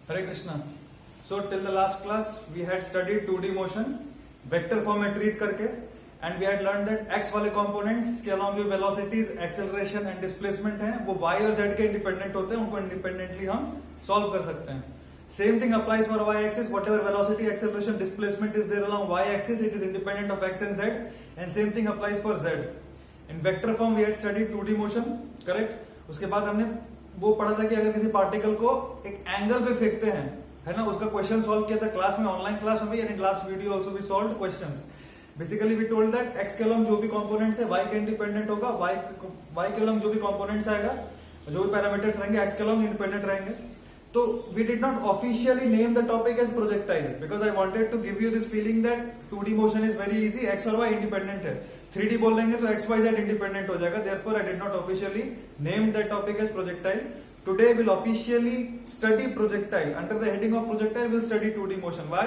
Hare Krishna. So till the last class we had studied 2D motion, vector form में treat करके, and we had learned that x वाले components के along जो velocities, acceleration and displacement हैं वो y और z के independent होते हैं, उनको independently हम solve कर सकते हैं. Same thing applies for y axis. Whatever velocity, acceleration, displacement is there along y axis, it is independent of x and z, and same thing applies for z. In vector form we had studied 2D motion, correct? उसके बाद हमने वो पढ़ा था कि अगर किसी particle को एक एंगल पे फेंकते हैं, है ना, उसका क्वेश्चन सॉल्व किया था क्लास में, ऑनलाइन क्लास में भी, and last video also we solved questions. Basically we told that x के अलॉन्ग जो भी कंपोनेंट्स है y के इंडिपेंडेंट होगा, y के अलॉन्ग जो भी कंपोनेंट्स आएगा, जो भी पैरामीटर्स रहेंगे x के अलॉन्ग इंडिपेंडेंट रहेंगे. तो we did not officially name the topic as projectile because I wanted to give you this feeling that 2D motion is very easy, x और y इंडिपेंडेंट है. 3D बोल देंगे तो x y z independent हो जाएगा. Therefore I did not officially name that topic as projectile. Today we'll officially study projectile. Under the heading of projectile we'll study 2D motion. Why?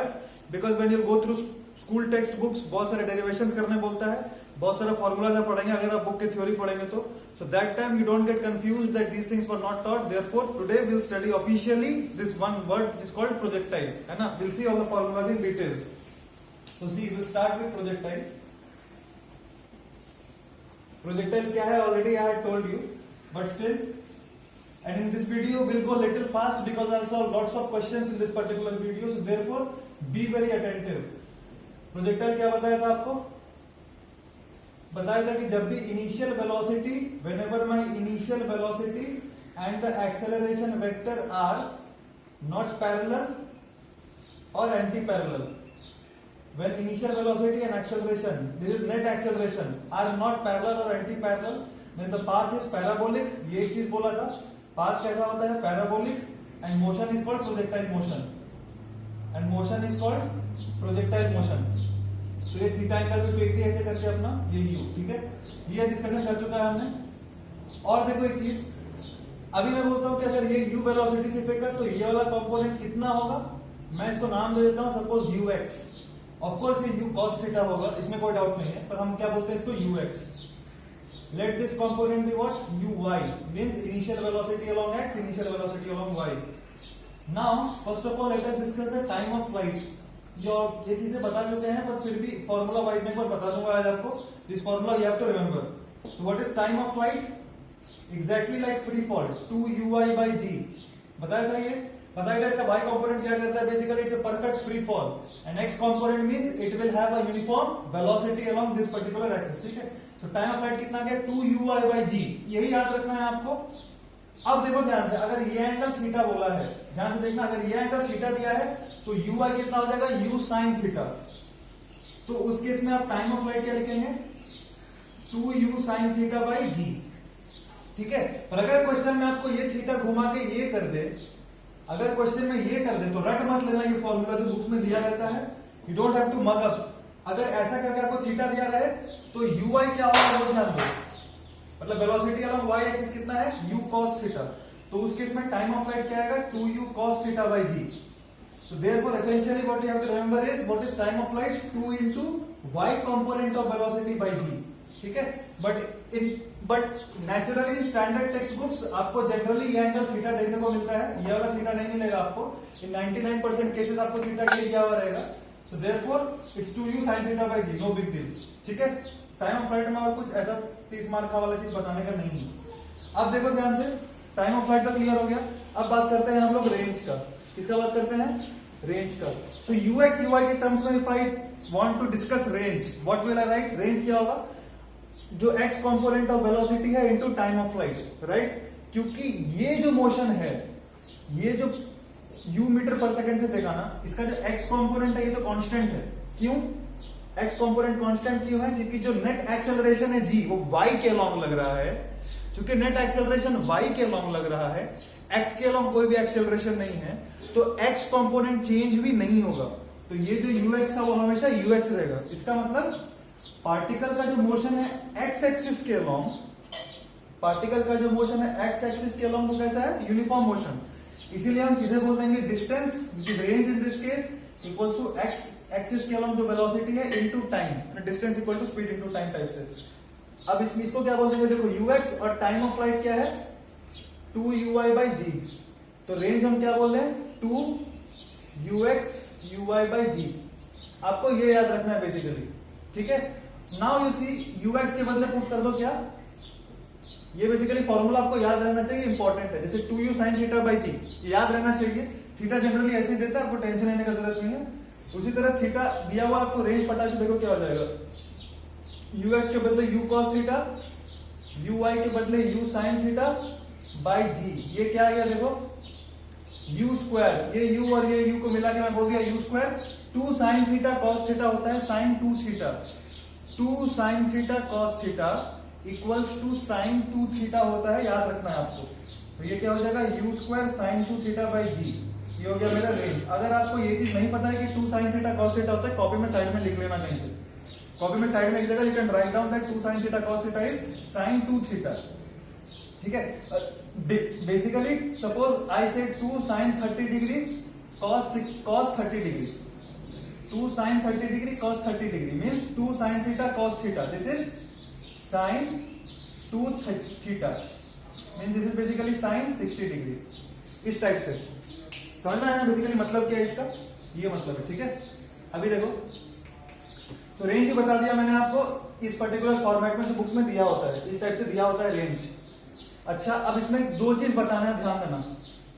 Because when you go through school textbooks बहुत सारे derivations करने बोलता है, बहुत सारे formulas आप पढ़ेंगे अगर आप book की theory पढ़ेंगे तो. So that time you don't get confused that these things were not taught. Therefore today we'll study officially this one word which is called projectile. है ना? We'll see all the formulas in details. So see, we'll start with projectile. Projectile क्या है? Already I had told you, but still. And in this video we'll go little fast because I saw lots of questions in this particular video, so therefore be very attentive. Projectile क्या बताया था आपको? बताया था कि जब भी initial velocity, whenever my initial velocity and the acceleration vector are not parallel or anti-parallel, when initial velocity and acceleration, this is net acceleration, are not parallel or anti-parallel, then the path is parabolic. ये एक चीज बोला था. Path कैसा होता है? Parabolic. And motion is called projectile motion. And motion is called projectile motion. तो ये थीटा एंगल पे फेंक दिया ऐसे करके अपना ये यू, ठीक है. ये डिस्कशन कर चुका है हमने. और देखो एक चीज, अभी मैं बोलता हूं कि अगर ये यू वेलोसिटी से फेंका तो ये वाला कंपोनेंट कितना होगा. मैं इसको नाम दे देता हूं suppose you x. Of course ये यू कॉस थीटा होगा, इसमें कोई डाउट नहीं है, पर हम क्या बोलते हैं इसको you x. Let this component be what? Uy means initial velocity along x, initial velocity along y. Now, first of all, let us discuss the time of flight. जो ये चीजें बता चुके हैं, पर फिर भी फॉर्मूला वाइज में एक बार बता दूंगा आज आपको. This formula you have to remember. So what is time of flight? Exactly like free fall, 2uy by g. बताया था ये. बताया था इसका y component क्या करता है? Basically it's a perfect free fall. And x component means it will have a uniform velocity along this particular axis. ठीक है. तो टाइम ऑफ फ्लाइट कितना गया? 2uy by g. यही याद रखना है आपको. अब देखो ध्यान से, अगर ये एंगल थीटा बोला है, ध्यान से देखना, अगर ये एंगल थीटा दिया है तो uy कितना हो जाएगा? u sin theta. तो उस केस में आप टाइम ऑफ फ्लाइट क्या लिखेंगे? 2u sin theta by g. ठीक है. पर अगर क्वेश्चन में आपको ये थीटा घुमा के ये कर दे, अगर क्वेश्चन में ये कर दे तो रट मत लेना ये फॉर्मूला जो बुक्स में दिया रहता है. You don't have to mug up. अगर ऐसा करके आपको थीटा दिया रहे तो uy क्या होगा वो ध्यान दो. मतलब वेलोसिटी अलॉन्ग y एक्सिस कितना है? u cos theta. तो उस केस में टाइम ऑफ फ्लाइट क्या आएगा? 2u cos theta by g. So therefore essentially what you have to remember is what is time of flight? 2 into y component of velocity by g. ठीक है. But naturally in standard text books आपको generally ये angle theta देखने को मिलता है, ये वाला थीटा नहीं मिलेगा आपको. इन 99% केसेस आपको थीटा ये दिया हुआ रहेगा. So therefore it's 2u sin theta by g, no big deal. ठीक है. टाइम ऑफ फ्लाइट में और कुछ ऐसा 30 मार्क का वाला चीज बताने का नहीं है. अब देखो ध्यान से, टाइम ऑफ फ्लाइट का क्लियर हो गया. अब बात करते हैं हम लोग रेंज का. किसका बात करते हैं? रेंज का. सो ux uy के टर्म्स में if I want to discuss range, what will I write? Range क्या होगा? जो x कंपोनेंट ऑफ वेलोसिटी है into time of flight, right. क्योंकि ये जो मोशन है, ये जो u मीटर पर सेकंड से फेंका ना, इसका जो x कंपोनेंट है ये तो कांस्टेंट है. क्यों x कंपोनेंट कांस्टेंट क्यों है? क्योंकि जो नेट एक्सेलरेशन है g वो y के अलॉन्ग लग रहा है. क्योंकि नेट एक्सेलरेशन y के अलॉन्ग लग रहा है, x के अलॉन्ग कोई भी एक्सेलरेशन नहीं है, तो x कंपोनेंट चेंज भी नहीं होगा. तो ये जो ux था वो हमेशा ux रहेगा. इसका मतलब पार्टिकल का जो मोशन है x एक्सिस के अलॉन्ग, पार्टिकल का जो मोशन है x एक्सिस के अलॉन्ग वो कैसा है? Uniform motion. इसीलिए हम सीधे बोल देंगे distance which is range in this case equals to x axis के अलॉन्ग जो वेलोसिटी है into time. Distance equal to speed into time type से. अब इसको क्या बोल देंगे? देखो ux और टाइम ऑफ फ्लाइट क्या है? 2uy by g. तो रेंज हम क्या बोल रहे हैं, 2ux uy/g। आपको ये याद रखना है बेसिकली, ठीक है। नाउ यू सी ux के बदले पुट कर दो क्या, ये बेसिकली फॉर्मूला आपको याद रहना चाहिए, इंपॉर्टेंट है। जैसे 2u sin θ/g याद रहना चाहिए। थीटा जनरली ऐसे देता है, आपको टेंशन लेने का जरूरत नहीं है। उसी तरह थीटा दिया हुआ आपको, रेंज फटाक से देखो क्या हो जाएगा, ux के बदले u cos थीटा, uy के बदले u sin θ/g। ये क्या आ गया देखो, u स्क्वायर, ये u और ये u को मिला के मैं बोल दिया u स्क्वायर। 2 sin θ cos θ होता है sin 2 theta, 2 sin θ cos θ equals to sin 2 theta होता है, याद रखना है आपको। तो ये क्या हो जाएगा, u स्क्वायर sin 2 θ/g। ये हो गया मेरा रेंज। अगर आपको ये चीज नहीं पता है कि 2 sin θ cos θ होता है, कॉपी में साइड में लिख लेना कहीं से, कॉपी में साइड में एक जगह you can write down that 2 sin θ cos θ is sin 2 theta, ठीक है। Basically suppose I say 2 sin 30 degree cos 30 degree, 2 sin 30 degree cos 30 degree means 2 sin θ cos θ, this is sin 2 theta, mean this is basically sin 60 degree. इस type से समझ में आया ना basically मतलब क्या है इसका, ये मतलब है, ठीक है। अभी देखो, तो रेंज ही बता दिया मैंने आपको, इस पर्टिकुलर फॉर्मेट में जो बुक्स में दिया होता है, इस टाइप से दिया होता है रेंज। अच्छा, अब इसमें दो चीज बताना है, ध्यान देना।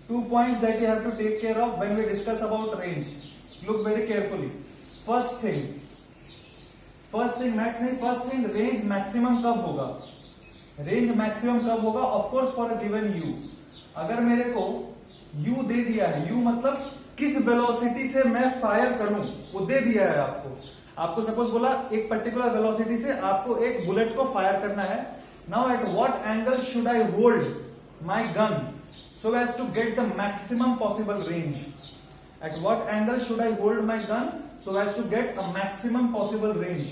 2 points that you have to take care of when we discuss about range. Look very carefully. First thing max नहीं, first thing range maximum कब होगा, रेंज मैक्सिमम कब होगा, of course for a given u। अगर मेरे को u दे दिया है, u मतलब किस वेलोसिटी से मैं फायर करूं, वो दे दिया है आपको सपोज बोला एक पर्टिकुलर वेलोसिटी से आपको एक बुलेट को फायर करना है। Now at what angle should I hold my gun so as to get the maximum possible range? At what angle should I hold my gun so as to get a maximum possible range?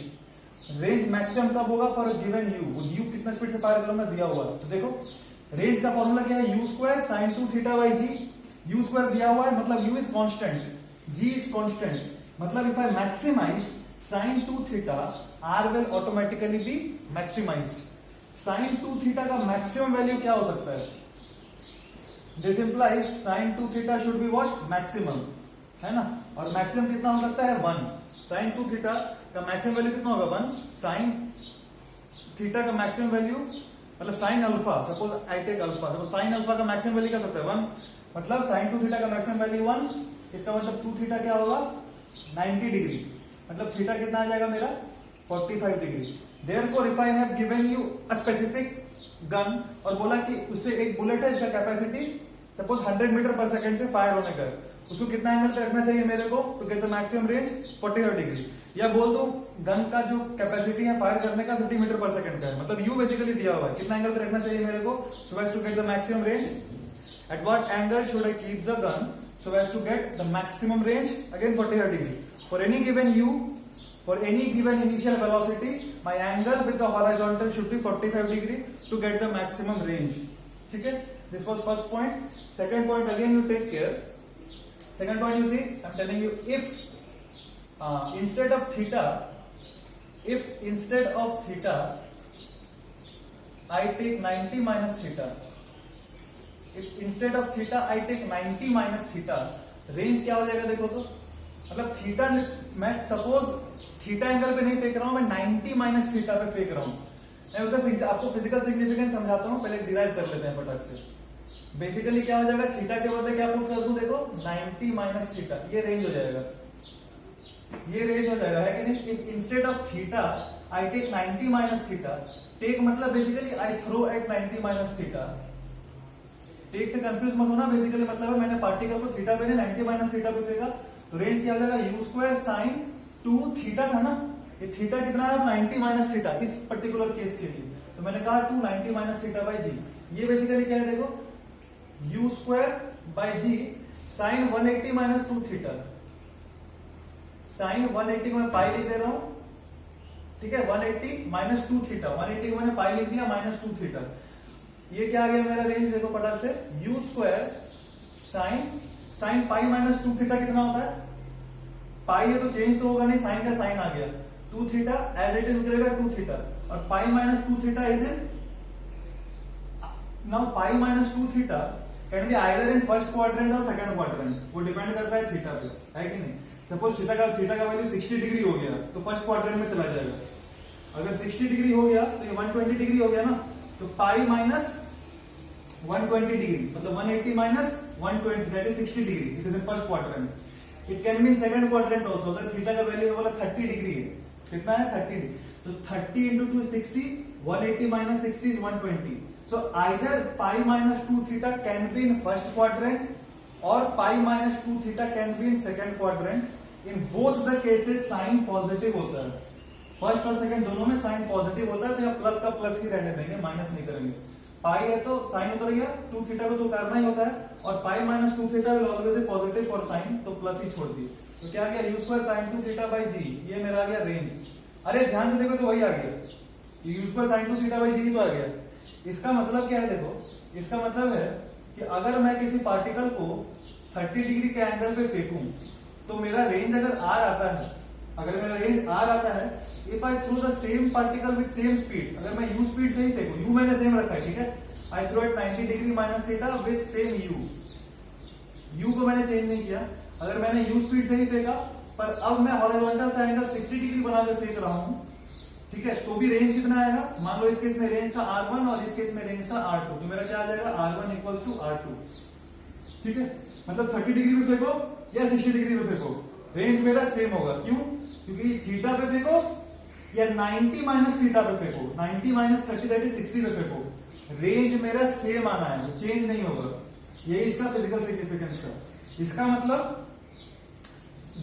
Range maximum कब होगा for given u कितना speed से fire करूंगा दिया हुआ। तो देखो range का फॉर्मूला क्या है, u square sin 2 θ/g। u स्क्वायर दिया हुआ है मतलब u is constant, g is constant, मतलब if I maximise sin 2 θ r will automatically be maximised. sin 2 θ का मैक्सिमम वैल्यू क्या हो सकता है, this implies sin 2 θ should be what, maximum, है ना। और मैक्सिमम कितना हो सकता है 1। sin 2 θ का मैक्सिमम वैल्यू कितना होगा 1। sin θ का मैक्सिमम वैल्यू मतलब sin alpha, suppose I take alpha, suppose sin alpha का मैक्सिमम वैल्यू क्या सकता है 1, मतलब sin 2 θ का मैक्सिमम वैल्यू 1। इसका मतलब 2 θ क्या होगा 90 डिग्री, मतलब थीटा कितना आ जाएगा मेरा 45 degree. Therefore if I have given you a specific gun और बोला कि उससे एक बुलेट है, इसका capacity suppose 100 metre per second से फायर होने का, उसको कितना एंगल पे रखना चाहिए मेरे को तो gate the maximum range 45 degree. या बोल दो गन का जो कैपेसिटी है फायर करने का 50 मीटर पर सेकंड का है, मतलब यू बेसिकली दिया हुआ है, कितना एंगल पे रखना चाहिए मेरे को so as to get the maximum range. At what angle should I keep the gun so as to get the maximum range, again 45 degree. For any given u, for any given initial velocity, my angle with the horizontal should be 45 degree to get the maximum range. ठीक है, this was first point. Second point again you take care. Second point you see, I'm telling you, if instead of theta I take 90 minus theta, if instead of theta I take 90 minus theta, range क्या हो जाएगा देखो तो, मतलब theta मैं suppose theta angle पे नहीं फेंक रहा हूं, मैं 90 माइनस थीटा पे फेंक रहा हूं। मैं उसका आपको फिजिकल सिग्निफिकेंस समझाता हूं, पहले डिराइव कर लेते हैं फटाक से। बेसिकली क्या हो जाएगा, थीटा के बदले क्या पुट कर दूं, देखो 90 माइनस थीटा, ये रेंज हो जाएगा, ये रेंज हो जाएगा, है कि नहीं। If instead of theta I take 90 minus theta, take मतलब basically I throw at 90 minus theta. Take से कंफ्यूज मत होना, बेसिकली मतलब है मैंने पार्टिकल को थीटा पे 90 माइनस थीटा पे फेंका, तो रेंज क्या हो जाएगा u स्क्वायर sin 2 थीटा था ना, ये थीटा कितना है 90 माइनस थीटा इस पर्टिकुलर केस के लिए, तो मैंने कहा 2 90 माइनस थीटा बाई जी। ये बेसिकली क्या है देखो u square by g sin 180 माइनस 2 थीटा, sin 180 को मैं पाई लिख दे रहा हूं, ठीक है, 180 माइनस 2 थीटा, 180 को मैंने पाई लिख दिया माइनस 2 थीटा। ये क्या आ गया मेरा रेंज देखो फटाक से, u स्क्वायर sin पाई माइनस 2 थीटा कितना होता है, पाई है तो चेंज तो होगा नहीं, साइन का साइन आ गया, 2 थीटा एज इट इज उतरेगा 2 थीटा, और pi minus 2 theta is in, now pi minus 2 theta can be either in first quadrant और सेकंड क्वाड्रेंट, वो डिपेंड करता है थीटा पे, है कि नहीं। सपोज थीटा का वैल्यू 60 डिग्री हो गया तो फर्स्ट क्वाड्रेंट में चला जाएगा, अगर 60 डिग्री हो गया तो ये 120 डिग्री हो गया ना, तो पाई माइनस 120 डिग्री मतलब 180 minus 120 that is 60 degree, it is in first quadrant. It can be in second quadrant also, अगर थीटा का वैल्यू बोला 30 डिग्री है, कितना है 30 डिग्री, तो 30 into 2 is 60, 180 minus 60 is 120. So either pi minus 2 theta can be in first quadrant or pi minus 2 theta can be in second quadrant. In both the cases sign positive होता है, first और second दोनों में sign positive होता है, तो यहाँ plus का प्लस ही रहने देंगे, माइनस नहीं करेंगे। पाई है तो साइन उतर गया, 2 थीटा को तो उतारना ही होता है, और pi minus 2 theta will always a positive for sine, तो प्लस ही छोड़ दिए, तो क्या आ गया u square sin 2 theta by g, ये मेरा आ गया रेंज। अरे ध्यान से देखो तो वही आ गया, u square sin 2 theta by g तो आ गया। इसका मतलब क्या है, देखो इसका मतलब है कि अगर मैं किसी पार्टिकल को 30 डिग्री के एंगल पे फेंकूं तो मेरा रेंज अगर r आता है, अगर मेरा रेंज r आता है, if I throw the same particle with same speed, अगर मैं u स्पीड से ही फेंकूं, u मैंने सेम रखा है, ठीक है, I throw it 90 degree minus theta with same u को मैंने चेंज नहीं किया, अगर मैंने u स्पीड से ही फेंका पर अब मैं हॉरिजॉन्टल से एंगल 60 डिग्री बना के फेंक रहा हूं, ठीक है, तो भी रेंज कितना आएगा, मान लो इस केस में रेंज था r1 और इस केस में रेंज था r2, तो मेरा क्या आ जाएगा r1 इक्वल्स टू r2, ठीक है, मतलब 30 डिग्री पे फेंको या 60 डिग्री पे फेंको रेंज मेरा सेम होगा, क्यों, क्योंकि थीटा पे फेंको या 90 माइनस थीटा पे फेंको, 90 माइनस 30 दैट इज 60 पे फेंको, रेंज मेरा सेम आना है, चेंज नहीं होगा, यही इसका फिजिकल सिग्निफिकेंस का। इसका मतलब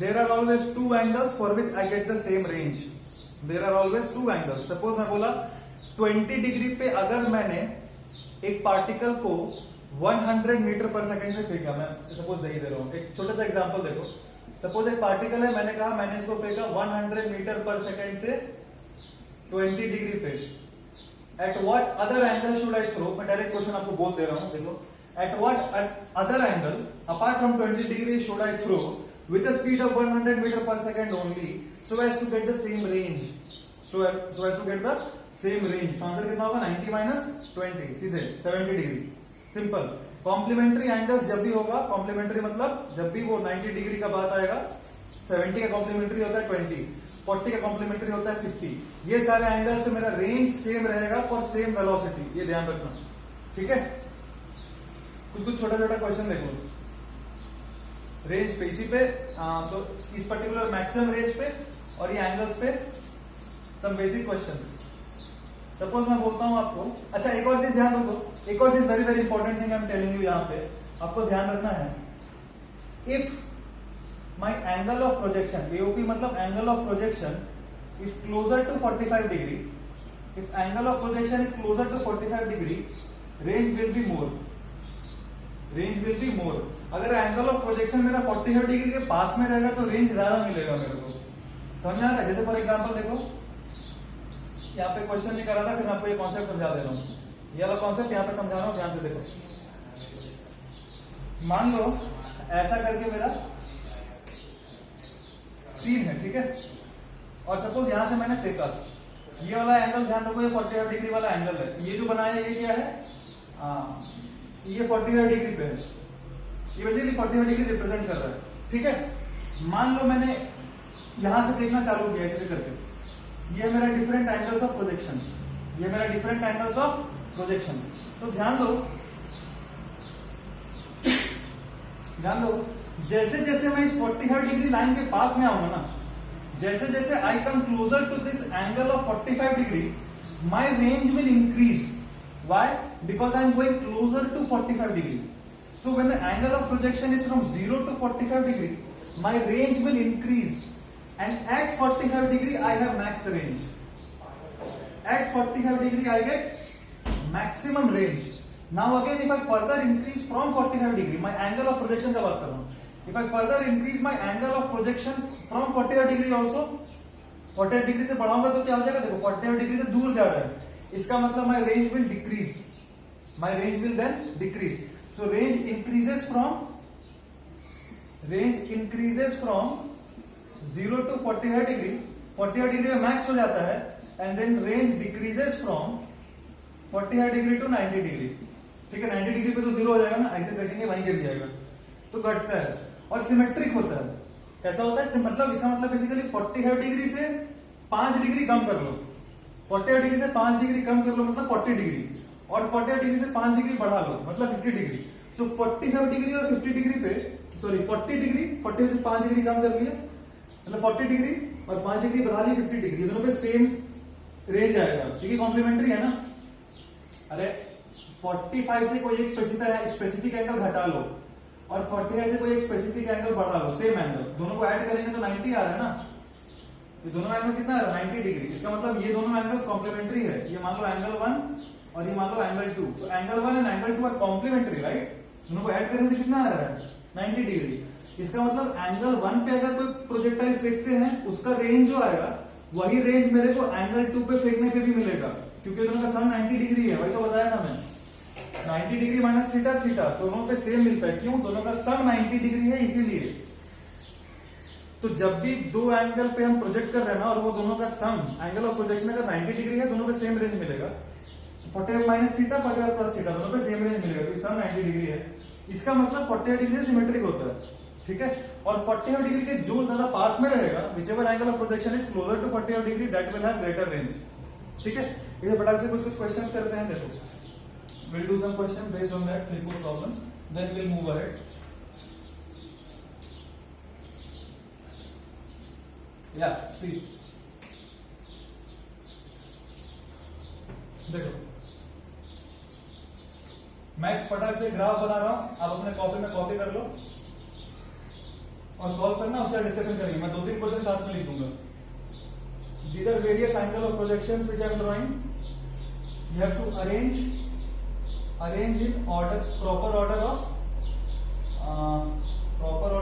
there are always two angles for which I get the same range, there are always two angles। Suppose मैं बोला 20 डिग्री पे अगर मैंने एक पार्टिकल को 100 मीटर पर सेकंड से फेंका, मैं सपोज दे दे रहा हूं, एक छोटा सा एग्जांपल देखो, सपोज एक पार्टिकल है, मैंने कहा मैंने इसको फेंका 100 मीटर पर सेकंड से 20 डिग्री पे, at what other angle should I throw, मैं डायरेक्ट क्वेश्चन आपको बोल दे रहा हूं, देखो at what other angle apart from 20 degree should I throw with a speed of 100 meter per second only so as to get the same range, so as to get the same range। so answer कितना होगा 90 minus 20 सीधे 70 degree, simple. Complementary angles जब भी होगा, complementary मतलब जब भी वो 90 डिग्री का बात आएगा, 70 का कॉम्प्लीमेंट्री होता है 20, 40 का कॉम्प्लीमेंट्री होता है 50, ये सारे एंगल्स से मेरा रेंज सेम रहेगा फॉर सेम वेलोसिटी, ये ध्यान रखना, ठीक है। कुछ छोटा छोटा क्वेश्चन देखो रेंज पे, इसी पे सो इस पर्टिकुलर मैक्सिमम रेंज पे और ये एंगल्स पे सम बेसिक क्वेश्चंस। सपोज मैं बोलता हूं आपको, अच्छा एक और चीज ध्यान रखो, एक और चीज very very important thing I am telling you, यहां पे आपको ध्यान रखना है, if my angle of projection, AOP मतलब angle of projection is closer to 45 degree, if angle of projection is closer to 45 degree, range will be more, range will be more. अगर angle of projection मेरा 45 degree के पास में रहेगा तो range ज्यादा मिलेगा मेरे को, समझ में आ रहा है। जैसे फॉर एग्जांपल देखो, यहाँ पे क्वेश्चन नहीं करा था, फिर मैं आपको ये कॉन्सेप्ट समझा दे रहा हूँ, ये वाला कॉन्सेप्ट यहाँ पे समझा रहा हूँ, ध्यान से देखो। मान लो ऐसा करके मेरा सीन है, ठीक है, और सपोज यहां से मैंने फेंका, ये वाला एंगल ध्यान रखो, ये 45 डिग्री वाला एंगल है, ये जो बनाया ये क्या है, ये 45 डिग्री पे है, ये बेसिकली 45 डिग्री रिप्रेजेंट कर रहा है, ठीक है। मान लो मैंने यहां से देखना चालू किया ऐसे करके, ये मेरा डिफरेंट एंगल्स ऑफ प्रोजेक्शन, ये मेरा डिफरेंट एंगल्स ऑफ प्रोजेक्शन, तो ध्यान दो जैसे जैसे मैं इस 45 डिग्री लाइन के पास में आऊंगा ना, जैसे जैसे I come closer to this angle of 45 degree, my range will increase. Why? Because I am going closer to 45 degree. So when the angle of projection is from 0 to 45 degree, my range will increase, and at 45 degree I have max range. At 45 degree I get maximum range. Now again, if I further increase from 45 degree, my angle of projection का बात कर रहा हूँ, if I further increase my angle of projection from 45 degree also, 45 degree से बढ़ाऊंगा तो क्या हो जाएगा, देखो 45 डिग्री से दूर जा रहा है, इसका मतलब my range will decrease, my range will then decrease, so range increases from 0 to 45 degree, 45 degree में मैक्स हो जाता है, and then range decreases from 45 degree to 90 degree, ठीक है, 90 डिग्री पे तो 0 हो जाएगा ना, ऐसे फेंकेंगे वहीं गिर जाएगा, तो घटता है। और सिमेट्रिक होता है, कैसा होता है, मतलब इसका मतलब बेसिकली 45 डिग्री से 5 डिग्री कम कर लो, 45 डिग्री से 5 डिग्री कम कर लो मतलब 40 डिग्री, और 45 डिग्री से 5 डिग्री बढ़ा लो मतलब 50 डिग्री। सो 45 डिग्री और 50 डिग्री पे, सॉरी 40 डिग्री, 40 से 5 डिग्री कम कर लिया मतलब 40 डिग्री, और 5 डिग्री बढ़ा ली 50 डिग्री, दोनों पे सेम रेंज आएगा क्योंकि कॉम्प्लीमेंट्री है ना। अरे 45 से कोई एक स्पेसिफिक एंगल घटा लो और 45 से कोई एक स्पेसिफिक एंगल बढ़ा लो, सेम एंगल, दोनों को ऐड करेंगे तो 90 आ रहा है ना। ये दोनों एंगल कितना आ रहा है, 90 डिग्री। इसका मतलब ये दोनों एंगल्स कॉम्प्लीमेंट्री है। ये मान लो एंगल 1 और ये मान लो angle 2। So angle 1 and angle 2 are complementary, right. दोनों को ऐड करने से कितना आ रहा है, 90 डिग्री। इसका मतलब एंगल 1 पे अगर कोई प्रोजेक्टाइल फेंकते हैं उसका रेंज जो आएगा वही रेंज मेरे को एंगल 2 पे फेंकने पे भी मिलेगा, क्योंकि दोनों का सम 90 डिग्री है, वही तो बताया था मैं। 90 डिग्री माइनस थीटा थीटा दोनों पे सेम मिलता है, क्यों, दोनों का सम 90 डिग्री है इसीलिए। तो जब भी दो एंगल पे हम प्रोजेक्ट कर रहे हैं ना और वो दोनों का सम एंगल ऑफ प्रोजेक्शन अगर 90 डिग्री है, दोनों पे सेम रेंज मिलेगा। 45 माइनस थीटा 45 प्लस थीटा दोनों पे सेम रेंज मिलेगा, क्योंकि सम 90 डिग्री है। इसका मतलब 45 डिग्री सिमेट्रिक होता है, ठीक है। और 45 डिग्री के जो ज्यादा पास में रहेगा, whichever angle of projection is closer to 45 degree, that will have greater range, ठीक है। ये फटाक से कुछ क्वेश्चंस करते हैं, देखो we'll do some question based on that 3-4 problems, then we'll move ahead. Yeah, see, देखो मैं फटाक से ग्राफ बना रहा हूं, आप अपने कॉपी में कॉपी कर लो और सॉल्व करना, उसका डिस्कशन करेंगे। मैं 2-3 क्वेश्चन साथ में लिख दूंगा। These are various angle of projections which I am drawing. You have to arrange in order, proper order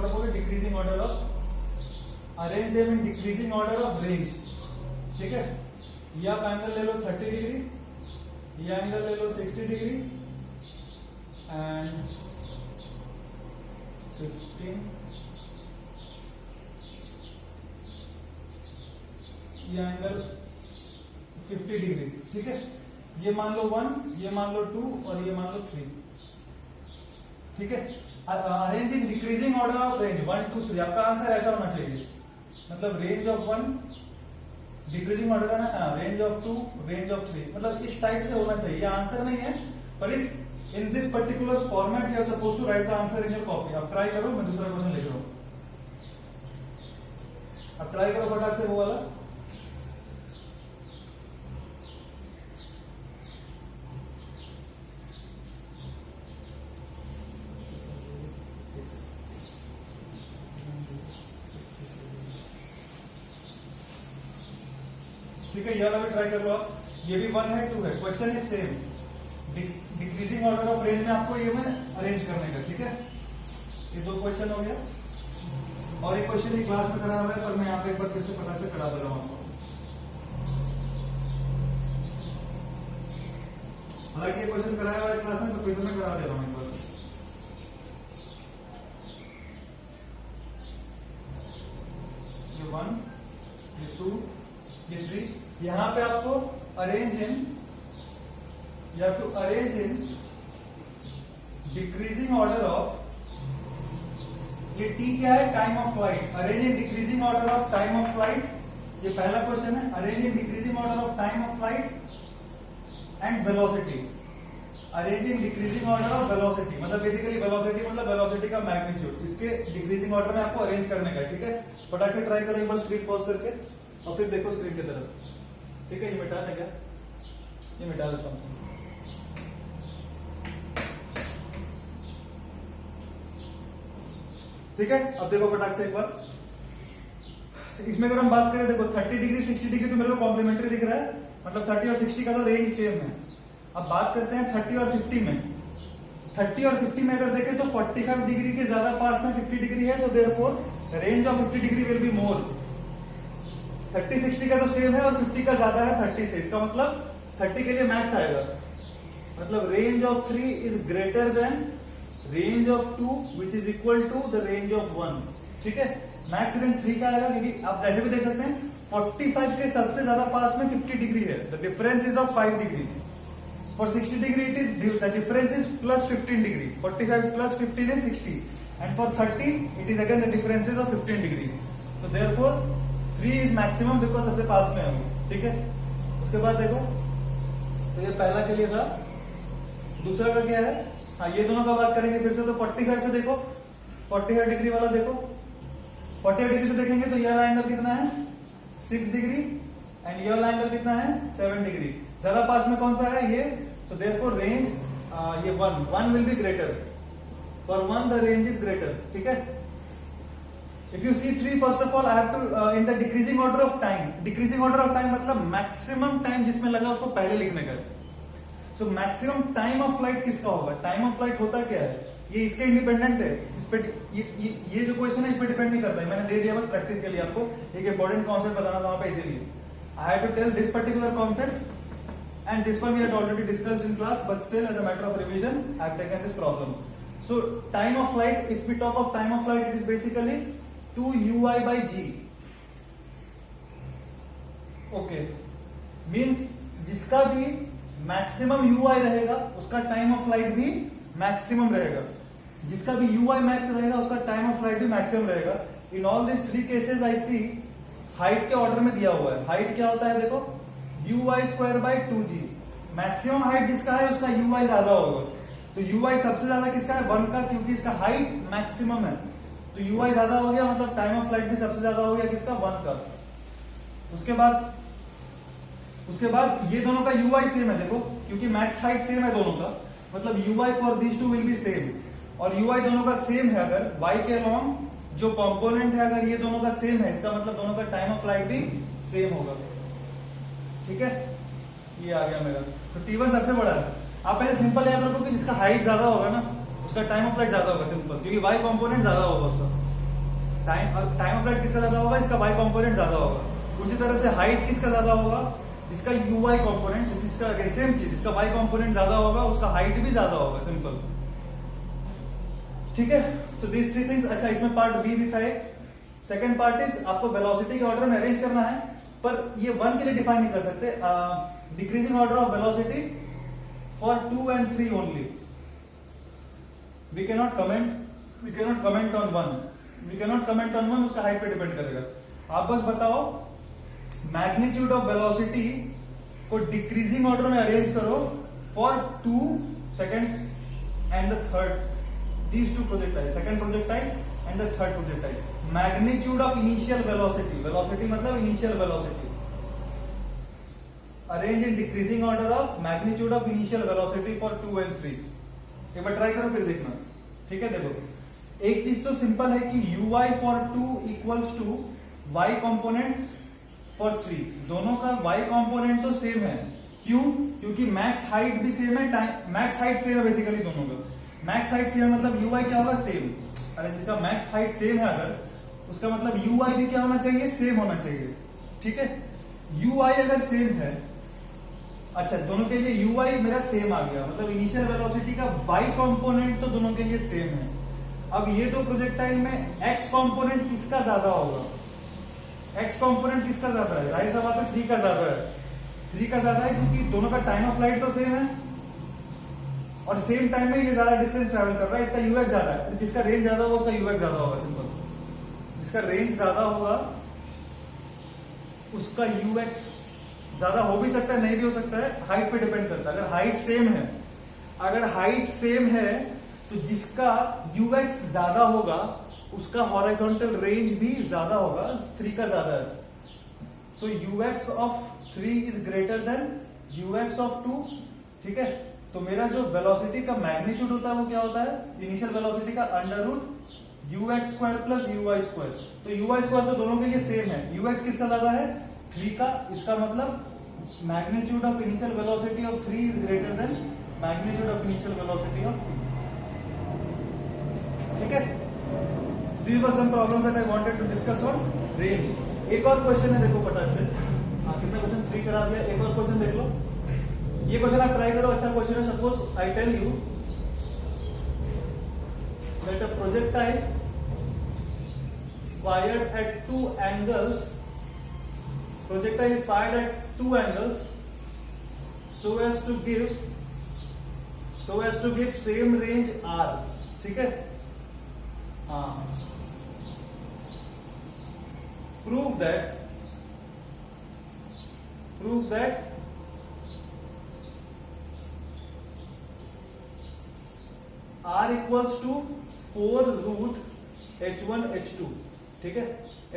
बोले decreasing order of, arrange them in decreasing order of range, ठीक है। ये आप एंगल ले लो 30 डिग्री, ये एंगल ले लो 60 degree and 15, ये angle 50 degree, ठीक है। ये मान लो 1, ये मान लो 2 और ये मान लो 3, ठीक है। Arrange in decreasing order of range 1 2 3, आपका आंसर ऐसा होना चाहिए, मतलब रेंज ऑफ 1 डिक्रीजिंग ऑर्डर है ना, रेंज ऑफ 2 रेंज ऑफ 3, मतलब इस टाइप से होना चाहिए। आंसर नहीं है पर इस in this particular format you are suppose to write the answer in your copy. आप ट्राई करो, मैं दूसरा क्वेश्चन लिख रहा हूं, अब ट्राई करो फटाक से वो वाला। ठीक है, ये वाला भी ट्राई कर लो आप। ये भी 1 है 2 है, question is same, decreasing order of range में आपको ये में अरेंज करने का, ठीक है। ये 2 क्वेश्चन हो गया और एक क्वेश्चन ही क्लास में करा हुआ है, पर मैं यहाँ पे एक बार फिर से पता से करा दे रहा हूँ आपको। हालांकि ये क्वेश्चन कराया हुआ है क्लास में, तो फिर से मैं करा दे रहा हूँ एक बार। ये 1, ये 2, ये 3, यहां पे आपको arrange in, you have to arrange in decreasing order of, ये t क्या है, time of flight. Arrange in decreasing order of time of flight, ये पहला क्वेश्चन है। Arrange in decreasing order of time of flight and velocity. Arrange in decreasing order of velocity, मतलब basically velocity मतलब velocity का magnitude, इसके decreasing order में आपको arrange करने का, ठीक है। फटाक से ट्राई करें एक बार स्क्रीन पॉज करके और फिर देखो स्क्रीन की तरफ, ठीक है। ये मिटा दें क्या, ये मिटा देता हूं। ठीक है, अब देखो फटाक से एक बार इसमें अगर हम बात करें, देखो 30 डिग्री 60 डिग्री तो मेरे को कॉम्प्लीमेंट्री दिख रहा है, मतलब 30 और 60 का तो रेंज सेम है। अब बात करते हैं 30 और 50 में। 30 और 50 में अगर देखें तो 45 डिग्री के ज्यादा पास में 50 डिग्री है, so therefore range of 50 degree will be मोर। 30 60 का तो सेम है और 50 का ज्यादा है 30 से, इसका मतलब 30 के लिए मैक्स आएगा, मतलब range of 3 is greater than range of 2 which is equal to the range of 1, ठीक है। मैक्स रेंज 3 का आएगा, क्योंकि आप ऐसे भी देख सकते हैं 45 के सबसे ज्यादा पास में 50 डिग्री है, the difference is of 5 degree. For 60 degree it is the difference is plus 15 degree. 45 plus 15 is 60, and for 30 it is again the difference is of 15 degrees. So therefore 3 is maximum because सबसे पास में है वो, ठीक है. उसके बाद देखो, तो ये पहला के लिए था. दूसरा का क्या है? हाँ, ये दोनों का बात करेंगे फिर से. तो 45 से देखो, 45 डिग्री वाला देखो. 45 डिग्री से देखेंगे तो ये वाला एंगल कितना है? 6 डिग्री, एंड ये वाला एंगल कितना है? 7 डिग्री. ज्यादा पास में कौन सा है? ये. So therefore range ये 1 will be greater. For 1 the range is greater. ठीक है. If you see 3, first of all I have to in the decreasing order of time. Decreasing order of time मतलब maximum time जिसमें लगा उसको पहले लिखने का. So maximum time of flight किसका होगा? Time of flight होता क्या है? ये इसके इंडिपेंडेंट है. इस पे ये जो क्वेश्चन है इस पे डिपेंड नहीं करता है. मैंने दे दिया बस प्रैक्टिस के लिए आपको एक इंपॉर्टेंट कॉन्सेप्ट बताना था वहां पे इसीलिए. I had to tell this particular concept. And this one we had already discussed in class, but still as a matter of revision, I have taken this problem. So time of flight, if we talk of time of flight, it is basically 2 ui by g. Okay. Means जिसका भी maximum ui रहेगा, उसका time of flight भी maximum रहेगा. जिसका भी ui max रहेगा, उसका time of flight भी maximum रहेगा. In all these 3 cases, I see height के ऑर्डर में दिया हुआ है. height क्या होता है देखो? ui square by 2g. Maximum height जिसका है उसका ui ज्यादा होगा. तो ui सबसे ज्यादा किसका है? 1 का, क्योंकि इसका हाइट मैक्सिमम है. तो ui ज्यादा हो गया, मतलब टाइम ऑफ फ्लाइट भी सबसे ज्यादा हो गया किसका? 1 का. उसके बाद ये दोनों का ui सेम है देखो, क्योंकि मैक्स हाइट सेम है दोनों का, मतलब ui for these two will be same. और ui दोनों का सेम है अगर y के अलोंग जो कंपोनेंट है अगर ये दोनों का सेम है, इसका मतलब दोनों का टाइम ऑफ फ्लाइट भी सेम होगा. ठीक है, ये आ गया मेरा. तो T1 सबसे बड़ा है. आप पहले सिंपल याद रखो कि जिसका हाइट ज्यादा होगा ना उसका टाइम ऑफ फ्लाइट ज्यादा होगा. सिंपल, क्योंकि y कंपोनेंट ज्यादा होगा उसका. टाइम ऑफ फ्लाइट किसका ज्यादा होगा? इसका y कंपोनेंट ज्यादा होगा. उसी तरह से हाइट किसका ज्यादा होगा? जिसका ui कंपोनेंट, जिसका सेम चीज, जिसका y कंपोनेंट ज्यादा होगा उसका हाइट भी ज्यादा होगा. सिंपल, ठीक है. सो दीस 3 थिंग्स. अच्छा, इसमें पार्ट बी भी था एक. सेकंड पार्ट इज आपको वेलोसिटी के ऑर्डर में अरेंज करना है, पर ये 1 के लिए डिफाइन नहीं कर सकते. Decreasing order of velocity for 2 and 3 only. We cannot comment on 1. We cannot comment on 1. उसका हाइट पे डिपेंड करेगा. आप बस बताओ मैग्नीट्यूड ऑफ वेलोसिटी को डिक्रीजिंग ऑर्डर में अरेंज करो for 2, second and the third. These 2 projectile, second projectile and the third projectile. Magnitude of initial velocity, velocity मतलब initial velocity, arrange in decreasing order of magnitude of initial velocity for 2 and 3. एक बार try करो फिर देखना. ठीक है, देखो एक चीज तो सिंपल है कि ui for 2 equals to y component for 3. दोनों का y कंपोनेंट तो सेम है. क्यों? क्योंकि मैक्स हाइट भी सेम है, मैक्स हाइट सेम है बेसिकली दोनों का. मैक्स हाइट सेम है मतलब ui क्या होगा? सेम. अरे जिसका मैक्स हाइट सेम है अगर, उसका मतलब ui भी क्या होना चाहिए? सेम होना चाहिए. ठीक है, ui अगर सेम है, अच्छा दोनों के लिए ui मेरा सेम आ गया, मतलब इनिशियल वेलोसिटी का y कंपोनेंट तो दोनों के लिए सेम है. अब ये दो प्रोजेक्टाइल में x कंपोनेंट किसका ज्यादा होगा? x कंपोनेंट किसका ज्यादा है? जाहिर सा बात है 3 का ज्यादा है. 3 का ज्यादा है क्योंकि दोनों का टाइम ऑफ फ्लाइट तो सेम है और सेम टाइम में ये ज्यादा डिस्टेंस ट्रैवल कर रहा है. इसका ux ज्यादा है. जिसका रेंज ज्यादा होगा उसका ux ज्यादा होगा. सिंपल, जिसका रेंज ज्यादा होगा उसका ux ज्यादा हो भी सकता है, नहीं भी हो सकता है. हाइट पे डिपेंड करता है. अगर हाइट सेम है तो जिसका ux ज्यादा होगा उसका हॉरिजॉन्टल रेंज भी ज्यादा होगा. 3 का ज्यादा है. सो ux of 3 is greater then ux of 2. ठीक है, तो मेरा जो वेलोसिटी का मैग्नीट्यूड होता है वो क्या होता है? इनिशियल वेलोसिटी का under root ux square plus ui square. तो ui स्क्वायर तो दोनों के लिए सेम है. ux किसका ज्यादा है? 3 का. इसका मतलब magnitude of initial velocity of 3 is greater then magnitude of initial velocity of 2. ठीक है, these were some problems that I wanted to discuss on range. एक और क्वेश्चन है देखो फटाक से. कितना क्वेश्चन 3 करा दिया. एक और क्वेश्चन देख लो. ये क्वेश्चन आप ट्राई करो, अच्छा क्वेश्चन है. Suppose I tell you that a projectile fired at 2 angles, projectile is fired at 2 angles so as to give so as to give same range R, ठीक है। हाँ, prove that R equals to 4 root H1 H2, ठीक है।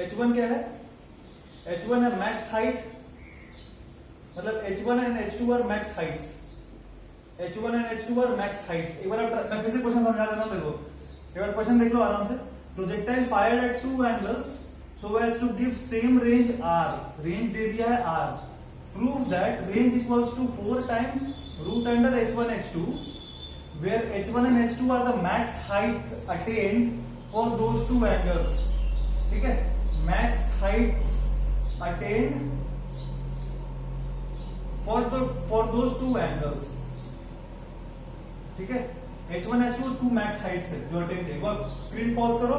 H1 क्या है? H1 है max height, मतलब H1 and H2 R max Heights. H1 and H2 R max Heights. एक बार मैं फिर से क्वेश्चन समझा देता हूं, देखो एक बार क्वेश्चन देख लो आराम से। Projectile fired at 2 angles so as to give same range R, range दे दिया है R। Prove that range equals to 4 times root under H1 H2 where H1 and H2 are the max heights attained for those two angles, ठीक है। max heights attained for those two angles, ठीक है। H1 H2 to max Heights है जो attain थे। वो screen pause करो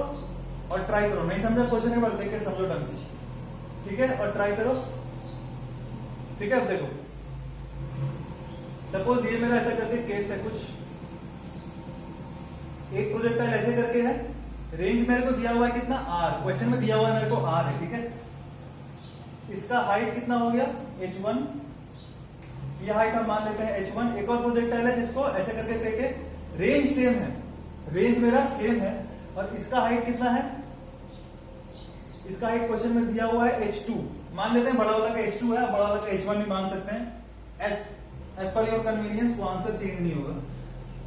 और ट्राई करो, नहीं समझा क्वेश्चन एक बार देख के समझो ढंग से, ठीक है, और ट्राई करो, ठीक है। अब देखो सपोज ये मेरा ऐसा करके केस है, कुछ एक प्रोजेक्टाइल ऐसे करके है, रेंज मेरे को दिया हुआ है कितना R, क्वेश्चन में दिया हुआ है मेरे को R है, ठीक है। इसका हाइट कितना हो गया H1, ये हाइट हम मान लेते हैं H1। एक और प्रोजेक्टाइल है जिसको ऐसे करके फेंके, रेंज सेम है, रेंज मेरा सेम है, और इसका हाइट कितना है, इसका हाइट क्वेश्चन में दिया हुआ है H2, मान लेते हैं बड़ा वाला का H2 है, बड़ा वाला का H1 भी मान सकते हैं, एज पर योर कन्वीनियंस, वो आंसर चेंज नहीं होगा।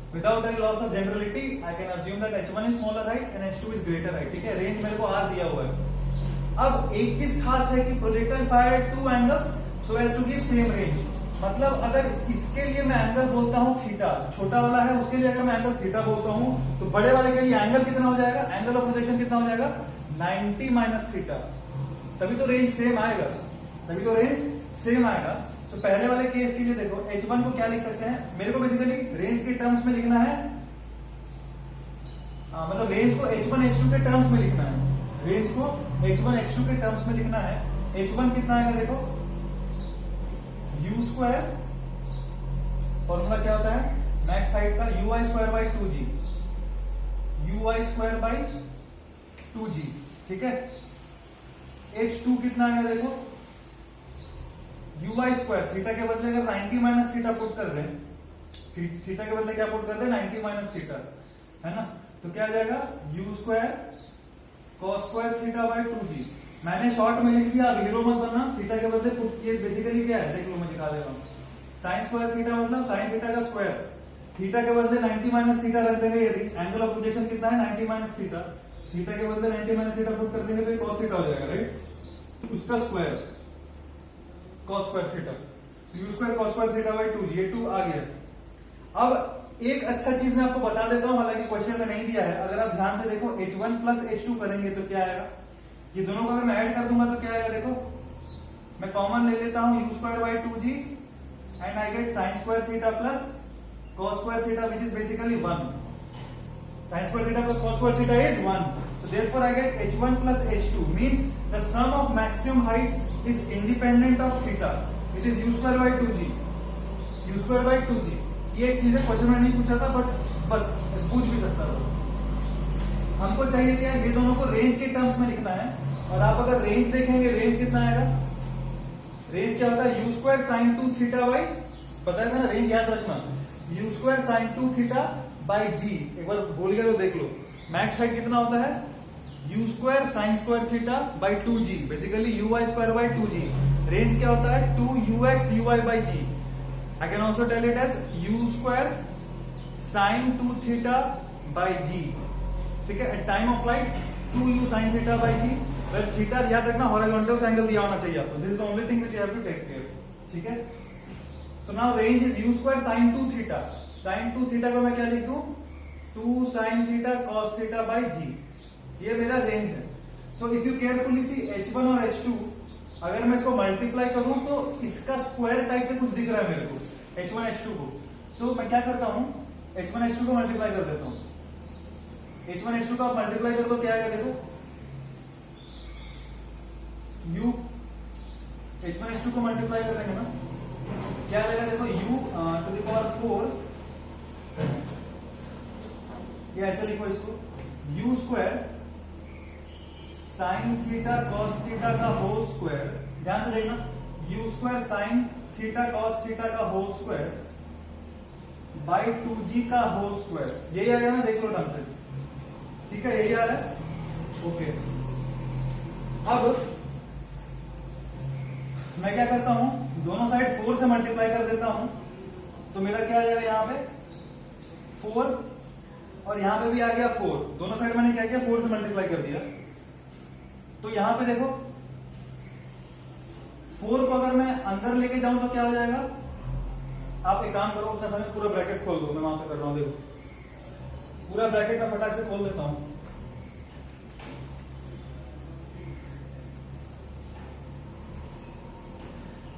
Without any loss of generality, I can assume that H1 is smaller height and H2 is greater height, ठीक है। रेंज मेरे को R दिया हुआ है। अब एक चीज खास है कि projectile fired at 2 angles so as to give same range, मतलब अगर इसके लिए मैं एंगल बोलता हूं थीटा, छोटा वाला है उसके लिए अगर मैं एंगल थीटा बोलता हूं, तो बड़े वाले के लिए एंगल कितना हो जाएगा, एंगल ऑफ प्रोजेक्शन कितना हो जाएगा 90 माइनस थीटा, तभी तो रेंज सेम आएगा, तभी तो रेंज सेम आएगा। तो पहले वाले केस के लिए देखो H1 को क्या लिख सकते हैं, मेरे को बेसिकली रेंज के टर्म्स में लिखना है, मतलब रेंज को H1 H2 के टर्म्स में लिखना है, रेंज को H1 H2 के टर्म्स में लिखना है। H1 कितना आएगा देखो, U स्क्वायर, फॉर्मूला क्या होता है मैक्स हाइट का, UI square by 2G, UI square by 2G, ठीक है। H2 कितना आएगा देखो, UI स्क्वायर, थीटा के बदले अगर 90 माइनस थीटा पुट कर दे, थीटा के बदले क्या पुट कर दे 90 माइनस थीटा, है ना, तो क्या आ जाएगा U square cos square theta by 2G। मैंने शॉर्ट में लिख दिया, अब हीरो मत बनना, थीटा के बदले पुट किए, बेसिकली क्या है देख लो, मैं दिखा दे रहा हूँ। साइन स्क्वायर थीटा मतलब साइन थीटा का स्क्वायर, थीटा के बदले 90 माइनस थीटा रख देंगे, यदि एंगल ऑफ प्रोजेक्शन कितना है 90 माइनस थीटा, थीटा के बदले 90 माइनस थीटा पुट कर देंगे तो ये cos थीटा हो जाएगा, राइट, उसका square cos square theta, U square cos square theta by 2G, ये 2 आ गया। अब एक अच्छा चीज मैं आपको बता देता हूं, हालांकि क्वेश्चन में नहीं दिया है, अगर आप ध्यान से देखो H1 प्लस H2 करेंगे तो क्या आएगा, ये दोनों को अगर मैं ऐड कर दूंगा तो क्या आएगा देखो, मैं कॉमन ले लेता हूं U square by 2G and I get sign square theta plus cos square theta which is basically 1, sign square theta plus cos square theta is 1, so therefore I get H1 plus H2 means the sum of maximum heights is independent of theta, it is U square by 2G, U square by 2G। ये एक चीज है, question में नहीं पूछा था but बस पूछ भी सकता था। हमको चाहिए क्या, ये दोनों को रेंज के टर्म्स में लिखना है, और आप अगर रेंज देखेंगे, रेंज कितना आएगा, रेंज क्या होता है U square sine 2 theta by, पता है ना, रेंज याद रखना, U square sine 2 theta by G, एक बार बोल गया तो देख लो। मैक्स हाइट कितना होता है U square sine square theta by 2G, basically UI square by 2G। Range क्या होता है 2UX UI by G, I can also tell it as U square sine 2 theta by G, ठीक है। At time of flight 2U sine theta by G, well theta याद रखना horizontal angle दिया होना चाहिए आपको, this is the only thing which you have to take care, ठीक है। सो now range is U square sine 2 theta, sine 2 theta को मैं क्या लिख दूं 2 sine theta cos theta by G, ये मेरा रेंज है। So if you carefully see H1 और H2, अगर मैं इसको मल्टीप्लाई करूं तो इसका स्क्वायर टाइप से कुछ दिख रहा है मेरे को H1 H2 को, सो मैं क्या करता हूं H1 H2 को मल्टीप्लाई कर देता हूं, H1 H2 को आप मल्टीप्लाई कर दो, क्या आएगा देखो, U H1 H2 को मल्टीप्लाई कर देंगे ना, क्या आएगा देखो U टू द पावर 4 ये ऐसे लिखो इसको, you square sine theta cos theta का होल स्क्वायर, ध्यान से देखना, you square sine theta cos theta का होल स्क्वायर बाई 2g का होल स्क्वायर। यही आ गया ना, देख लो ढंग से, ठीक है, यही आ रहा है, ओके। अब मैं क्या करता हूं, दोनों साइड 4 से मल्टीप्लाई कर देता हूं, तो मेरा क्या आ जाएगा यहाँ पे 4, और यहां पे भी आ गया 4, दोनों साइड मैंने क्या किया 4 से मल्टीप्लाई कर दिया। तो यहां पे देखो 4 को अगर मैं अंदर लेके जाऊं तो क्या हो जाएगा, आप एक काम करो, उतना समय पूरा ब्रैकेट खोल दो, मैं वहां पे कर रहा हूं, देखो पूरा ब्रैकेट मैं फटाक से खोल देता हूं।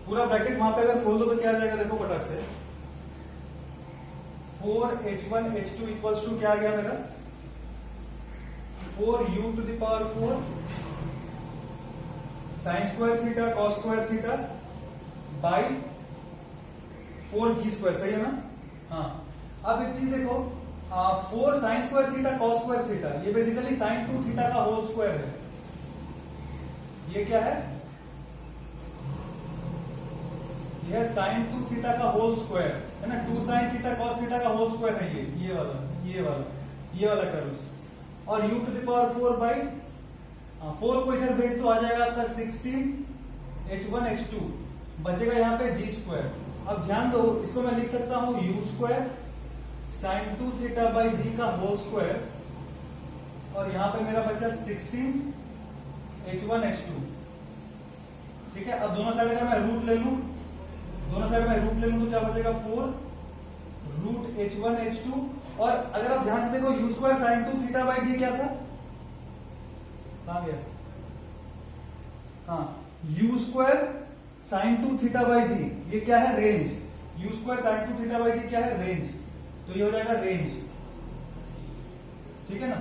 पूरा ब्रैकेट वहां पे अगर खोल दो तो क्या आ जाएगा, देखो फटाक से, 4h1h2 इक्वल्स टू क्या आ गया मेरा, 4u to the power 4 sine square theta cos square theta by 4g square, सही है ना। हाँ, अब एक चीज देखो, 4 sine square theta cos square theta, ये बेसिकली साइन 2 थीटा का होल स्क्वायर है। ये क्या है, यह साइन 2 थीटा का होल स्क्वायर है ना, 2 साइन थीटा कॉस थीटा का होल स्क्वायर है ये वाला टर्म्स, और u to the power 4 by 4 को इधर भेज तो आ जाएगा आपका 16h1h2, बचेगा यहाँ पे g स्क्वायर। अब ध्यान दो, इसको मैं लिख सकता हूं u square sine 2 theta by g का होल स्क्वायर, और यहाँ पे मेरा बचा 16h1h2, ठीक है। अब दोनों साइड अगर मैं रूट ले लूं, तो क्या बचेगा 4 रूट h1h2, और अगर आप ध्यान से देखो u square sine 2 theta by g क्या था, कहां गया, हाँ, u square sine 2 theta by g, ये क्या है, range, u square sine 2 theta by g क्या है, रेंज, तो ये हो जाएगा रेंज, ठीक है ना।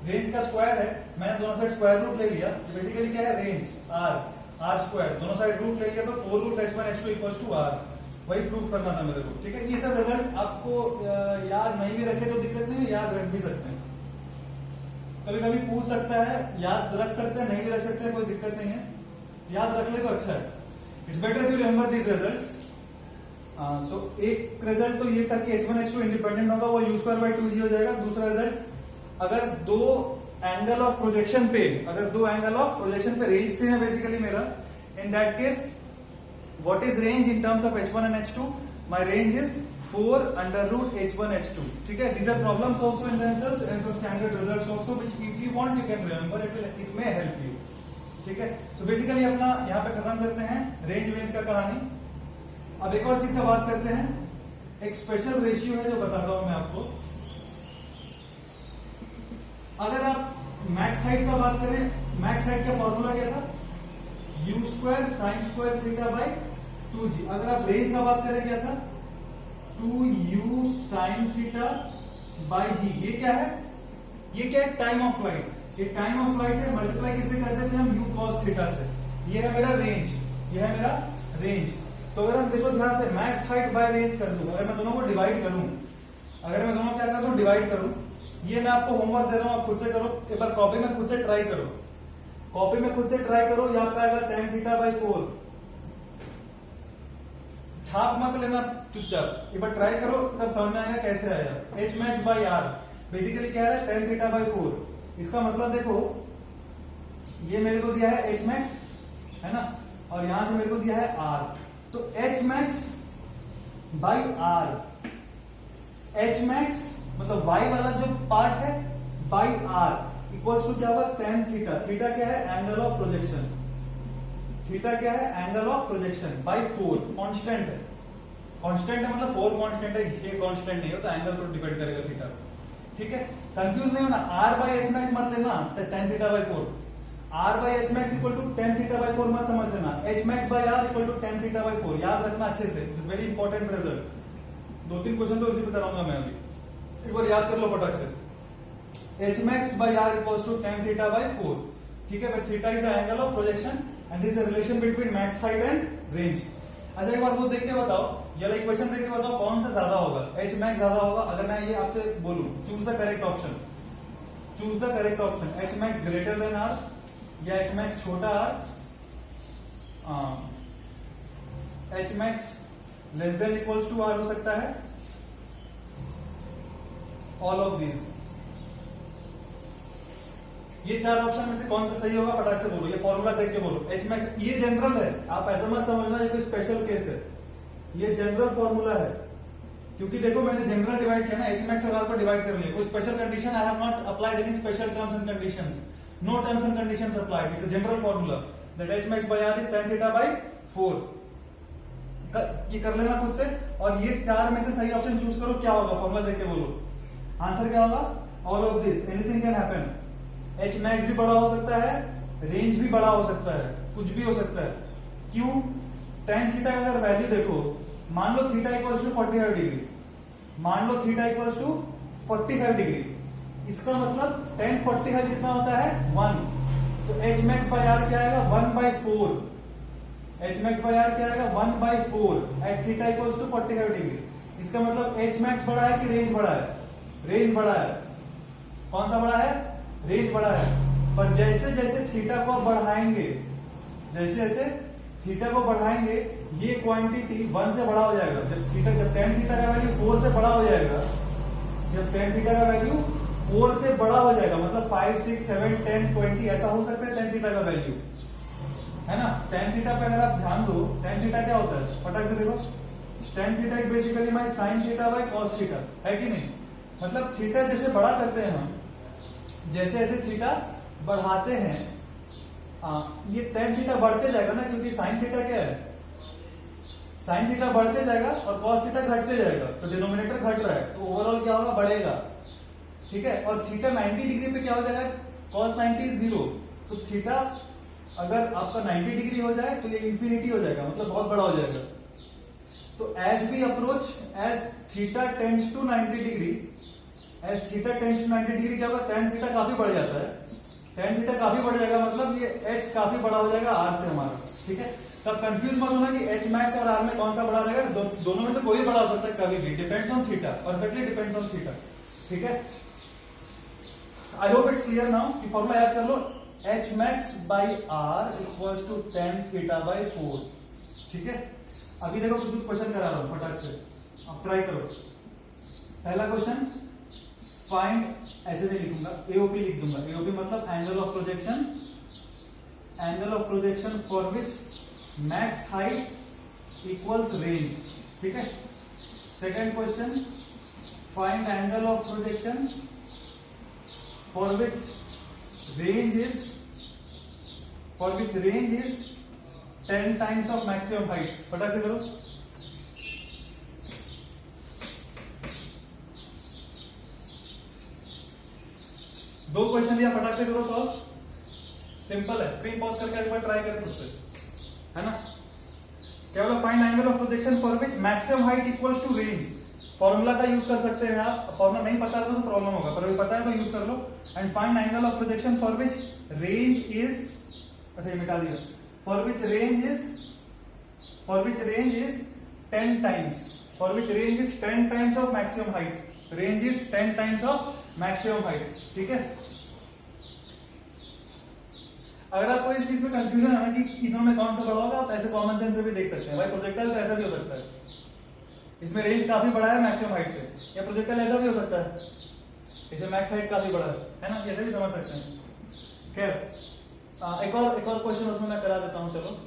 रेंज का स्क्वायर है, मैंने दोनों साइड स्क्वायर रूट ले लिया, बेसिकली क्या है, रेंज r स्क्वायर, दोनों साइड रूट ले लिया तो 4 root h1h2 equals to r, वही प्रूफ करना था मेरे को, ठीक है। ये सब रिजल्ट आपको याद नहीं भी रखे तो दिक्कत नहीं है, याद रख भी सकते हैं, कभी कभी पूछ सकता है, याद रख सकते हैं, नहीं भी रख सकते हैं, कोई दिक्कत नहीं है, याद रख ले तो अच्छा है। It's better if you remember these results. So एक रिजल्ट तो ये था कि h1h2 इंडिपेंडेंट होगा, वो u स्क्वायर बाई 2g हो जाएगा। दूसरा रिजल्ट, अगर दो एंगल ऑफ प्रोजेक्शन पे रेंज से है बेसिकली मेरा, in that case what is range in terms of h1 and h2, my range is 4 under root h1 h2, ठीक है। these are problems also in themselves and some standard results also which if you want you can remember, it may help you, ठीक है। so basically अपना यहाँ पे खत्म करते हैं रेंज का कहानी। अब एक और चीज का बात करते हैं, एक स्पेशल रेशियो है जो बताता हूं मैं आपको। अगर आप मैक्स हाइट का बात करें, मैक्स हाइट का फॉर्मूला क्या था, u square sine square theta by 2g। अगर आप रेंज का बात करें क्या था, 2u sine theta by g। ये क्या है, टाइम ऑफ फ्लाइट, ये टाइम ऑफ फ्लाइट है, मल्टीप्लाई किससे करते थे हम, u cos थीटा से। ये है मेरा रेंज, तो अगर हम देखो ध्यान से, मैक्स हाइट बाय रेंज कर दूं, अगर मैं दोनों को डिवाइड करूं, ये मैं आपको होमवर्क दे रहा हूं, आप खुद से करो, एक बार कॉपी में खुद से ट्राई करो, ये आपका आएगा tan थीटा बाई 4, छाप मत लेना चुपचाप, एक बार ट्राई करो तब समझ में आएगा कैसे आएगा। h max by r basically क्या है, tan थीटा बाई 4, इसका मतलब देखो ये मेरे को दिया है h मैक्स है ना, और यहां से मेरे को दिया है r, तो h max by r, h max मतलब y वाला जो पार्ट है बाई r इक्वल्स टू क्या होगा, tan थीटा। थीटा क्या है, angle of projection, by 4, constant है मतलब 4 कांस्टेंट है, ये कांस्टेंट नहीं हो तो एंगल पर डिपेंड करेगा थीटा, ठीक है। कंफ्यूज नहीं होना, r बाई h मैक्स मत लेना tan theta by 4, r by h max equal to tan theta by 4 मत समझ लेना, h max by r equal to tan theta by 4, याद रखना अच्छे से, it's very important result. 2-3 question तो इसी पे कराऊंगा मैं अभी, एक बार याद कर लो फटाक से। h max by r equals to tan theta by 4, ठीक है। Theta is the angle of projection and this is the relation between max height and range. अच्छा एक बार वो देख के बताओ, ये इक्वेशन देख के बताओ कौन सा ज्यादा होगा, h max ज्यादा होगा। अगर मैं ये आपसे बोलूं choose the correct option, choose the correct option, H max greater than R या एच मैक्स छोटा R, H max less than equals to R हो सकता है, ऑल ऑफ दीज। ये चार ऑप्शन में से कौन सा सही होगा फटाक से बोलो, ये फॉर्मूला देख के बोलो। एच मैक्स ये जनरल है, आप ऐसा मत समझना ये कोई स्पेशल केस है, ये जनरल फॉर्मूला है, क्योंकि देखो मैंने जनरल डिवाइड किया ना, एच मैक्स और आर पर डिवाइड कर लिया, कोई special condition I have not applied any special terms and conditions, no terms and conditions applied, it's a general formula that H max by R is tan theta by 4। ये कर लेना खुद से, और ये चार में से सही ऑप्शन चूज करो, क्या होगा फॉर्मूला देख के बोलो, आंसर क्या होगा, all of this, anything can happen, H max भी बड़ा हो सकता है, रेंज भी बड़ा हो सकता है, कुछ भी हो सकता है। क्यों, tan थीटा का अगर वैल्यू देखो, मान लो थीटा इक्वल्स टू 45 डिग्री, मान लो थीटा इक्वल्स टू 45 डिग्री, इसका मतलब tan 45 कितना होता है 1, तो एच मैक्स बाय आर क्या आएगा 1/4, एच मैक्स बाय आर क्या आएगा 1/4 at theta equals to 45 degree. इसका मतलब एच मैक्स बड़ा है कि रेंज बड़ा है, रेंज बड़ा है, कौन सा बड़ा है, रेंज बड़ा है। पर जैसे जैसे थीटा को बढ़ाएंगे, जैसे जैसे थीटा को बढ़ाएंगे, ये क्वांटिटी 1 से बड़ा हो जाएगा, जब tan थीटा का वैल्यू 4 से बड़ा हो जाएगा, जब tan थीटा का वैल्यू 4 से बड़ा हो जाएगा, मतलब 5, 6, 7, 10, 20 ऐसा हो सकता है tan थीटा का वैल्यू, है ना। tan थीटा पे अगर आप ध्यान दो, tan थीटा क्या होता है फटाक से देखो, tan theta is basically my sin theta by cos theta, है कि नहीं। मतलब थीटा जैसे बड़ा करते हैं हम, जैसे जैसे थीटा बढ़ाते हैं, ये tan थीटा बढ़ते जाएगा ना, क्योंकि sin थीटा क्या है, sin थीटा बढ़ते जाएगा और cos थीटा घटते जाएगा, तो डिनोमिनेटर घट रहा है, तो ओवरऑल क्या होगा, बढ़ेगा, ठीक है। और थीटा 90 डिग्री पे क्या हो जाएगा, cos 90 इज 0, तो थीटा अगर आपका 90 डिग्री हो जाए तो ये इंफिनिटी हो जाएगा, मतलब बहुत बड़ा हो जाएगा। तो as we approach, as theta tends to 90 degree, as theta tends to 90 degree क्या होगा, tan थीटा काफी बढ़ जाता है, tan थीटा काफी बढ़ जाएगा, मतलब ये h काफी बड़ा हो जाएगा r से हमारा, ठीक है। सब कंफ्यूज मत होना कि h मैक्स और r में कौन सा बड़ा रहेगा, दोनों में से कोई बड़ा हो सकता है कभी भी, depends on theta, perfectly depends on theta, ठीक है। I hope it's clear now, कि फॉर्मूला याद कर लो, h max by r equals to tan theta by 4, ठीक है। अभी देखो कुछ क्वेश्चन करा रहा हूं फटाक से, अब ट्राई करो। पहला क्वेश्चन, फाइंड, ऐसे नहीं लिखूंगा, एओपी लिख दूंगा, एओपी मतलब angle of projection, angle of projection for which max height equals range, ठीक है। Second question, find angle of projection for which range is 10 times of maximum height, फटाक से करो। दो क्वेश्चन दिया, फटाक से करो सॉल्व, सिंपल है, स्क्रीन पॉज करके एक बार ट्राई करें खुद से, है ना। क्या बोला, find angle of projection for which maximum height equals to range, formula का यूज कर सकते हैं आप, फॉर्मूला नहीं पता तो प्रॉब्लम होगा, पर अभी पता है तो यूज कर लो। And find angle of projection for which range is, अच्छा ये मिटा दिया, for which range is 10 times, for which range is 10 times of maximum height, range is 10 times of maximum height, ठीक है। अगर आपको इस चीज में कंफ्यूजन है ना कि इनों में कौन सा बड़ा होगा, आप ऐसे कॉमन सेंस से भी देख सकते हैं, भाई प्रोजेक्टाइल तो ऐसा भी हो सकता है, इसमें रेंज काफी बड़ा है मैक्सिमम हाइट से, या प्रोजेक्टाइल ऐसा भी हो सकता है, इसे मैक्स हाइट काफी बड़ा है ना, ऐसे भी समझ सकते हैं। खैर एक और क्वेश्चन उसमें मैं करा देता हूं, चलो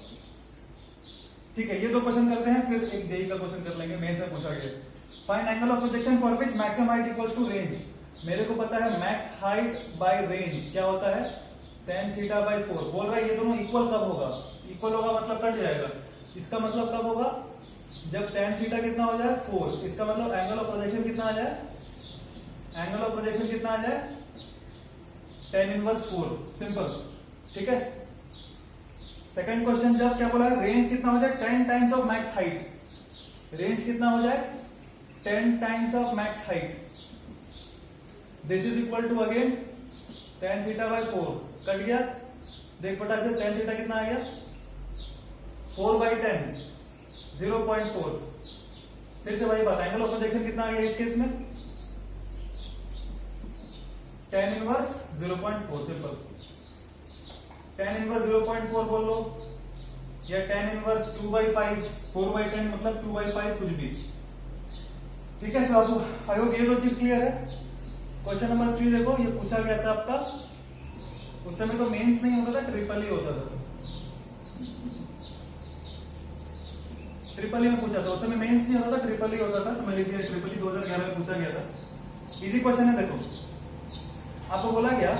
ठीक है, ये दो क्वेश्चन करते हैं, फिर एक जेई का क्वेश्चन कर लेंगे, मेन से पूछा गया। Find angle of projection for which maximum height equals to range, मेरे को पता है मैक्स हाइट बाय रेंज क्या होता है, tan थीटा बाय 4, बोल रहा है ये दोनों इक्वल कब होगा, इक्वल होगा मतलब कट जाएगा, इसका मतलब कब होगा, जब tan थीटा कितना हो जाए 4, इसका मतलब एंगल ऑफ प्रोजेक्शन कितना आ जाए, एंगल ऑफ प्रोजेक्शन कितना आ जाए, tan इनवर्स 4, सिंपल, ठीक है। सेकंड क्वेश्चन, जब क्या बोला है, रेंज कितना हो जाए 10 times of max height, range कितना हो जाए 10 times of max height, this is equal to again tan theta by 4, cut गया, देख फटाक से tan थीटा कितना आ गया 4/10, 0.4, फिर से वही बात, एंगल ऑफ प्रोजेक्शन कितना आ गया इस केस में, tan inverse 0.4 simple, tan inverse 0.4 बोल लो, या tan इनवर्स 2/5, 4/10 मतलब 2/5 कुछ भी। ठीक है सर, आई होप ये दो चीज क्लियर है। क्वेश्चन नंबर 3 देखो, ये पूछा गया था आपका, उस समय तो मेंस नहीं होता था, ट्रिपल ही होता था, ट्रिपल ही में पूछा था, उस समय मेंस नहीं होता था, ट्रिपल ही होता था, तो मैं लिख दिया ट्रिपल ही 2011 में पूछा गया था। इजी क्वेश्चन है, देखो आपको बोला गया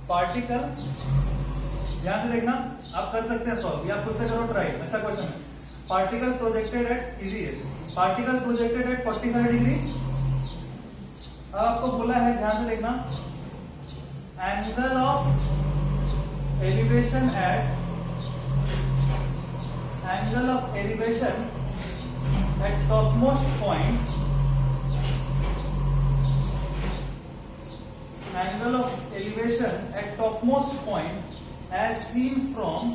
पार्टिकल, ध्यान से देखना, आप कर सकते हैं सॉल्व, या खुद से करो ट्राई, अच्छा क्वेश्चन है। पार्टिकल प्रोजेक्टेड एट, इजी है, पार्टिकल प्रोजेक्टेड एट 45 डिग्री। अब आपको बोला है, ध्यान से देखना, angle of elevation at, angle of elevation at topmost point, angle of elevation at topmost point as seen from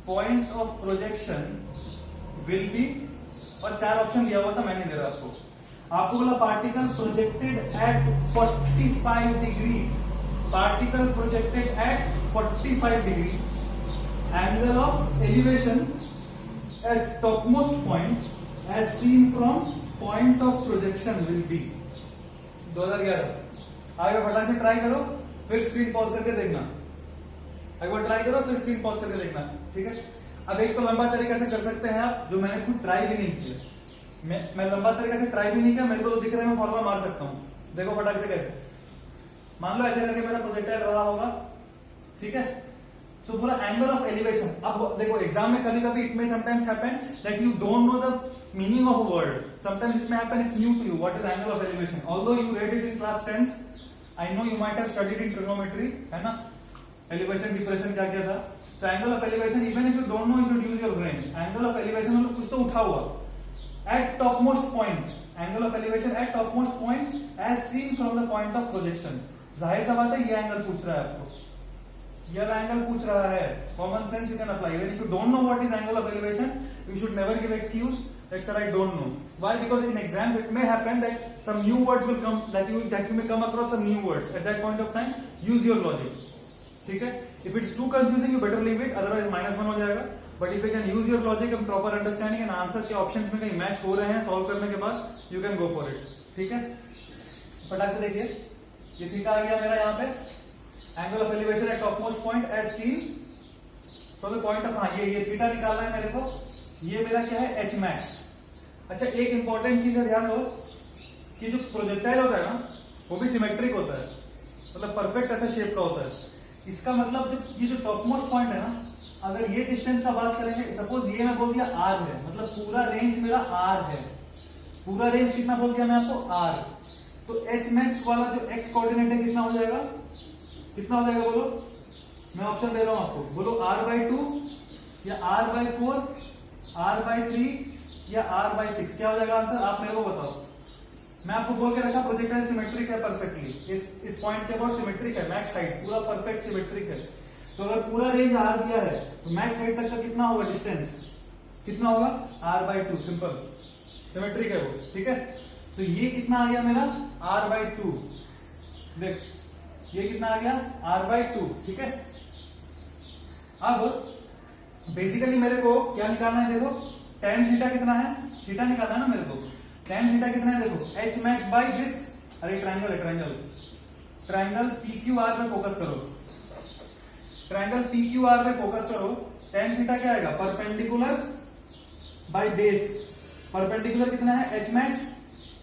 point of projection will be, और 4 option दिया हुआ था, मैं नहीं दे रहा आपको बोला particle projected at 45 degree, particle projected at 45 degree, angle of elevation at topmost point as seen from point of projection will be. 2011 आगे फटाक से ट्राई करो, फिर स्क्रीन पॉज करके देखना, एक बार ट्राई करो फिर स्क्रीन पॉज करके देखना, ठीक है। अब एक तो लंबा तरीके से कर सकते हैं आप, जो मैंने खुद ट्राई भी नहीं किया, मैं लंबा तरीके से ट्राई भी नहीं किया, मेरे को तो दिख रहा है, मैं फॉर्मूला मार सकता हूं, देखो फटाक से कैसे। मान लो ऐसे करके मेरा प्रोजेक्टाइल रहा होगा, ठीक है, सो पूरा एंगल ऑफ एलिवेशन। अब देखो एग्जाम में कभी कभी it may sometimes happen that you don't know the meaning of a word, sometimes it may happen it's new to you, what is angle of elevation, although you read it in class 10th, I know you might have studied in trigonometry, है ना, elevation depression क्या क्या था। so angle of elevation, even if you don't know, you should use your brain, angle of elevation मतलब कुछ तो उठा हुआ, at topmost point, angle of elevation at topmost point as seen from the point of projection, जाहिर सा बात है ये एंगल पूछ रहा है आपको, ये एंगल पूछ रहा है, common sense you can apply, even if you don't know what is angle of elevation, you should never give excuse that sir I don't know. Why? Because in exams it may happen that some new words will come, that you may come across some new words at that point of time. Use your logic, ठीक है। If it's too confusing you better leave it, otherwise -1 हो जाएगा। But if you can use your logic and proper understanding and answer के options में कहीं match हो रहे हैं solve करने के बाद, you can go for it, ठीक है। फटाक से देखिए, ये थीटा आ गया मेरा यहाँ पे, angle of elevation at topmost point as seen from the point of, हाँ ये थीटा निकालना है मेरे को, ये मेरा क्या है एच मैक्स। अच्छा एक इंपॉर्टेंट चीज है, ध्यान दो कि जो प्रोजेक्टाइल होता है ना वो भी सिमेट्रिक होता है, मतलब परफेक्ट ऐसा शेप का होता है। इसका मतलब जो ये जो टॉपमोस्ट पॉइंट है ना, अगर ये डिस्टेंस का बात करेंगे, सपोज ये मैं बोल दिया आर है, मतलब पूरा रेंज मेरा आर है, पूरा रेंज कितना बोल दिया मैं आपको आर, तो एच मैक्स वाला जो एक्स कोऑर्डिनेट है कितना हो जाएगा, कितना हो जाएगा बोलो, मैं ऑप्शन दे रहा हूं आपको, बोलो r/2 या r/4, r/3 या r/6, क्या हो जाएगा आंसर, आप मेरे को बताओ। मैं आपको बोल के रखा प्रोजेक्टाइल सिमेट्रिक है परफेक्टली, इस पॉइंट के अबाउट सिमेट्रिक है, मैक्स हाइट पूरा परफेक्ट सिमेट्रिक है, तो अगर पूरा रेंज आर दिया है तो मैक्स हाइट तक का कितना होगा डिस्टेंस, कितना होगा r/2, सिंपल सिमेट्रिक है वो, ठीक है। तो ये कितना आ गया मेरा r/2, देख ये कितना आ गया r/2, ठीक है। अब बेसिकली मेरे को क्या निकालना है, देखो tan थीटा कितना है, थीटा निकालना है ना मेरे को, tan थीटा कितना है देखो, h max बाई दिस, अरे ट्रायंगल है, ट्रायंगल PQR में फोकस करो, ट्रायंगल PQR में फोकस करो, tan थीटा क्या आएगा, परपेंडिकुलर बाई बेस, परपेंडिकुलर कितना है h max,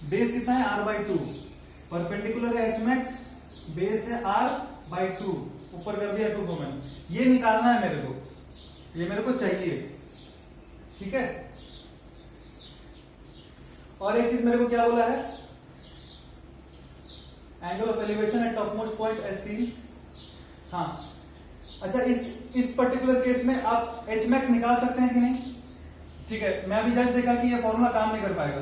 बेस कितना है r/2, परपेंडिकुलर है h max, बेस है r/2, ऊपर कर दिया 2 को मैंने, ये निकालना है मेरे को, ये मेरे को चाहिए, ठीक है। और एक चीज मेरे को क्या बोला है, angle of elevation at topmost point as seen, हाँ अच्छा इस पर्टिकुलर केस में आप एच मैक्स निकाल सकते हैं कि नहीं, ठीक है। मैं अभी जस्ट देखा कि ये फॉर्मूला काम नहीं कर पाएगा,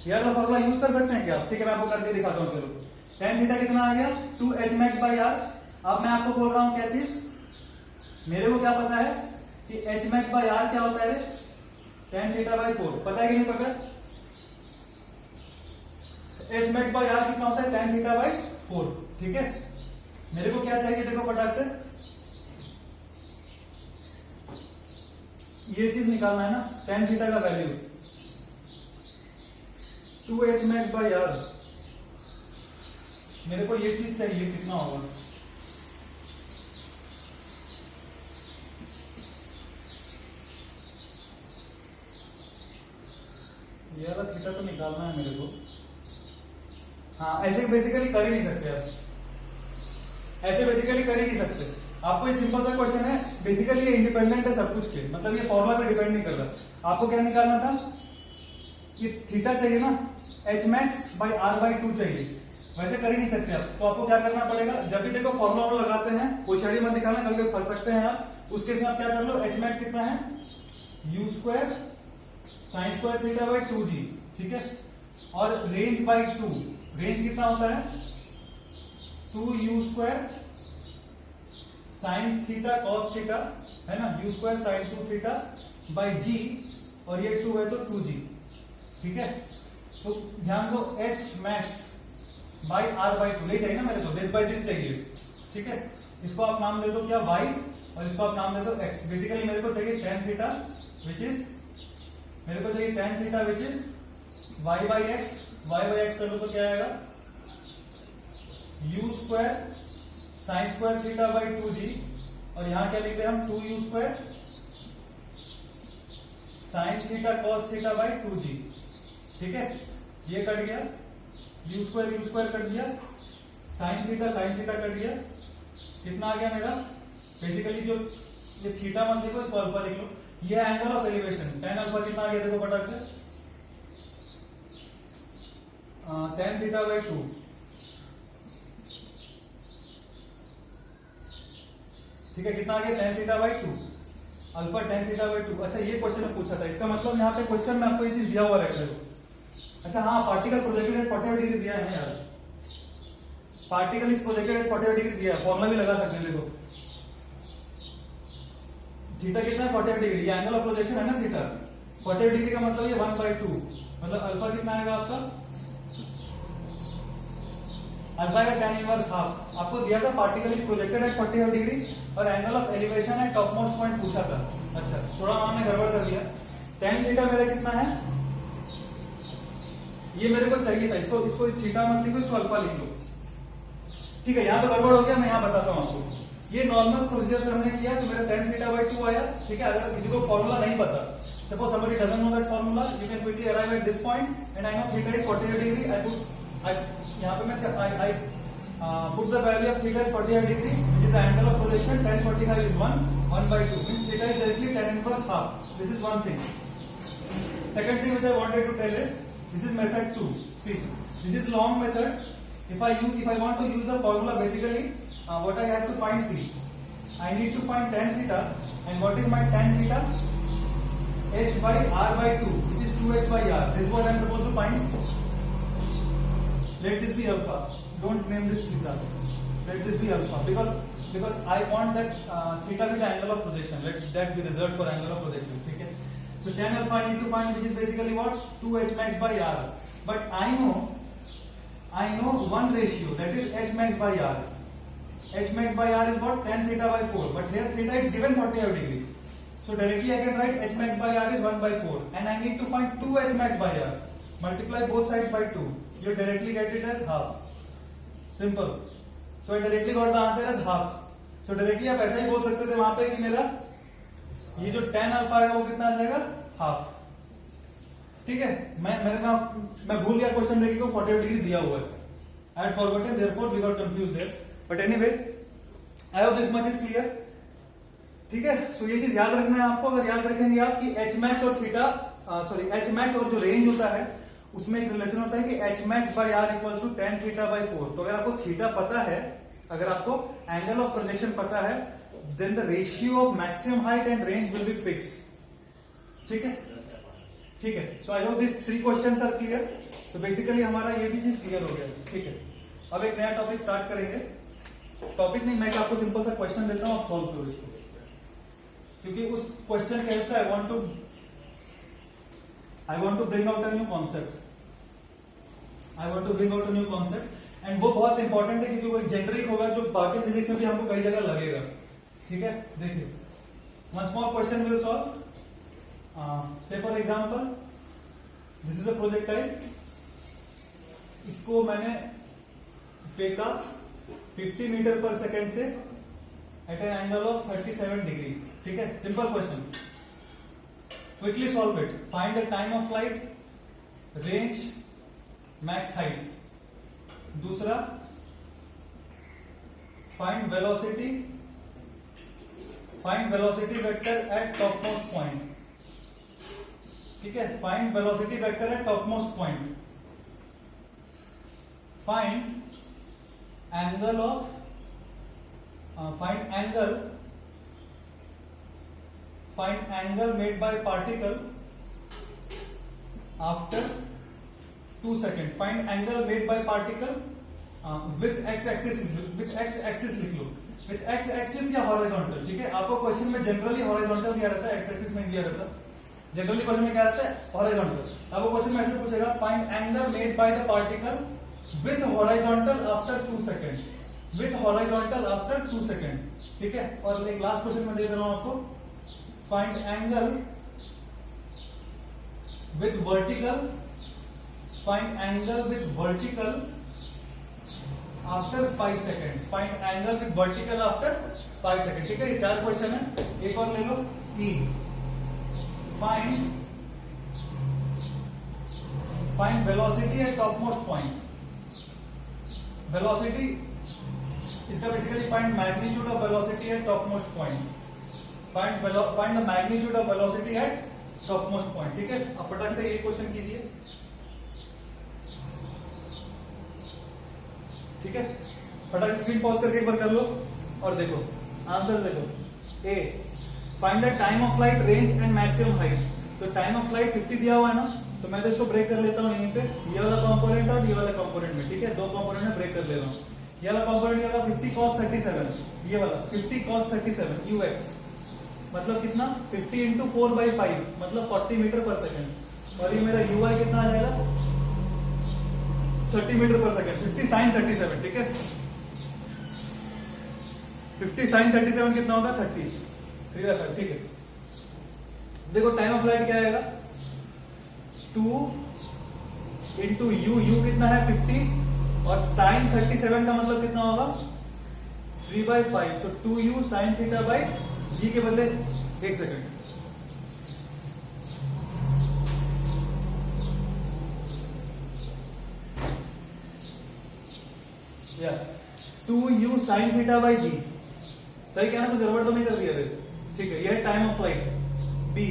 यार वो फॉर्मूला यूज कर सकते हैं क्या, ठीक है मैं आपको करके दिखाता हूं, चलो tan थीटा कितना आ गया 2h max by r। अब मैं आपको बोल रहा हूं क्या चीज, मेरे को क्या पता है कि h max by r क्या होता है रे, tan थीटा by 4, पता है कि नहीं पता, एच मैक्स बाई आर कितना होता है tan थीटा बाई 4। ठीक है, मेरे को क्या चाहिए देखो फटाक से, ये चीज निकालना है ना, tan थीटा का value 2h max by R, मेरे को ये चीज चाहिए कितना होगा, ये वाला थीटा तो निकालना है मेरे को। हाँ, ऐसे बेसिकली कर ही नहीं सकते आप, ऐसे बेसिकली कर ही नहीं सकते। आपको ये सिंपल सा क्वेश्चन है, बेसिकली ये इंडिपेंडेंट है सब कुछ के, मतलब ये फॉर्मूला पे डिपेंड नहीं कर रहा। आपको क्या निकालना था, ये थीटा चाहिए ना, H max by R by 2 चाहिए, वैसे कर ही नहीं सकते आप। तो आपको क्या करना पड़ेगा, जब भी देखो फॉर्मूला लगाते हैं होशियारी मत दिखाना, कभी फंस सकते हैं आप। उसके साथ आप क्या कर लो, एच मैक्स कितना है you square sine square theta by 2g। ठीक है, और रेंज बाई 2, रेंज कितना होता है 2u square sine theta cos theta, है ना, u square sine 2 theta by g, और ये 2 है तो 2g। ठीक है, तो ध्यान दो H max by R by 2 ये चाहिए ना मेरे को, दिस बाई दिस चाहिए। ठीक है, इसको आप नाम दे दो क्या y, और इसको आप नाम दे दो x। बेसिकली मेरे को चाहिए tan थीटा विच इज, मेरे को चाहिए tan theta which is y by x, y by x कर दो तो क्या आएगा u square sine square theta by 2g, और यहां क्या लिखते हैं हम 2u square sine theta cos theta by 2g। ठीक है, ये कट गया, u स्क्वायर कट गया, साइन थीटा कट गया, कितना आ गया मेरा, बेसिकली जो ये थीटा मान देखो इसको अल्फा लिख लो, ये angle of elevation tan alpha कितना आ गया देखो फटाक से, tan थीटा बाई 2। ठीक है, कितना आ गया tan theta by 2, alpha tan theta by 2। अच्छा, ये क्वेश्चन में पूछा था, इसका मतलब यहाँ पे क्वेश्चन में आपको ये चीज दिया हुआ रहेगा। अच्छा हाँ, पार्टिकल प्रोजेक्टेड एट 45 डिग्री दिया है यार, particle is projected at 45 degree दिया है, फॉर्मूला भी लगा सकते हैं। देखो थीटा कितना है 45 डिग्री, ये एंगल ऑफ प्रोजेक्शन है ना थीटा, 45 डिग्री का मतलब ये 1/2, मतलब अल्फा कितना आएगा आपका, अल्फा का tan इनवर्स हाफ। आपको दिया था particle is projected at 45 degree और angle of elevation at top most point पूछा था। अच्छा, थोड़ा हमने गड़बड़ कर दिया, tan थीटा मेरा कितना है, ये मेरे को चाहिए था, इसको थीटा मत लिखो, इसको अल्फा लिख लो। ठीक है, यहाँ तो गड़बड़ हो गया, मैं यहाँ बताता हूँ आपको। ये नॉर्मल प्रोसीजर से हमने किया तो मेरा tan थीटा बाई 2 आया। ठीक है, अगर किसी को फॉर्मूला नहीं पता, suppose somebody doesn't know that formula, you can quickly arrive at this point, and I know theta is 48 degree. यहाँ पे मैं put the value of theta is 48 degree, which is the angle of projection. Tan 45 is 1/2, means theta is directly tan inverse half. This is one thing. Second thing which I wanted to tell is, this is method 2. See, this is long method. If I want to use the formula, basically what I have to find, see, I need to find tan theta, and what is my tan theta, h by r by 2, which is 2h by r. This is what I am supposed to find. Let this be alpha, don't name this theta, let this be alpha, because I want that theta with the angle of projection, let that be reserved for angle of projection. Okay, so tan alpha I need to find, which is basically what, 2h max by r. But I know one ratio, that is h max by r. H max by r is what, tan theta by 4, but here theta is given 45 degree. So directly I can write h max by r is 1/4, and I need to find 2h max by r. Multiply both sides by 2. You directly get it as half. Simple. So I directly got the answer as half. So directly आप ऐसा ही बोल सकते थे वहां पे कि मेरा ये जो tan अल्फा है वो कितना आ जाएगा, हाफ। ठीक है, मैं भूल गया क्वेश्चन देखिए को 45 डिग्री दिया हुआ है, I had forgotten, therefore we got confused there. But anyway, I hope this much is clear. ठीक है, सो ये चीज याद रखना है आपको। अगर याद रखेंगे आप कि एच मैक्स और थीटा, एच मैक्स और जो रेंज होता है उसमें एक रिलेशन होता है कि H max by R equals to tan theta by 4। तो अगर आपको थीटा पता है, अगर आपको एंगल ऑफ प्रोजेक्शन पता है, then the ratio of maximum height and range will be fixed. ठीक है, ठीक है, so I hope this 3 questions are clear. तो बेसिकली हमारा ये भी चीज क्लियर हो गया। ठीक है, अब एक नया टॉपिक स्टार्ट करेंगे। टॉपिक नहीं, मैं आपको सिंपल सा क्वेश्चन देता हूं, आप सॉल्व करो इसको, क्योंकि उस क्वेश्चन के हेल्प से I want to bring out a new concept. I want to bring out a new concept, and वो बहुत इंपॉर्टेंट है क्योंकि वो एक जेनरिक होगा जो बाकी फिजिक्स में भी हमको कई जगह लगेगा। ठीक है, देखिए one small question will solve. Say for example this is a projectile, इसको मैंने फेंका 50 मीटर पर सेकेंड से at an angle of 37 degree. ठीक है, simple question, quickly solve it. Find the time of flight, range, max height. दूसरा, find velocity vector at top most point. ठीक है, find velocity vector at top most point. Find angle of find angle made by particle after 2 seconds. Find angle made by particle with x axis लिख लो, with x axis या horizontal। ठीक है, आपको question में generally horizontal दिया रहता है, x axis में दिया रहता है। जनरली क्वेश्चन में क्या रहता है, horizontal। आपको क्वेश्चन में ऐसे पूछेगा find angle made by the particle with horizontal after 2 seconds, with horizontal after 2 seconds। ठीक है, और एक लास्ट क्वेश्चन में दे रहा हूं आपको, find angle with vertical after 5 seconds। Find angle with vertical after 5 seconds। ठीक है, ये 4 क्वेश्चन है, एक और ले लो। E, find velocity at topmost point। Velocity इसका basically find magnitude of velocity at topmost point। Find the magnitude of velocity at topmost point। ठीक है, अब फटाक से ये क्वेश्चन कीजिए। ठीक है, फटाक से स्क्रीन पॉज करके एक बार कर लो और देखो आंसर। देखो A, find the time of flight, range and maximum height. तो टाइम ऑफ फ्लाइट 50 दिया हुआ है ना, तो मैं तो इसको ब्रेक कर लेता हूँ यहीं पे, ये वाला कंपोनेंट और ये वाला कंपोनेंट में। ठीक है, 2 कंपोनेंट में ब्रेक कर ले रहा हूँ। ये वाला कंपोनेंट क्या होगा, 50 cos 37, ये वाला 50 cos 37 ux, मतलब कितना 50 इंटू 4/5 मतलब 40 मीटर पर सेकेंड। और ये मेरा ui कितना आ जाएगा, 30 मीटर पर सेकेंड। 50 sin 37। ठीक है, 50 sin 37 कितना होगा, 30, 3/5। ठीक है, देखो टाइम ऑफ फ्लाइट क्या आएगा, 2 इंटू u कितना है 50, और sin 37 का मतलब कितना होगा 3/5। सो 2u sin थीटा बाई जी के बदले 1 सेकेंड। या 2u sin थीटा बाई जी, सही क्या ना, कुछ गड़बड़ तो नहीं कर दिया रे। ठीक है, यह time of flight. B,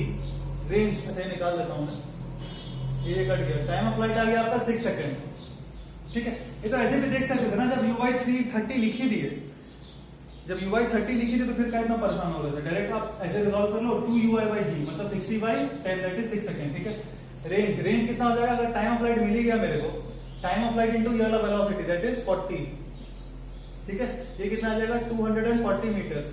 range, अच्छा ये निकाल देता हूं मैं, ये कट गया। टाइम ऑफ फ्लाइट आ गया आपका 6 सेकेंड। ठीक है, ये तो ऐसे भी देख सकते थे ना, जब ui 330 लिख ही दिए, जब ui 30 लिखी थी तो फिर क्या इतना परेशान हो रहे थे। डायरेक्ट आप ऐसे रिजॉल्व कर लो, 2ui/g मतलब 60/10, दैट इज 6 सेकेंड। ठीक है, रेंज कितना हो जाएगा, अगर टाइम ऑफ फ्लाइट मिल ही गया मेरे को, टाइम ऑफ फ्लाइट इंटू ये वाला वेलोसिटी दैट इज 40। ठीक है, ये कितना आ जाएगा 240 मीटर्स।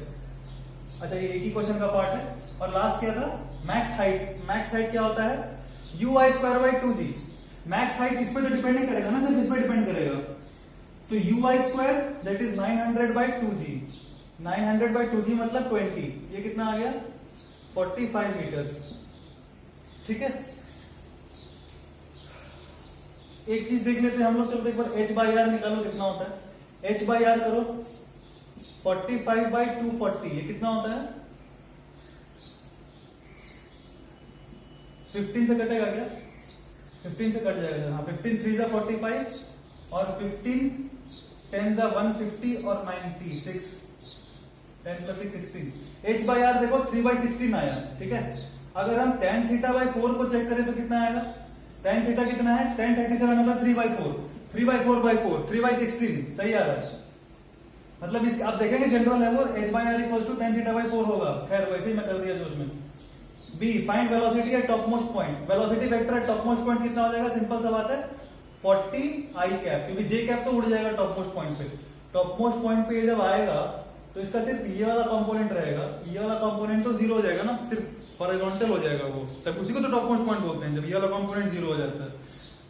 अच्छा, ये एक ही क्वेश्चन का पार्ट है। और लास्ट क्या था, मैक्स हाइट क्या होता है, ui²/2g। मैक्स हाइट इस पे तो डिपेंड नहीं करेगा ना, सिर्फ इस पे डिपेंड करेगा। तो ui² that is 900/2g, 900/2g मतलब 20, ये कितना आ गया 45 मीटर्स। ठीक है, एक चीज देख लेते हैं हम लोग, चलो एक बार h/r निकालो कितना होता है। h/r करो 45/240, ये कितना होता है 15 से कटेगा क्या, 15 से कट जाएगा। हाँ, 15 3 जा 45 और 15 10 जा 150 और 96, 10 + 6 16। h/r देखो 3/16 आया। ठीक है, अगर हम tan θ/4 को चेक करें तो कितना आएगा, tan θ कितना है, tan 37 मतलब 3/4, 3/4/4, 3/16 सही आ रहा है। मतलब इस आप देखेंगे जनरल है वो, h/r = tan θ/4 होगा। खैर वैसे ही मैं कर दिया जो उसमें। B, find velocity at top most point. Velocity vector at top most point कितना हो जाएगा, सिंपल सा बात है 40 i कैप, क्योंकि j कैप तो उड़ जाएगा टॉप मोस्ट पॉइंट पे। टॉप मोस्ट पॉइंट पे जब आएगा तो इसका सिर्फ ये वाला कंपोनेंट रहेगा, ये वाला कंपोनेंट तो जीरो हो जाएगा ना, सिर्फ हॉरिजॉन्टल हो जाएगा वो, तब उसी को तो टॉप मोस्ट पॉइंट बोलते हैं, जब ये वाला कंपोनेंट जीरो हो जाता है।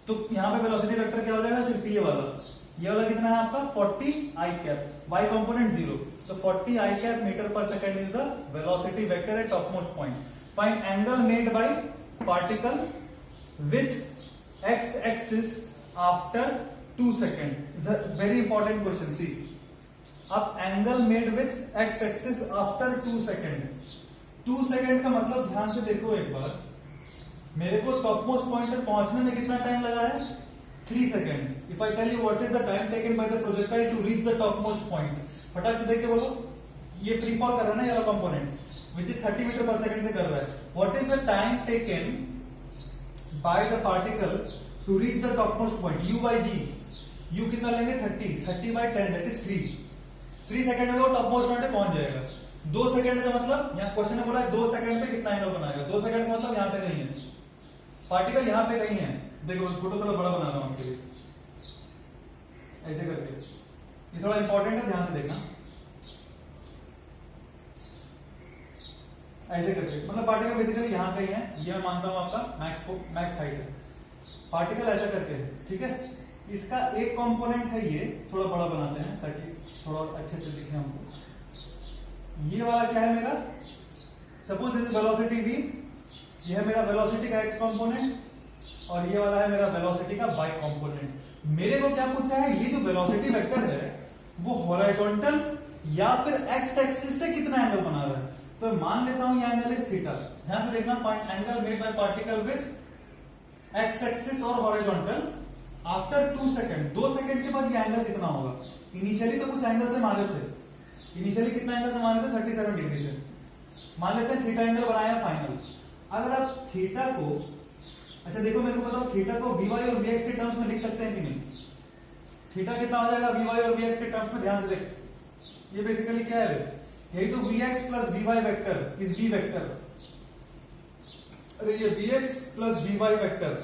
तो यहाँ पे वेलोसिटी वेक्टर क्या हो जाएगा, सिर्फ ये वाला कितना है आपका 40 आई कैप, y कंपोनेंट 0, तो 40 i cap metre per second is the velocity vector at top most point. Find angle made by particle with x axis after 2 second. Is a very important question. See, अब angle made with x axis after 2 second. 2 second का मतलब ध्यान से देखो एक बार, मेरे को top most point तक पहुंचने में कितना टाइम लगा है, 3 second. If I tell you what is the time taken by the projectile to reach the top most point, फटाक से देख के बोलो. ये फ्री फॉल कर रहा है ना, ये वाला component which is 30 meter per second से कर रहा है. What is the time taken by the particle to reach the top most point, u by g. u कितना लेंगे 30 by 10 दैट इज 3 सेकंड में वो टॉप मोस्ट पॉइंट पे पहुंच जाएगा. 2 सेकंड का मतलब, यहाँ क्वेश्चन ने बोला है 2 सेकंड पे कितना एंगल बनाएगा. 2 सेकंड का मतलब यहाँ पे कहीं है पार्टिकल, यहाँ पे कहीं है. देखो फोटो थोड़ा बड़ा बना रहा हूं आपके लिए, ऐसे करके. ये थोड़ा इंपॉर्टेंट है, ध्यान से देखना. ऐसे करके मतलब पार्टिकल बेसिकली यहाँ कहीं है. ये मैं मानता हूं आपका मैक्स हाइट है. पार्टिकल ऐसा करके है, ठीक है. इसका एक कंपोनेंट है, ये थोड़ा बड़ा बनाते हैं ताकि थोड़ा अच्छे से दिखे हमको. ये वाला क्या है मेरा, suppose this is velocity v, ये है मेरा वेलोसिटी का x कंपोनेंट, और ये वाला है मेरा वेलोसिटी का y कंपोनेंट. मेरे को क्या पूछा है, ये जो वेलोसिटी वेक्टर है वो हॉरिजॉन्टल या फिर x एक्सिस से कितना एंगल बना रहा है. तो मान लेता हूं ये एंगल इज थीटा. ध्यान से देखना, find angle made by particle with x axis और हॉरिजॉन्टल आफ्टर 2 सेकंड. 2 सेकंड के बाद ये एंगल कितना होगा. इनिशियली तो कुछ एंगल से मारे थे, इनिशियली कितना एंगल से मारे थे 37 डिग्री से. मान लेते हैं थीटा एंगल बनाया फाइनल. अगर आप थीटा को, अच्छा देखो मेरे को बताओ, थीटा को वी वाई और वी एक्स के टर्म्स में लिख सकते हैं कि नहीं. थीटा कितना हो जाएगा वी वाई और वी एक्स के टर्म्स में. ध्यान से देख, ये बेसिकली क्या है, यही तो we x plus we Y vector is V vector. अरे ये we x plus we Y vector,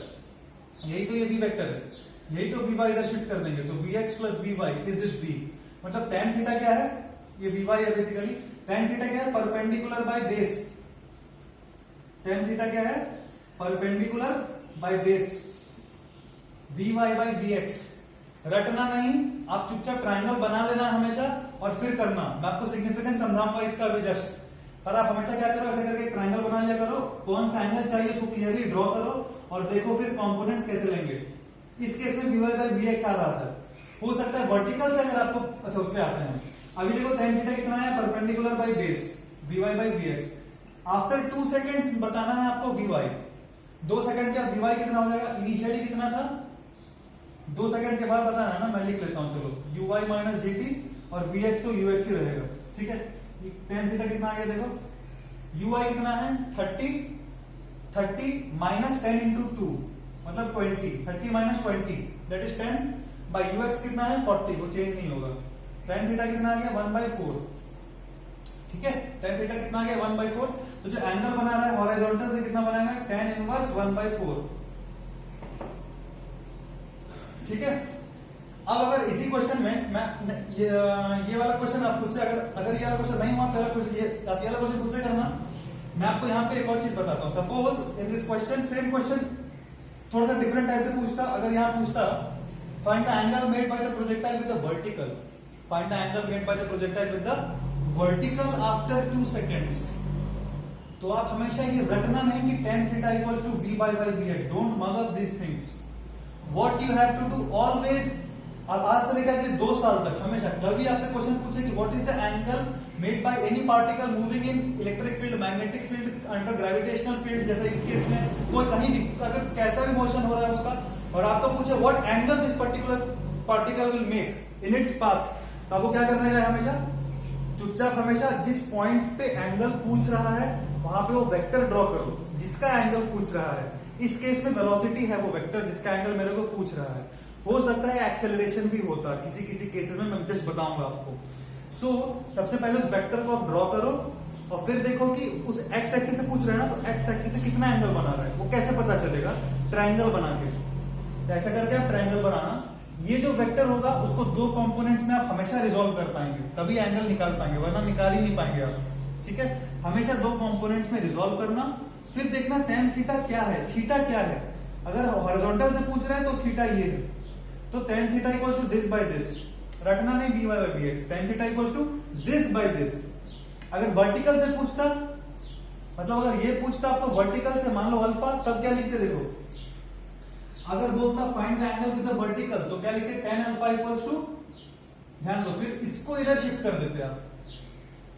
यही तो ये वी वेक्टर है. यही तो वी वाई इधर शिफ्ट कर देंगे, तो we x plus we y is this v. मतलब tan थीटा क्या है, ये वी वाई है बेसिकली. tan थीटा क्या है, perpendicular by base. tan theta क्या है, perpendicular by base, we Y by we x. रटना नहीं, आप चुपचाप ट्रायंगल बना लेना हमेशा और फिर करना. मैं आपको सिग्निफिकेंस समझाऊंगा इसका भी जस्ट, पर आप हमेशा क्या करो, ऐसे करके ट्रायंगल बना लिया करो. कौन सा एंगल चाहिए उसको क्लियरली ड्रॉ करो और देखो फिर कंपोनेंट्स कैसे लेंगे. इस केस में v Y by we x आ रहा था, हो सकता है वर्टिकल से अगर आपको, अच्छा उस पे आते हैं. अभी देखो tan थीटा कितना है, perpendicular by base, we Y by we X. After 2 seconds बताना है आपको वी वाई. 2 सेकंड के बाद वी वाई कितना हो जाएगा, इनिशियली कितना था, 2 सेकंड के बाद बताना है ना. मैं लिख लेता हूं, चलो यू वाई माइनस जी टी और वी एक्स तो यू एक्स ही रहेगा. ठीक है, tan थीटा कितना आ गया देखो, यू वाई कितना है 30 माइनस 10 इंटू 2 मतलब 20. 30 minus 20 that is 10 by U X कितना है 40, वो चेंज नहीं होगा. tan थीटा कितना आ गया 1/4. ठीक है, tan थीटा कितना आ गया 1/4. तो जो एंगल बना रहा है हॉरिजॉन्टल से कितना बनाएगा, tan इनवर्स 1/4. ठीक है. अब अगर इसी क्वेश्चन में मैं ये वाला क्वेश्चन आप खुद से, अगर ये वाला क्वेश्चन नहीं हुआ तो आप ये वाला क्वेश्चन खुद से करना. मैं आपको यहाँ पे एक और चीज बताता हूँ. Suppose in this question, same question थोड़ा सा डिफरेंट टाइप से पूछता. अगर यहाँ पूछता find the angle made by the projectile with the vertical, find the angle made by the projectile with the vertical after 2 seconds, तो आप हमेशा ये रटना नहीं कि tan theta equals to v by v x. Don't mug up this things. What you have to do always, और आज से लेकर के 2 साल तक हमेशा कभी आपसे क्वेश्चन पूछे कि what is the angle made by any particle moving in electric field, magnetic field, under gravitational field, जैसे इस केस में कोई कहीं भी अगर कैसा भी मोशन हो रहा है उसका, और आपको पूछे what angle this particular particle will make in its path, तो आपको क्या करना है, हमेशा चुपचाप हमेशा जिस पॉइंट पे एंगल पूछ रहा है वहां पे वो वेक्टर ड्रॉ करो जिसका एंगल पूछ रहा है. इस केस में वेलोसिटी है वो वेक्टर जिसका एंगल मेरे को पूछ रहा है. हो सकता है एक्सेलरेशन भी होता है किसी किसी केसेस में, मैं जस्ट बताऊंगा आपको. सो सबसे पहले उस वेक्टर को आप ड्रॉ करो और फिर देखो कि उस एक्स एक्सिस से पूछ रहे हैं ना, तो एक्स एक्सिस से कितना एंगल बना रहा है वो कैसे पता चलेगा, ट्रायंगल बना के. ऐसा करके आप ट्रायंगल बनाना. ये जो वेक्टर होगा उसको 2 कंपोनेंट्स में आप हमेशा रिजॉल्व कर पाएंगे, तभी एंगल निकाल पाएंगे, वरना निकाल ही नहीं पाएंगे आप. ठीक है, हमेशा 2 कंपोनेंट्स में रिजॉल्व करना. फिर देखना tan थीटा क्या है, थीटा क्या है. अगर हॉरिजॉन्टल से पूछ रहे हैं तो थीटा ये है, तो tan theta equals to this by this, रटना नहीं dy by dx, tan theta equals to this by this. अगर वर्टिकल से पूछता, मतलब अगर ये पूछता आपको वर्टिकल से, मान लो अल्फा, तब क्या लिखते देखो, अगर बोलता find the angle with the vertical तो क्या लिखते tan अल्फा इक्वल्स टू, ध्यान दो, फिर इसको इधर शिफ्ट कर देते आप,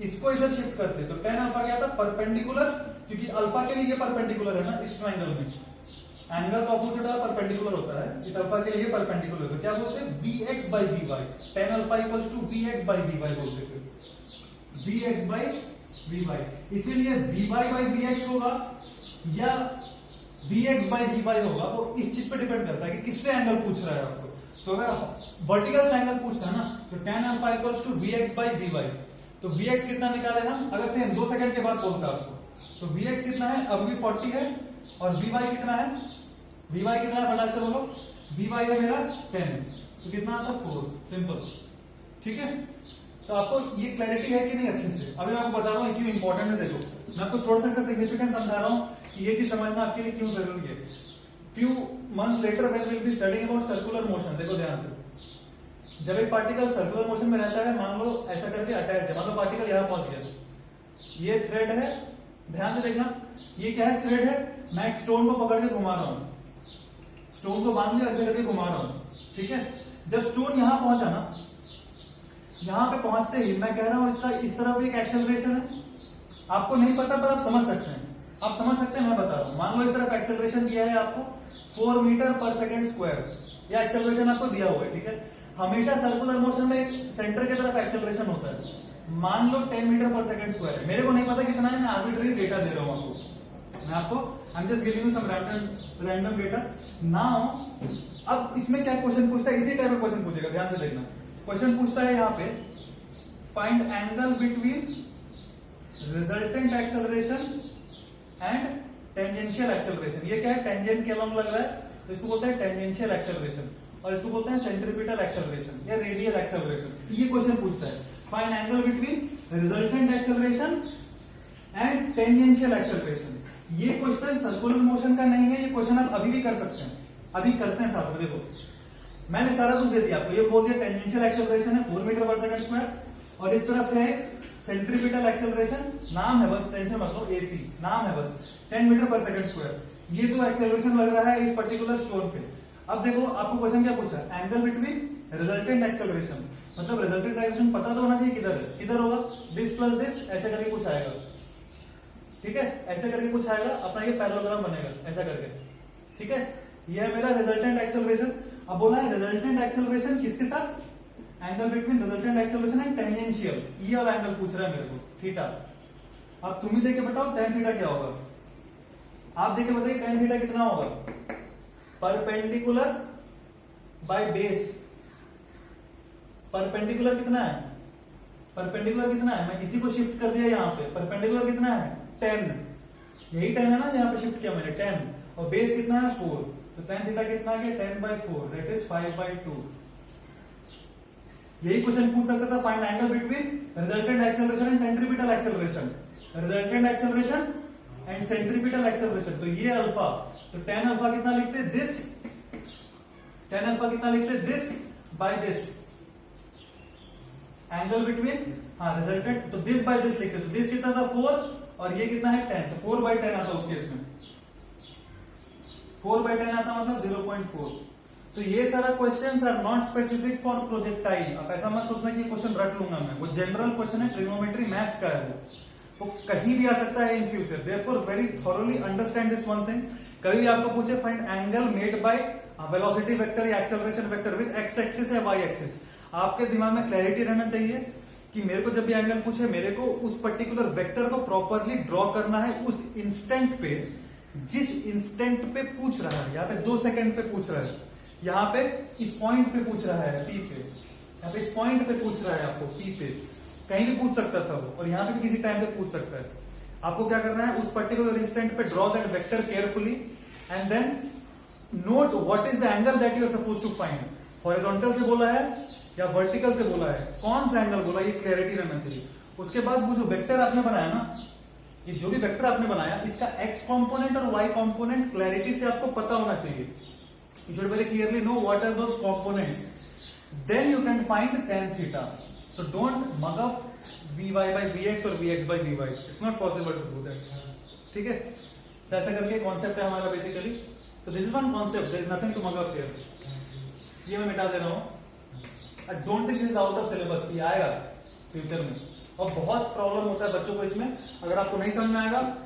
इसको इधर शिफ्ट करते तो tan अल्फा क्या था, परपेंडिकुलर, क्योंकि अल्फा के लिए ये परपेंडिकुलर है ना इस ट्रायंगल में, एंगल का ऑपोजिट परपेंडिकुलर होता है, इस अल्फा के लिए परपेंडिकुलर, तो क्या बोलते हैं vx by vy, tan alpha equals to vx by vy बोलते हैं, vx by vy, इसीलिए vy by vx होगा या vx by vy होगा, वो इस चीज पे डिपेंड करता है कि किससे एंगल पूछ रहा है आपको। तो अगर वर्टिकल से एंगल पूछता है ना तो tan alpha equals to vx by vy, तो vx कितना निकाले हम, अगर से 2 सेकंड के बाद बोलता आपको, तो vx कितना है, अब भी 40 है, और vy कितना है, vy कितना है फटाक से बोलो, vy है मेरा 10, तो कितना आता 4, सिंपल, ठीक है। तो आपको ये क्लैरिटी है कि नहीं अच्छे से, अभी मैं आपको बता रहा हूँ क्यों इंपॉर्टेंट है, देखो मैं आपको थोड़ा सा इसका सिग्निफिकेंस समझा रहा हूँ कि ये चीज समझना आपके लिए क्यों जरूरी है। Few months later when we will be studying about circular motion, देखो ध्यान से, जब एक पार्टिकल सर्कुलर मोशन में रहता है, मान लो ऐसा करके अटैच है, मान लो पार्टिकल यहाँ पहुंच गया, ये थ्रेड है, ध्यान से देखना, ये क्या है, थ्रेड है, मैं एक स्टोन को पकड़ के घुमा रहा हूं, स्टोन को बांध लिया, ऐसे करके घुमा रहा हूं, ठीक है। जब स्टोन यहां पहुंचा ना, यहां पे पहुंचते ही मैं कह रहा हूं इसका इस तरफ भी एक एक्सेलरेशन है, आपको नहीं पता पर आप समझ सकते हैं, आप समझ सकते हैं, मैं बता रहा हूं, मान लो इस तरफ एक्सेलरेशन दिया है आपको 4 मीटर पर सेकंड स्क्वायर, या एक्सेलरेशन आपको दिया हुआ है, ठीक है। हमेशा सर्कुलर मोशन में सेंटर की तरफ एक्सेलरेशन होता है, मान लो 10 मीटर पर सेकंड स्क्वायर है, मेरे को नहीं पता कितना है, मैं आर्बिट्ररी डेटा दे रहा हूं आपको, मैं आपको I am just giving you some random data now. अब इसमें क्या क्वेश्चन पूछता है, इसी टाइप का क्वेश्चन पूछेगा, ध्यान से देखना, क्वेश्चन पूछता है यहाँ पे find angle between resultant acceleration and tangential acceleration, ये क्या है, टेंजेंट के अलॉन्ग लग रहा है, तो इसको बोलते हैं टेंजेंशियल एक्सेलरेशन, और इसको बोलते हैं सेंट्रीपिटल एक्सेलरेशन या रेडियल एक्सेलरेशन। ये क्वेश्चन पूछता है find angle between resultant acceleration and tangential acceleration. ये क्वेश्चन सर्कुलर मोशन का नहीं है, ये क्वेश्चन आप अभी भी कर सकते हैं, अभी करते हैं साथ में, देखो मैंने सारा कुछ दे दिया आपको, ये बोल दिया टेंजेंशियल एक्सेलरेशन है 4 मीटर पर सेकंड स्क्वायर, और इस तरफ है सेंट्रीपिटल एक्सेलरेशन, नाम है बस, टेंशन मत लो, एसी नाम है बस, 10 मीटर पर सेकंड स्क्वायर, ये तो एक्सेलरेशन लग रहा है इस पर्टिकुलर स्टोन पे। अब देखो आपको क्वेश्चन क्या पूछा, एंगल बिटवीन रिजल्टेंट एक्सेलरेशन, मतलब रिजल्टेंट एक्सेलरेशन पता तो होना चाहिए किधर है, किधर होगा, दिस प्लस दिस, ऐसे करके कुछ आएगा, ठीक है, ऐसे करके कुछ आएगा, अपना ये पैरेललोग्राम बनेगा ऐसा करके, ठीक है। ये है मेरा रिजल्टेंट एक्सेलरेशन। अब बोला है रिजल्टेंट एक्सेलरेशन किसके साथ, angle between resultant acceleration and tangential, ये वाला एंगल पूछ रहा है मेरे को, थीटा। अब तुम ही देके बताओ tan थीटा क्या होगा, आप देखे बताइए tan थीटा कितना होगा, परपेंडिकुलर बाय बेस, परपेंडिकुलर कितना है, परपेंडिकुलर कितना है, मैं इसी को शिफ्ट कर दिया यहाँ पे, परपेंडिकुलर कितना है 10, यही 10 है ना यहाँ पे शिफ्ट किया मैंने 10, और बेस कितना है 4, तो tan थीटा कितना है 10/4, दैट इज 5/2। यही क्वेश्चन पूछ सकता था, find angle between resultant acceleration and centripetal acceleration, resultant acceleration and centripetal acceleration, तो ये अल्फा, तो tan अल्फा कितना लिखते दिस, tan अल्फा कितना लिखते this by this, angle between, हाँ रिजल्टेंट, तो दिस बाय दिस लिखते, तो दिस कितना था 4 और ये कितना है 10, तो 4/10 आता उस केस में, 4/10 आता मतलब 0.4। तो ये सारा questions are not specific for projectile, अब ऐसा मत सोचना कि क्वेश्चन रट लूंगा मैं, वो जनरल क्वेश्चन है, ट्रिग्नोमेट्री मैथ्स का है, वो कहीं भी आ सकता है in future, therefore very thoroughly understand this one thing. कभी भी आपको पूछे find angle made by velocity vector या acceleration vector with x axis या वाई एक्सिस, आपके दिमाग में क्लैरिटी रहना चाहिए कि मेरे को जब भी एंगल पूछे, मेरे को उस पर्टिकुलर वेक्टर को प्रॉपरली ड्रॉ करना है उस इंस्टेंट पे, जिस इंस्टेंट पे पूछ रहा है, यहाँ पे 2 सेकंड पे पूछ रहा है, यहाँ पे इस पॉइंट पे पूछ रहा है पी पे, यहाँ पे इस पॉइंट पे पूछ रहा है आपको पी पे, कहीं भी पूछ सकता था वो, और यहाँ पे भी किसी टाइम पे पूछ सकता है। आपको क्या करना है, उस पर्टिकुलर इंस्टेंट पे draw that vector carefully and then note what is the angle that you are suppose to find, horizontal से बोला है या वर्टिकल से बोला है, कौन सा एंगल बोला, ये क्लैरिटी रहना चाहिए। उसके बाद वो जो वेक्टर आपने बनाया ना, ये जो भी वेक्टर आपने बनाया इसका x कंपोनेंट और y कंपोनेंट क्लैरिटी से आपको पता होना चाहिए. You should very clearly know what are those components. Then you can find tan theta. So don't mug up vy by vx or vx by vy. It's not possible to do that. ठीक है, तो ऐसा करके concept है हमारा basically. तो this is one concept, there is nothing to mug up here. ये मैं मिटा दे रहा हूँ. I don't think this is out of syllabus. ये आएगा फ्यूचर में और बहुत प्रॉब्लम होता है बच्चों को इसमें. अगर आपको नहीं समझ में आएगा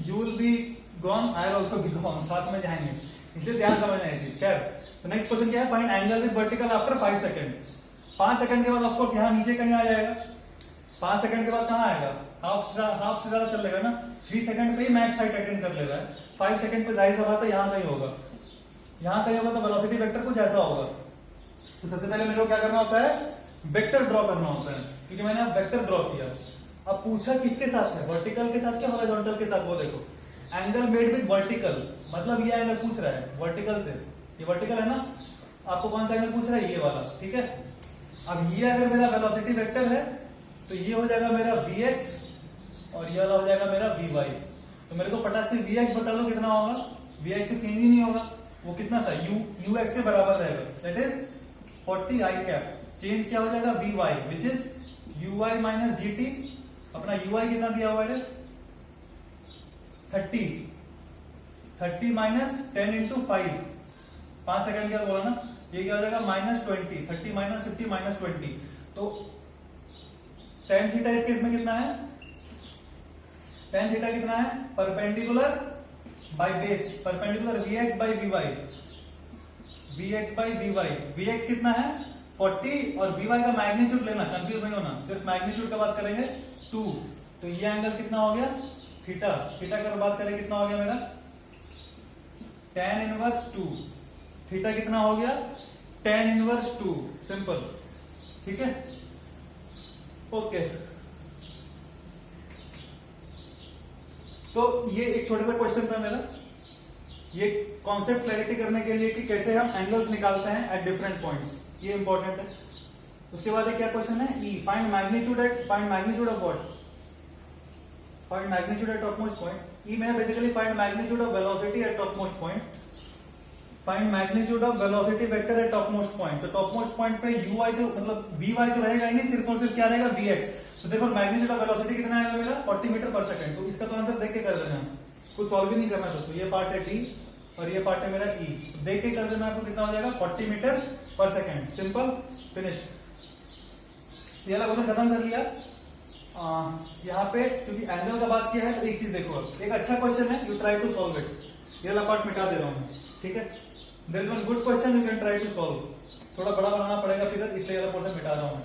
you will be gone, I will also be gone, साथ में जाएंगे. इसलिए ध्यान समझना है चीज. खैर, तो नेक्स्ट क्वेश्चन क्या है? Find angle with vertical after 5 second. 5 second के बाद ऑफ कोर्स यहाँ नीचे कहीं आ जाएगा. 5 सेकंड के बाद कहाँ आएगा? हाफ से ज्यादा चल लेगा ना. 3 सेकंड पे ही मैक्स हाइट अटेंड कर ले रहा है. 5 सेकंड पे जाहिर सा बात है यहाँ कहीं होगा. यहाँ कहीं होगा तो वेलोसिटी वेक्टर कुछ ऐसा होगा. तो सबसे पहले मेरे को क्या करना होता है? वेक्टर ड्रॉ करना होता है. क्योंकि मैंने अब वेक्टर ड्रॉ किया. अब पूछा किसके साथ है? वर्टिकल के साथ क्या हॉरिजॉन्टल के साथ? वो देखो, एंगल मेड विद वर्टिकल, मतलब ये एंगल पूछ रहा है वर्टिकल से. ये वर्टिकल है ना, आपको कौन सा एंगल पूछ रहा है? ये वाला. ठीक है. अब ये अगर मेरा वेलोसिटी वेक्टर है तो ये हो जाएगा मेरा vx और ये वाला हो जाएगा मेरा vy. तो मेरे को फटाक से vx बता दो कितना होगा. vx से चेंज ही नहीं होगा. वो कितना था? ux के बराबर रहेगा. That is 40 i cap. Change क्या हो जाएगा? vy which is uy minus gt. अपना uy कितना दिया हुआ है? 30 माइनस 10 इंटू 5. 5 सेकंड क्या बोला ना, ये क्या हो जाएगा? -20. 30 माइनस 50 माइनस 20. तो tan थीटा इस केस में कितना है? tan थीटा कितना है? Perpendicular by base. Perpendicular vx by vy. vx by vy. vx कितना है? 40 और vy का मैग्नीट्यूड लेना, कंफ्यूज नहीं होना. सिर्फ मैग्नीट्यूड का बात करेंगे 2. तो ये एंगल कितना हो गया? थीटा. थीटा का बात करें कितना हो गया मेरा? tan inverse 2. थीटा कितना हो गया? tan inverse 2. सिंपल. ठीक है. ओके. तो ये एक छोटा सा क्वेश्चन था मेरा. ये कॉन्सेप्ट क्लैरिटी करने के लिए कि कैसे हम एंगल्स निकालते हैं एट डिफरेंट पॉइंट्स. ये इंपॉर्टेंट है. उसके बाद क्या क्वेश्चन है? E. Find magnitude of what? Find magnitude at topmost point. E में basically find magnitude of velocity at topmost point. Find magnitude of velocity vector at topmost point. तो topmost point पे ui तो मतलब vy तो रहेगा ही नहीं, सिर्फ और सिर्फ क्या रहेगा? vx. तो देखो मैग्नीट्यूड ऑफ वेलोसिटी कितना आएगा मेरा? 40 मीटर पर सेकंड. तो इसका तो आंसर देख के कर देना, कुछ सॉल्व भी नहीं करना दोस्तों. ये पार्ट है t और ये पार्ट है मेरा e. देख के कर देना आपको कितना हो जाएगा? 40 metre per second. Simple. Finish. ये वाला क्वेश्चन खत्म कर लिया. यहाँ पे चूंकि एंगल का बात किया है तो एक चीज देखो, एक अच्छा क्वेश्चन है, you try to solve it. ये वाला पार्ट मिटा दे रहा हूँ. ठीक है. There is one good question you can try to solve. थोड़ा बड़ा बनाना पड़ेगा फिगर, इसलिए वाला पोर्शन मिटा रहा हूँ.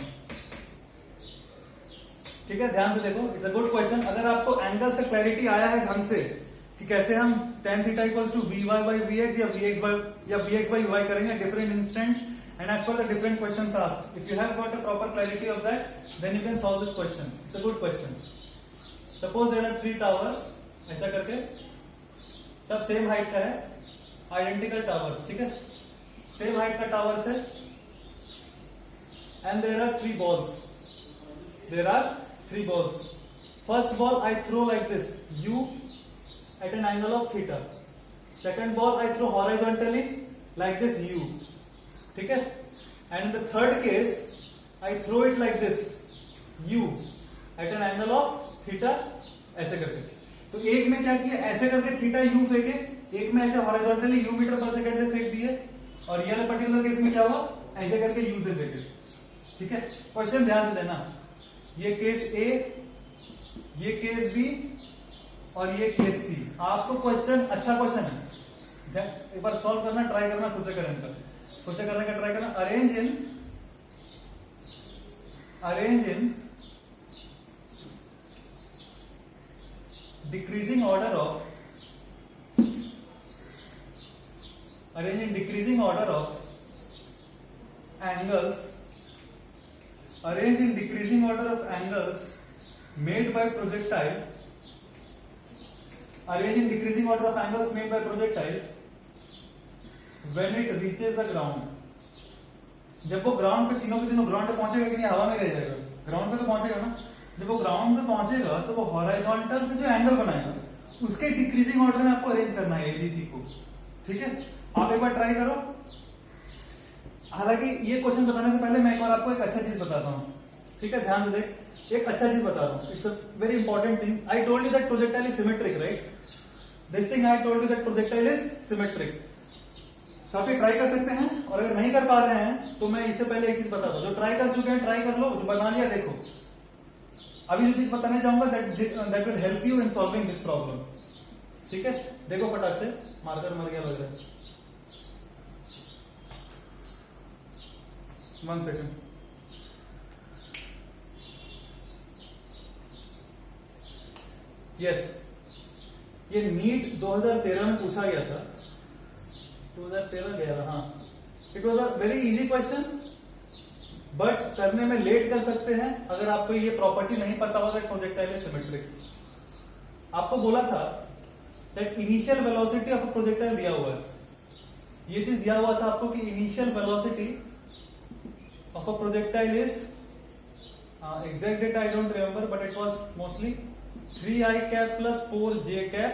ठीक है. ध्यान से देखो, इट्स अ गुड क्वेश्चन. अगर आपको एंगल्स का क्लैरिटी आया है ढंग से कि कैसे हम tan theta equals to vy by vx या vx by vy करेंगे different instants and as per the different questions asked, if you have got a proper clarity of that, then you can solve this question. It's a good question. Suppose there are 3 towers, ऐसा करके सब same height का है, identical towers. ठीक है. Same height का towers है and there are 3 balls. There are 3 balls. First ball I throw like this, u at an angle of theta. Second ball I throw horizontally like this, u. ठीक है. And in the third case I throw it like this, u at an angle of theta. ऐसे करके. तो एक में क्या किया? ऐसे करके थीटा u फेंके, एक में ऐसे horizontally u metre per second से फेंक दिए, और ये वाला पर्टिकुलर केस में क्या हुआ? ऐसे करके u से फेंके. ठीक है. क्वेश्चन ध्यान से देना. ये केस A, ये केस B और ये केस C. आपको क्वेश्चन अच्छा क्वेश्चन है, एक बार सॉल्व करना, ट्राई करना, खुद से करने का ट्राई करना. Arrange in decreasing order of angles. Arrange in decreasing order of angles made by projectile. Arrange in decreasing order of angles made by projectile when it reaches the ground. जब वो ground पे, तीनों के तीनों ground पे पहुंचेगा कि नहीं? हवा में रह जाएगा. ग्राउंड पे तो पहुंचेगा ना. जब वो ग्राउंड पे पहुंचेगा तो वो हॉरिजॉन्टल से जो एंगल बनाएगा उसके डिक्रीजिंग ऑर्डर में आपको अरेंज करना है एबीसी को। ठीक है, आप एक बार ट्राई करो। हालांकि ये क्वेश्चन बताने से पहले मैं एक बार आपको एक अच्छा चीज बताता हूँ। ठीक है, ध्यान से देख, एक अच्छा चीज बता रहा हूँ। It's a very important thing. I told you that projectile is symmetric, right? This thing I told you that projectile is symmetric. So आप ये ट्राई कर सकते हैं, और अगर नहीं कर पा रहे हैं तो मैं इससे पहले एक चीज बताता हूँ। जो ट्राई कर चुके हैं ट्राई कर लो, जो बना लिया देखो। अभी जो चीज बताने जाऊंगा that will help you in solving this problem. ठीक है, देखो फटाक से, मार्कर मर गया लग रहा है। 1 सेकेंड। यस, ये नीट 2013 में पूछा गया था। 2013 गया था, हाँ। It was a very easy question, but करने में लेट कर सकते हैं अगर आपको ये प्रॉपर्टी नहीं पता होगा दैट प्रोजेक्टाइल इज सिमेट्रिक। आपको बोला था that initial velocity of a projectile दिया हुआ है। ये चीज दिया हुआ था आपको कि initial velocity of a projectile is, exact date I don't remember, but it was mostly 3i cap plus 4j cap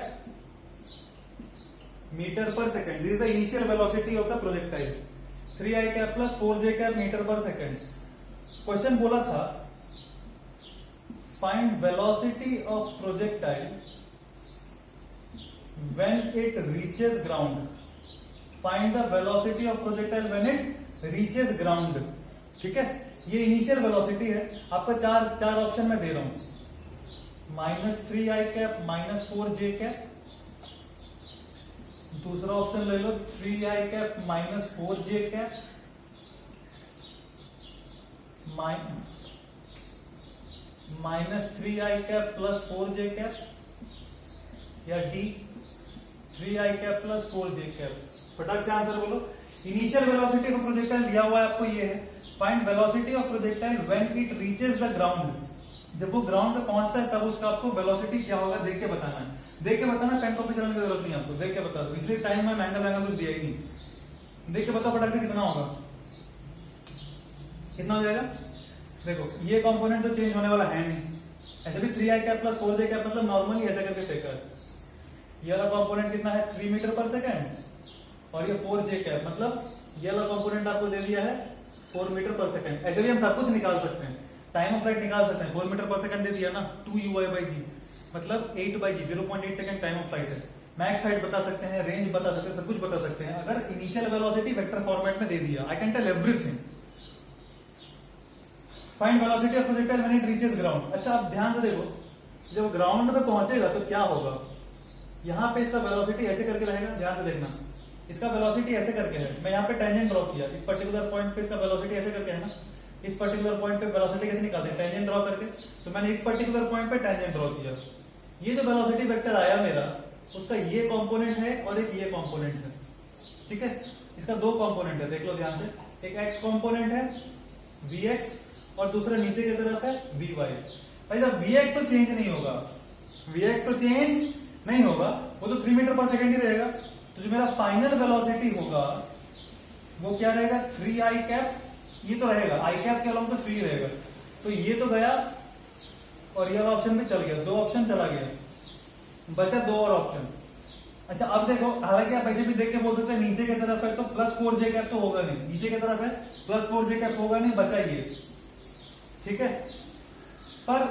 meter per second. This is the initial velocity of the projectile. 3i cap plus 4j cap meter per second. Question बोला था find velocity of projectile when it reaches ground. Find the velocity of projectile when it reaches ground. ठीक है, ये initial velocity है। आपको चार option में दे रहा हूं, -3i cap -4j cap। दूसरा ऑप्शन ले लो 3i cap -4j cap, -3i cap plus 4j cap, या D 3i cap plus 4j cap। फटाक से आंसर बोलो। इनिशियल वेलोसिटी ऑफ प्रोजेक्टाइल दिया हुआ है आपको, ये है find velocity of projectile when it reaches the ground. जब वो ग्राउंड पे पहुंचता है तब उसका आपको वेलोसिटी क्या होगा देख के बताना है। देख के बताना, पेन कॉपी चलाने की जरूरत नहीं आपको, देख के बता दो। इसलिए टाइम में महंगा कुछ दिया ही नहीं। देख के बताओ फटाक से कितना होगा, कितना हो जाएगा। देखो ये कंपोनेंट तो चेंज होने वाला है नहीं, ऐसे भी 3i cap plus 4j cap मतलब नॉर्मली ऐसा करके फेंका है। ये वाला कंपोनेंट कितना है 3 मीटर पर सेकेंड, और ये 4j cap मतलब ये वाला कंपोनेंट आपको दे दिया है 4 मीटर पर सेकेंड। ऐसे भी हम सब कुछ निकाल सकते हैं, टाइम ऑफ फ्लाइट निकाल सकते हैं। 4 मीटर पर सेकंड दे दिया ना, 2u/g मतलब 8/g, 0.8 second time of flight है। मैक्स हाइट बता सकते हैं, रेंज बता सकते हैं, सब कुछ बता सकते हैं। अगर इनिशियल वेलोसिटी वेक्टर फॉर्मेट में दे दिया, I can tell everything. Find velocity of projectile when it reaches ground. अच्छा, आप ध्यान से देखो, जब ग्राउंड पे पहुंचेगा तो क्या होगा। यहां पे इसका वेलोसिटी ऐसे करके रहेगा, ध्यान से देखना। इसका वेलोसिटी ऐसे करके है, मैं यहाँ पे टेंजेंट ड्रॉ किया, इस पर्टिकुलर पॉइंट पे इसका वेलोसिटी ऐसे करके है ना। इस पर्टिकुलर पॉइंट पे वेलोसिटी कैसे निकालते हैं, टेंजेंट ड्रॉ करके। तो मैंने इस पर्टिकुलर पॉइंट पे टेंजेंट ड्रॉ किया। ये जो वेलोसिटी वेक्टर आया मेरा, उसका ये कंपोनेंट है और एक ये कंपोनेंट है। ठीक है, इसका दो कंपोनेंट है, देख लो ध्यान से। एक x कंपोनेंट है vx और दूसरा नीचे की तरफ है vy। भाई साहब vx तो चेंज नहीं होगा, vx तो चेंज नहीं होगा, वो तो 3 मीटर पर सेकेंड ही रहेगा। तो जो मेरा फाइनल वेलोसिटी होगा वो क्या रहेगा, 3i cap, ये तो रहेगा i cap के अलावा तो 3 रहेगा। तो ये तो गया और ये वाला ऑप्शन भी चल गया, 2 ऑप्शन चला गया, बचा 2 और ऑप्शन। अच्छा अब देखो, हालांकि आप ऐसे भी देख के बोल सकते हैं नीचे की तरफ है तो +4j cap तो होगा नहीं, नीचे की तरफ है +4j cap होगा नहीं, बचा ये। ठीक है, पर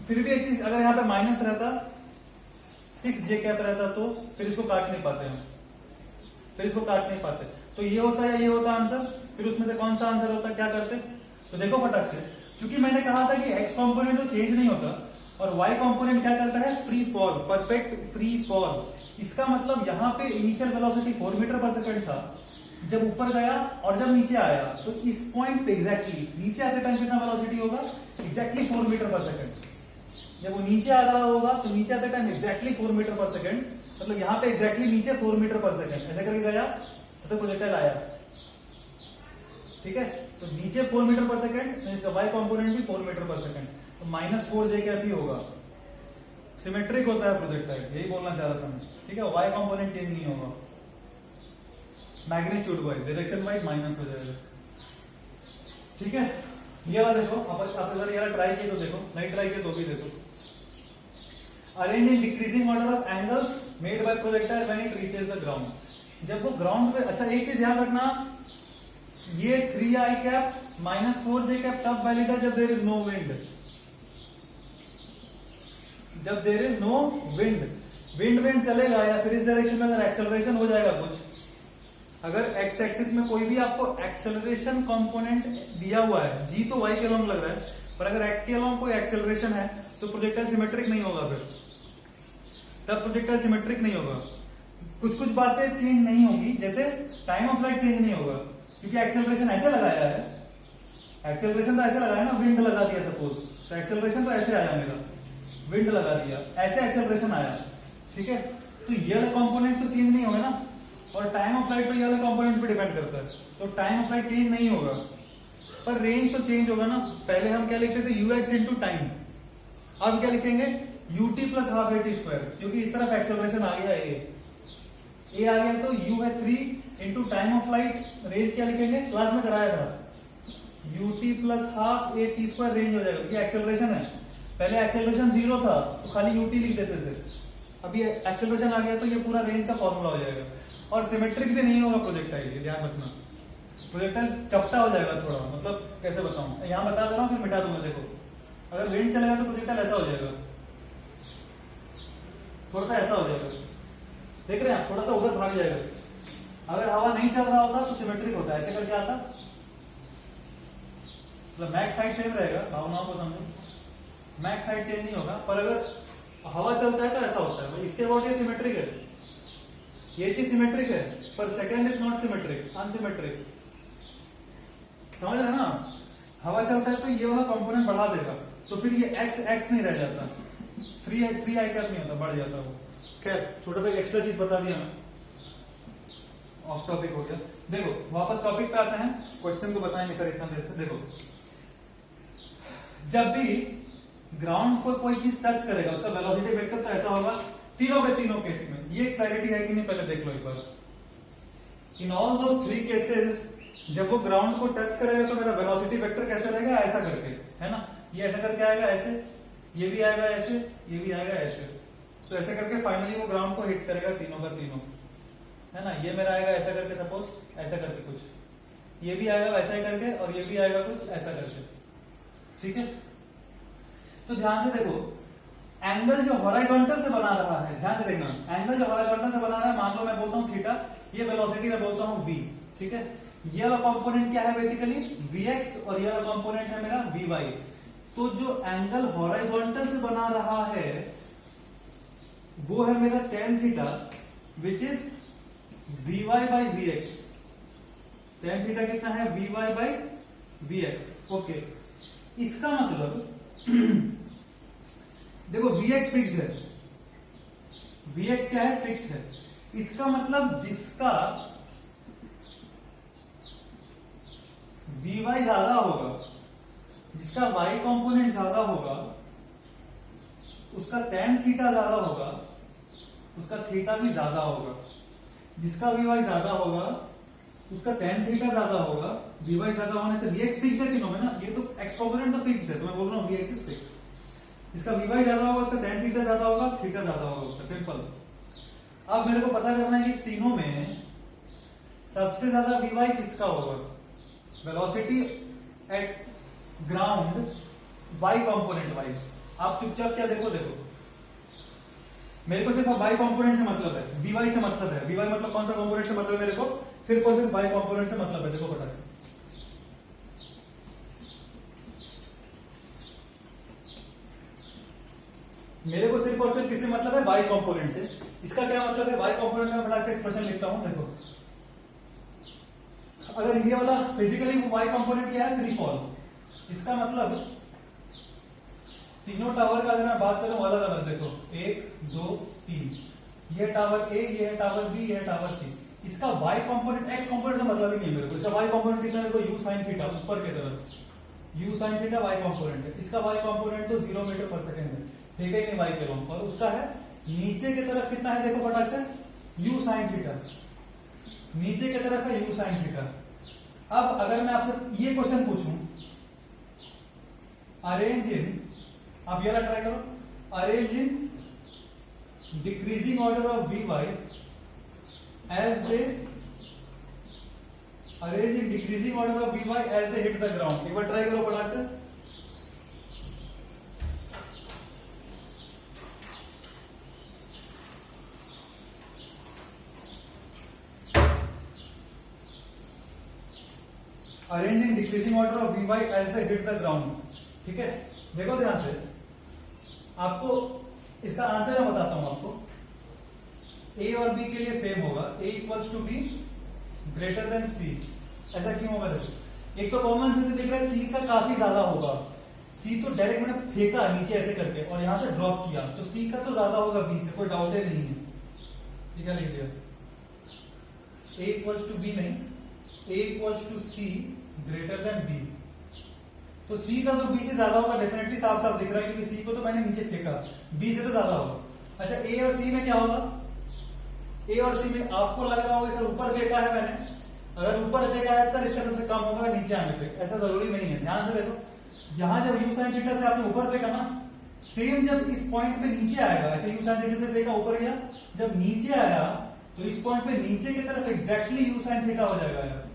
फिर भी एक चीज, अगर यहाँ पे माइनस रहता 6j cap रहता तो फिर इसको काट नहीं पाते हम, फिर इसको काट नहीं पाते। तो ये होता है या ये होता आंसर, फिर उसमें से कौन सा आंसर होता, क्या करते। तो देखो फटाक से, क्योंकि मैंने कहा था कि x कंपोनेंट तो चेंज नहीं होता और y कंपोनेंट क्या करता है, free fall, perfect free fall. इसका मतलब यहाँ पे initial velocity 4 metre per second था, जब ऊपर गया और जब नीचे आया तो इस पॉइंट पे एग्जैक्टली नीचे आते टाइम कितना वेलोसिटी होगा, एग्जैक्टली 4 मीटर पर सेकंड। जब वो नीचे आ रहा होगा तो नीचे आते time exactly 4 metre per second, मतलब यहाँ पे एग्जैक्टली नीचे 4 मीटर पर सेकंड ऐसे करके गया तो प्रोजेक्टाइल आया। ठीक है, तो नीचे 4 मीटर पर सेकंड, तो इसका y कंपोनेंट भी 4 मीटर पर सेकंड, तो -4j cap ही होगा। सिमेट्रिक होता है प्रोजेक्टाइल, यही बोलना चाह रहा था मैं। ठीक है, y कंपोनेंट चेंज नहीं होगा, magnitude wise, direction wise minus हो जाएगा। ठीक है, ये वाला देखो, आप अगर ये वाला ट्राई किए तो देखो, नहीं ट्राई किए तो भी देखो। Arrange in decreasing order of angles made by projectile when it reaches the ground. जब वो ग्राउंड पे, अच्छा एक चीज ध्यान रखना, ये 3i cap minus 4j cap तब वैलिड है जब देयर इज नो विंड। जब there is no wind, wind चलेगा या फिर इस डायरेक्शन में अगर एक्सेलरेशन हो जाएगा कुछ, अगर एक्स एक्सिस में कोई भी आपको एक्सेलरेशन कंपोनेंट दिया हुआ है, जी तो वाई के अलोंग लग रहा है, पर अगर एक्स के अलोंग कोई एक्सेलरेशन है तो प्रोजेक्टाइल सिमेट्रिक नहीं होगा, फिर तब प्रोजेक्टाइल सिमेट्रिक नहीं होगा। कुछ कुछ बातें चेंज नहीं होगी, जैसे टाइम ऑफ फ्लाइट चेंज नहीं होगा क्योंकि एक्सेलरेशन ऐसे लगाया है, एक्सेलरेशन तो ऐसे लगाया ना, विंड लगा दिया सपोज, तो एक्सेलरेशन तो ऐसे आया मेरा, विंड लगा दिया, ऐसे एक्सेलरेशन आया, ठीक है, तो ये वाले कंपोनेंट्स तो चेंज नहीं होंगे ना, और टाइम ऑफ फ्लाइट तो ये वाले कंपोनेंट्स पे डिपेंड करता है, तो टाइम ऑफ फ्लाइट चेंज नहीं होगा, पर रेंज तो चेंज होगा ना। पहले हम क्या लिखते थे, ux इंटू टाइम, अब क्या लिखेंगे, ut plus half at square, क्योंकि इस तरफ एक्सेलरेशन आ गया, ए आ गया, तो u है 3 into time of flight, range क्या लिखेंगे, क्लास में कराया था, ut plus half at square range हो जाएगा, ये एक्सेलरेशन है, पहले एक्सेलरेशन 0 था तो खाली ut लिख देते थे, अब ये एक्सेलरेशन आ गया तो ये पूरा रेंज का फॉर्मूला हो जाएगा, और सिमेट्रिक भी नहीं होगा प्रोजेक्टाइल, ये ध्यान रखना, प्रोजेक्टाइल चपटा हो जाएगा थोड़ा, मतलब कैसे बताऊं, यहां बता दे रहा हूं फिर मिटा दूंगा, देखो अगर विंड चलेगा तो प्रोजेक्टाइल ऐसा हो जाएगा, थोड़ा सा ऐसा हो जाएगा, देख रहे हैं आप, थोड़ा सा उधर भाग जाएगा, अगर हवा नहीं चल रहा होता तो सिमेट्रिक होता है, ऐसे करके आता, मतलब मैक्स हाइट सेम रहेगा, भावनाओं को समझो, मैक्स हाइट चेंज नहीं होगा, पर अगर हवा चलता है तो ऐसा होता है, इसके अबाउट ये सिमेट्रिक है, ये चीज सिमेट्रिक है, पर second is not symmetric, unsymmetric, समझ रहे ना, हवा चलता है तो ये वाला कंपोनेंट बढ़ा देगा, तो फिर ये x x नहीं रह जाता, 3i कैप नहीं होता, बढ़ जाता वो। खैर छोटा सा एक्स्ट्रा चीज बता दिया मैं, ऑफ टॉपिक हो गया। देखो वापस टॉपिक पे आते हैं, क्वेश्चन को बताएंगे सर इतना देर से। देखो जब भी ग्राउंड को कोई चीज टच करेगा उसका वेलोसिटी वेक्टर तो ऐसा होगा, तीनों के तीनों केस में, ये क्लैरिटी है कि नहीं पहले देख लो एक बार। इन ऑल दोस 3 केसेस जब वो ग्राउंड को टच करेगा तो मेरा वेलोसिटी वेक्टर कैसे रहेगा, ऐसा करके, है ना, ये ऐसा करके आएगा ऐसे, ये भी आएगा ऐसे, ये भी आएगा ऐसे, तो ऐसे करके फाइनली वो ग्राउंड को हिट करेगा तीनों का तीनों, है ना, ये मेरा आएगा ऐसा करके, सपोज ऐसा करके कुछ, ये भी आएगा वैसा ही करके, और ये भी आएगा कुछ ऐसा करके, ठीक है। तो ध्यान से देखो, एंगल जो हॉरिजॉन्टल से बना रहा है, ध्यान से देखना, एंगल जो हॉरिजॉन्टल से बना रहा है, मान लो मैं बोलता हूं थीटा, ये वेलोसिटी मैं बोलता हूं v, ठीक है, ये वाला कंपोनेंट क्या है बेसिकली vx, और ये वाला कंपोनेंट है मेरा vy। तो जो एंगल हॉरिजॉन्टल से बना रहा है वो है मेरा tan theta, which is vy by vx, tan theta कितना है, vy by vx, ओके। इसका मतलब देखो vx फिक्स्ड है, vx क्या है, फिक्स्ड है, इसका मतलब जिसका vy ज्यादा होगा, जिसका y कंपोनेंट ज्यादा होगा, उसका tan थीटा ज्यादा होगा, उसका थीटा भी ज्यादा होगा, जिसका vy ज्यादा होगा उसका tan थीटा ज्यादा होगा, vy ज्यादा होने से vx फिक्स्ड है तीनों में ना, ये तो x कंपोनेंट तो फिक्स्ड है, तो मैं बोल रहा हूं vx इज फिक्स्ड, इसका vy ज्यादा होगा, उसका tan थीटा ज्यादा होगा, थीटा ज्यादा होगा उसका, सिंपल। अब मेरे को पता करना है कि इस तीनों में सबसे ज्यादा vy किसका होगा, velocity at ground y component wise. आप चुपचाप क्या देखो, मेरे को सिर्फ y कंपोनेंट से मतलब है, vy से मतलब है, vy मतलब कौन सा कंपोनेंट से मतलब है, मेरे को सिर्फ और सिर्फ y कंपोनेंट से मतलब है, देखो फटाक से। मेरे को सिर्फ और सिर्फ किससे मतलब है, y कंपोनेंट से। इसका क्या मतलब है, y कंपोनेंट का फटाक से एक्सप्रेशन लिखता हूं, देखो अगर ये वाला बेसिकली वो y कंपोनेंट क्या है, फ्री फॉल, इसका मतलब तीनों टावर का अगर मैं बात करूं अलग अलग, देखो 1 2 3, ये टावर A, ये है टावर B, ये है टावर C, इसका y कंपोनेंट x कंपोनेंट का मतलब ही नहीं है मेरे को, इसका y कंपोनेंट कितना, देखो u sin थीटा ऊपर की तरफ, u sin theta y component है, इसका y कंपोनेंट तो 0 मीटर पर सेकंड है, ठीक है नहीं, y के लॉन्ग, और उसका है नीचे की तरफ कितना है, देखो फटाक से u sin थीटा, नीचे की तरफ है u sin थीटा। अब अगर मैं आपसे ये क्वेश्चन पूछूं, अरेंज इन, आप ये वाला ट्राई करो, arrange in decreasing order of v y as they, arrange in decreasing order of v y as they hit the ground. एक बार ट्राई करो फटाक से। Arrange in decreasing order of v y as they hit the ground. ठीक है, देखो ध्यान से, आपको इसका आंसर मैं बताता हूं आपको। ए और बी के लिए सेम होगा, A equals to B greater than C. ऐसा क्यों होगा? देखो, एक तो कॉमन सेंस से दिख रहा है सी का काफी ज्यादा होगा, सी तो डायरेक्ट मैंने फेंका नीचे ऐसे करके और यहां से ड्रॉप किया, तो सी का तो ज्यादा होगा बी से, कोई डाउट ही नहीं है। ठीक है, लिख दिया ए इक्वल्स टू बी नहीं, A equals to C greater than B. तो सी का तो बी से ज्यादा होगा, डेफिनेटली साफ साफ दिख रहा है, क्योंकि सी को तो मैंने नीचे फेंका, बी से तो ज्यादा होगा। अच्छा, ए और सी में क्या होगा? ए और सी में आपको लग रहा होगा सर ऊपर फेंका है मैंने, अगर ऊपर फेंका है सर इसका सबसे कम होगा नीचे आने पे, ऐसा जरूरी नहीं है। ध्यान से देखो, यहां जब यू साइन थीटा से आपने ऊपर फेंका ना, सेम जब इस पॉइंट पे नीचे आएगा, ऐसे यू साइन थीटा से फेंका ऊपर गया, जब नीचे आया तो इस पॉइंट पे नीचे की तरफ एग्जैक्टली यू साइन थीटा हो जाएगा यार,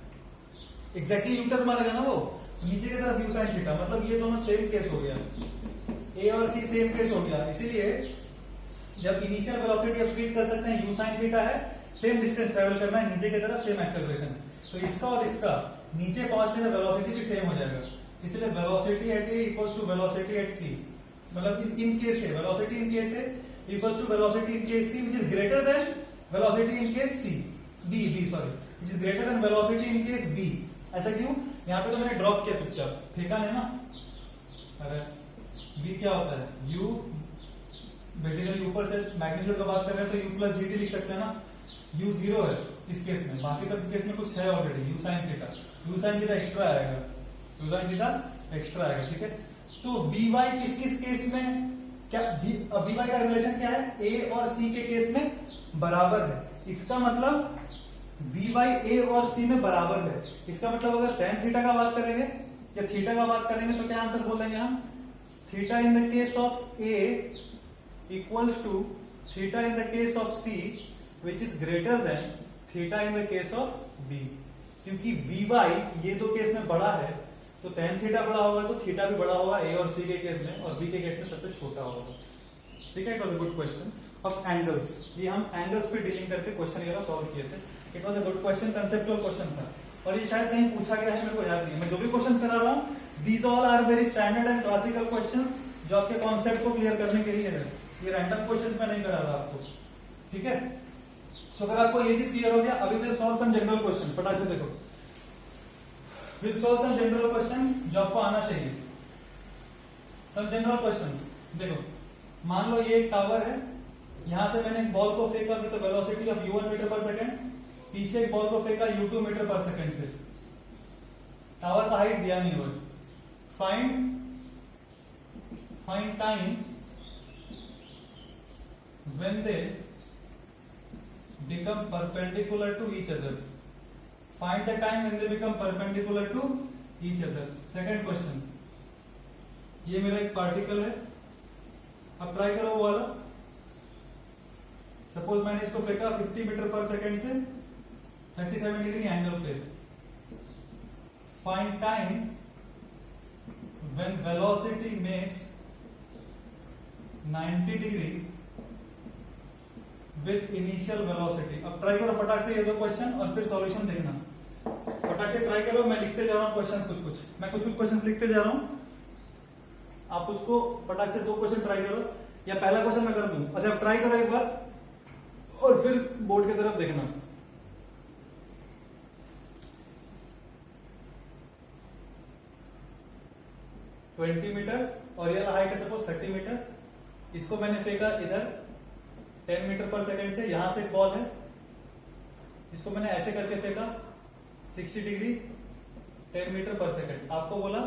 एग्जैक्टली यू टर्न मारेगा ना वो, तो नीचे की तरफ यू साइन थीटा, मतलब ये दोनों सेम केस हो गया, ए और सी सेम केस हो गया। इसीलिए जब इनिशियल वेलोसिटी आप ट्रीट कर सकते हैं, यू साइन थीटा है, सेम डिस्टेंस ट्रेवल करना है नीचे की तरफ, सेम एक्सेलरेशन, तो इसका और इसका नीचे पहुंचने में वेलोसिटी भी सेम हो जाएगा। इसलिए velocity at A equals to velocity at C, मतलब in case A velocity in case A equals to velocity in case C which is greater than velocity in case C B which is greater than velocity in case B. ऐसा क्यों? यहां पे तो मैंने drop किया, चुपचाप फेंका नहीं ना। अरे बी क्या होता है? यू, बेसिकली ऊपर से मैग्नीट्यूड का बात कर रहे हैं तो यू प्लस जी टी लिख सकते हैं ना, यू जीरो है इस केस में, बाकी सब केस में कुछ है already, you sine theta, you sine theta extra आएगा, यू साइन थीटा एक्स्ट्रा आएगा। ठीक है, तो वी वाई किस किस केस में क्या, वी वाई का रिलेशन क्या है? ए और सी के केस में बराबर है, इसका मतलब वी वाई ए और सी में बराबर है। इसका मतलब अगर tan थीटा का बात करेंगे या थीटा का बात करेंगे तो क्या आंसर बोल देंगे हम? Theta in the case of a equals to theta in the case of c which is greater than theta in the case of b. क्योंकि वी वाई ये दो केस में बड़ा है, तो tan थीटा बड़ा होगा तो थीटा भी बड़ा होगा ए और सी के केस में, और बी के केस में सबसे छोटा होगा। ठीक है, it was a good question of angles. ये हम एंगल्स पे डीलिंग करके क्वेश्चन ये सॉल्व किए थे। It was a good question, conceptual question था, और ये शायद कहीं पूछा गया है, मेरे को याद नहीं। मैं जो भी क्वेश्चंस करा रहा हूँ, these all are very standard and classical questions जो आपके कॉन्सेप्ट को क्लियर करने के लिए है। ये रैंडम क्वेश्चंस मैं नहीं करा रहा आपको। ठीक है, सो अगर आपको ये चीज क्लियर हो गया, अभी will solve some general question. फटाक से देखो, will solve some general questions जो आपको आना चाहिए। सम जनरल क्वेश्चंस देखो, मान लो ये एक टावर है, यहां से मैंने एक बॉल को फेंका with velocity of u1 metre per second, पीछे एक बॉल को फेंका u2 मीटर पर सेकंड से, टावर का हाइट दिया नहीं हुआ। Find time when they become perpendicular to each other. Find the time when they become perpendicular to each other. Second question, ये मेरा एक पार्टिकल है, अब ट्राई करो वो वाला। सपोज मैंने इसको फेंका 50 मीटर पर सेकंड से 37 डिग्री एंगल पे। Find time when velocity makes 90 degree with initial velocity. अब ट्राई करो फटाक से ये दो क्वेश्चन और फिर सॉल्यूशन देखना। फटाक से ट्राई करो, मैं लिखते जा रहा हूँ क्वेश्चन कुछ मैं कुछ क्वेश्चन लिखते जा रहा हूँ, आप उसको फटाक से दो क्वेश्चन ट्राई करो, या पहला क्वेश्चन मैं कर दूं। अच्छा, आप ट्राई करो एक बार और फिर बोर्ड की तरफ देखना। ट्वेंटी मीटर और ये हाइट है सपोज 30 मीटर, इसको मैंने फेंका इधर 10 मीटर पर सेकंड से, यहां से एक बॉल है, इसको मैंने ऐसे करके फेंका 60 डिग्री 10 मीटर पर सेकंड। आपको बोला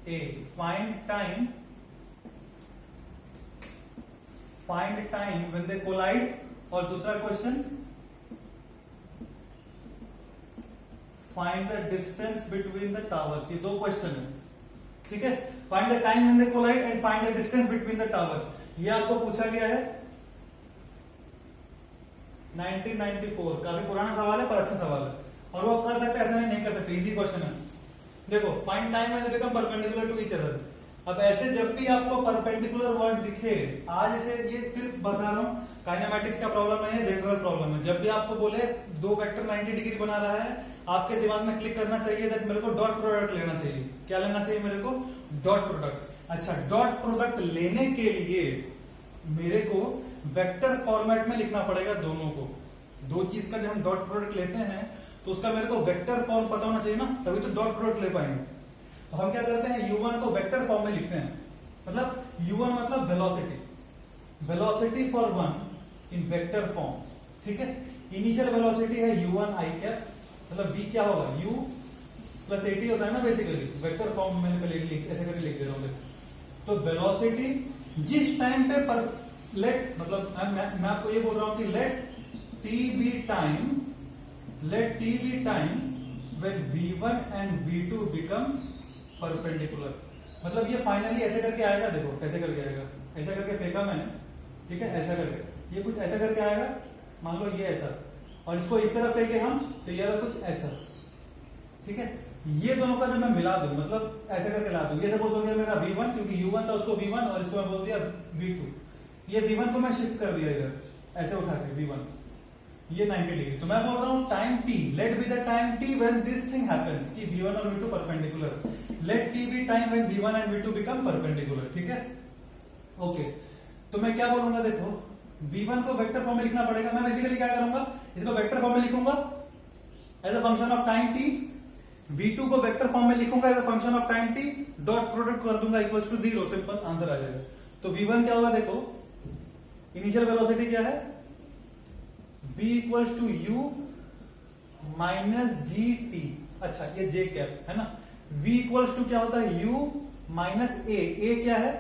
A find time when they collide, और दूसरा question find the distance between the towers, ये दो क्वेश्चन है, ठीक है। Find the time when they collide and find the distance between the towers, ये आपको पूछा गया है 1994, काफी पुराना सवाल है पर अच्छा सवाल है, और वो आप कर सकते हैं, ऐसा नहीं कर सकते, इजी क्वेश्चन है। देखो find time when they become perpendicular to each other. अब ऐसे जब भी आपको परपेंडिकुलर वर्ड दिखे, आज इसे ये फिर बता रहा हूं, काइनेमैटिक्स का प्रॉब्लम नहीं है, जनरल प्रॉब्लम है। जब भी आपको बोले दो वेक्टर 90 डिग्री बना रहा है, आपके दिमाग में क्लिक करना चाहिए दैट मेरे को डॉट प्रोडक्ट लेना चाहिए। क्या लेना चाहिए मेरे को? Dot product. अच्छा, डॉट प्रोडक्ट लेने के लिए मेरे को वेक्टर फॉर्मेट में लिखना पड़ेगा दोनों को। दो चीज का जब हम डॉट प्रोडक्ट लेते हैं तो उसका मेरे को वेक्टर फॉर्म पता होना चाहिए ना, तभी तो डॉट प्रोडक्ट ले पाएंगे। तो हम क्या करते हैं, u1 को वेक्टर फॉर्म में लिखते हैं, मतलब u1 मतलब velocity, velocity for one in vector form, ठीक है। इनिशियल वेलोसिटी है u1 i कैप, मतलब v क्या होगा, u प्लस at होता है ना बेसिकली, वेक्टर फॉर्म में पहले ऐसे करके लिख दे रहा हूं। तो वेलोसिटी जिस टाइम पे पर लेट, मतलब मैं आपको ये बोल रहा हूं कि late t be time when v1 and v2 become perpendicular, मतलब ये फाइनली ऐसे करके आएगा। देखो कैसे करके आएगा, ऐसा करके फेंका मैंने, ठीक है, ऐसा करके, ये कुछ ऐसा करके आएगा, मान लो ये ऐसा, और इसको इस तरफ फेंके हम तो ये वाला कुछ ऐसा, ठीक है। ये दोनों का जब मैं मिला दूं, मतलब ऐसे करके ला दूं, ये सपोज हो गया मेरा v1, क्योंकि u1 था उसको v1 और इसको मैं बोल दिया v2। ये v1 को मैं शिफ्ट कर दिया इधर, ऐसे उठा के v1, ये 90 डिग्री। तो मैं बोल रहा हूं time t, let be the time t when this thing happens, कि v1 और v2 perpendicular. Let t be time when v1 and v2 become perpendicular, ठीक है, ओके। तो मैं क्या बोलूंगा, देखो v1 को वेक्टर फॉर्म में लिखना पड़ेगा। मैं बेसिकली क्या करूंगा, इसको वेक्टर फॉर्म में लिखूंगा as a function of time t, v2 को वेक्टर फॉर्म में लिखूंगा as a function of time t, dot product कर दूंगा इक्वल्स टू 0, सिंपल आंसर आ जाएगा। तो v1 क्या होगा, देखो इनिशियल वेलोसिटी क्या है, v equals to u minus ji t. अच्छा, ये j कैप है ना, v इक्वल्स टू क्या होता है, u माइनस a क्या है,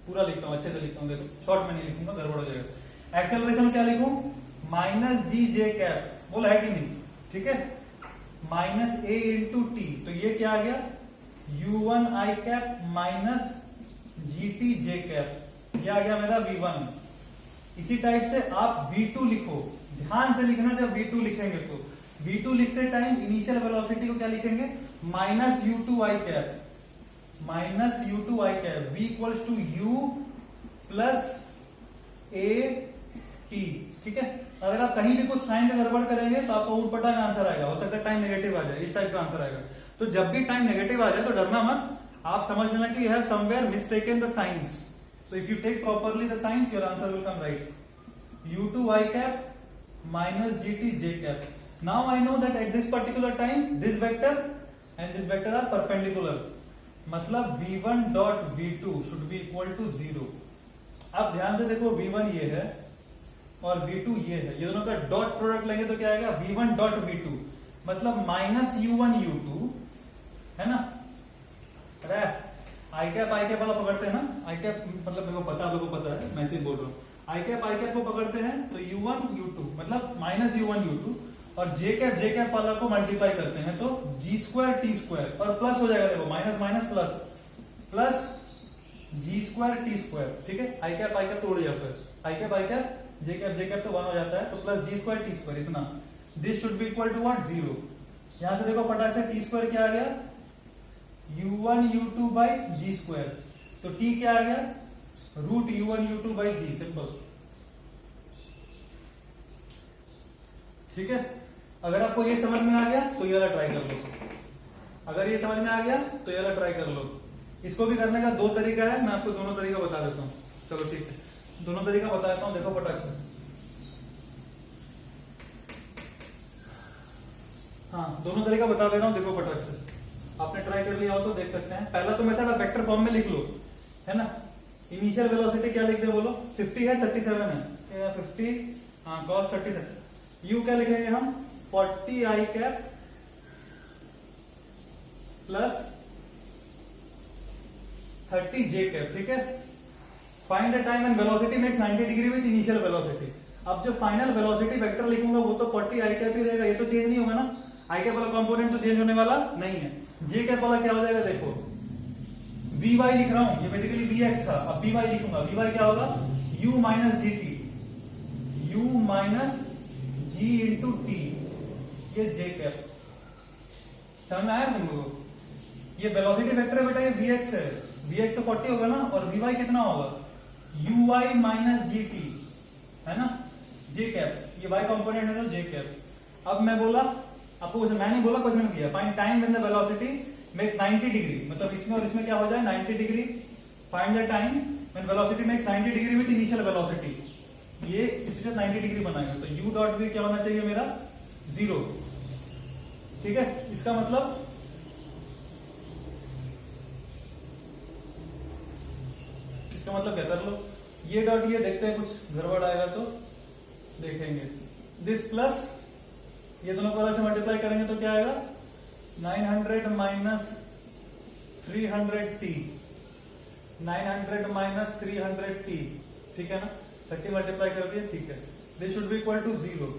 पूरा लिखता हूं, अच्छे से लिखता हूं, देखो शॉर्ट में नहीं लिखूंगा, गड़बड़ हो जाएगा। एक्सेलरेशन क्या लिखूं, माइनस जी जे कैप, बोला है कि नहीं, ठीक है, माइनस a इंटू टी। तो ये क्या आ गया, u1 i cap minus G T J cap, ये आ गया मेरा v1। इसी टाइप से आप v2 लिखो, ध्यान से लिखना। जब v2 लिखेंगे तो v2 लिखते टाइम इनिशियल वेलोसिटी को क्या लिखेंगे, minus u2 i cap, minus u2 i cap, v equals to u plus a t, ठीक है। अगर आप कहीं भी कुछ साइन का गड़बड़ करेंगे तो आपका ऊटपटांग आंसर आएगा, हो सकता है टाइम नेगेटिव आ जाए, इस टाइप का आंसर आएगा। तो जब भी टाइम नेगेटिव आ जाए तो डरना मत, आप समझ लेना कि you have somewhere mistaken the science. So if you take properly the science, your answer will come right. u2 i cap minus gt j cap. Now I know that at this particular time this vector and this vector are perpendicular, मतलब v1 dot v2 should be equal to 0। अब ध्यान से देखो, v1 ये है और v2 ये है, ये दोनों का डॉट प्रोडक्ट लेंगे तो क्या आएगा, v1 dot v2, मतलब माइनस u1 u2 है ना। अरे आई कैप वाला पकड़ते हैं ना, आई कैप मतलब मेरे को पता, आप लोगों को पता है, मैं सिर्फ बोल रहा हूँ। आई कैप को पकड़ते हैं तो u1 u2 मतलब माइनस u1 u2, और जे कैप वाला को मल्टीप्लाई करते हैं तो जी स्क्वायर टी स्क्वायर, और प्लस हो जाएगा, देखो minus minus plus, plus g square t square, ठीक है। आई कैप तो उड़ जाता है, आई कैप जे कैप तो 1 हो जाता है, तो plus g square t square, इतना। This should be equal to what, 0। यहां से देखो फटाक से टी स्क्वायर क्या आ गया, u1 u2 by g square, तो टी क्या आ गया, root u1 u2 by ji, simple, ठीक है। अगर आपको ये समझ में आ गया तो ये वाला ट्राई कर लो, अगर ये समझ में आ गया तो ये वाला ट्राई कर लो। इसको भी करने का दो तरीका है, मैं आपको दोनों तरीका बता देता हूं। चलो ठीक है, दोनों तरीका बता देता हूं, देखो फटाक से। हाँ, दोनों तरीका बता दे रहा हूं, देखो फटाक से। आपने ट्राई कर लिया हो तो देख सकते हैं। पहला तो मेथड आप वेक्टर फॉर्म में लिख लो, है ना। इनिशियल वेलोसिटी क्या लिख दे, बोलो 50 है 37 है, 50 हाँ cos 37, यू क्या लिखेंगे हम, 40 i cap plus 30 J cap, ठीक है। Find the time and velocity makes 90 degree with initial velocity. अब जो फाइनल वेलोसिटी वेक्टर लिखूंगा वो तो 40 आई कैप ही रहेगा, ये तो चेंज नहीं होगा ना। आई कैप वाला कंपोनेंट तो चेंज होने वाला नहीं है। जे कैप वाला क्या हो जाएगा, देखो वी वाई लिख रहा हूं, ये बेसिकली वी एक्स था, अब वी वाई लिखूंगा। वी वाई क्या होगा, u माइनस जी t, u minus g into t, ये जे कैप। समझ में आया तुमको? ये वेलोसिटी वेक्टर है बेटा, ये वी एक्स है, वी एक्स तो 40 होगा ना, और वी वाई कितना होगा, यू वाई माइनस जी टी, है ना, जे कैप, ये वाई कंपोनेंट है तो जे कैप। अब मैं बोला आपको, मैं नहीं बोला, क्वेश्चन दिया, find time when the velocity makes 90 degree, मतलब इसमें और इसमें क्या हो जाए 90 degree. Find the time when velocity makes 90 degree with initial velocity, ये इसके साथ 90 डिग्री बनाएंगे, तो u डॉट भी क्या होना चाहिए मेरा 0, ठीक है। इसका मतलब क्या कर लो, ये डॉट ये देखते हैं कुछ गड़बड़ आएगा तो देखेंगे। दिस प्लस ये दोनों को अलग से मल्टीप्लाई करेंगे तो क्या आएगा, 900 माइनस 300t, 900 माइनस 300t, ठीक है ना, 30 मल्टीप्लाई कर दिए, ठीक है। This should be equal to 0,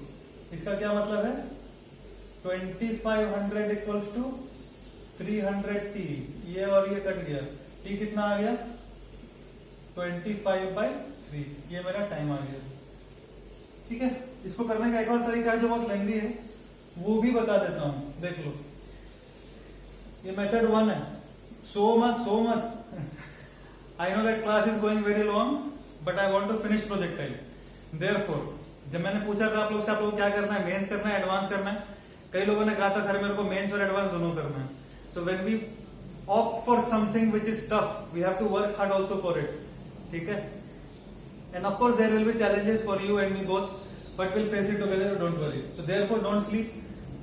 इसका क्या मतलब है 2500 इक्वल्स टू 300t, ये और ये कट गया, t कितना आ गया 25/3, ये मेरा टाइम आ गया, ठीक है। इसको करने का एक और तरीका है जो बहुत लेंदी है, वो भी बता देता हूं, देख लो। ये मेथड 1 है, so much I know that class is going very long but I want to finish projectile, therefore जब मैंने पूछा था आप लोग से, आप लोग क्या करना है, मेंस करना है एडवांस करना है, कई लोगों ने कहा था सर मेरे को मेंस और एडवांस दोनों करना है। So when we opt for something which is tough, we have to work hard also for it, ठीक है। And of course there will be challenges for you and me both, but we'll face it together, don't worry. So therefore don't sleep,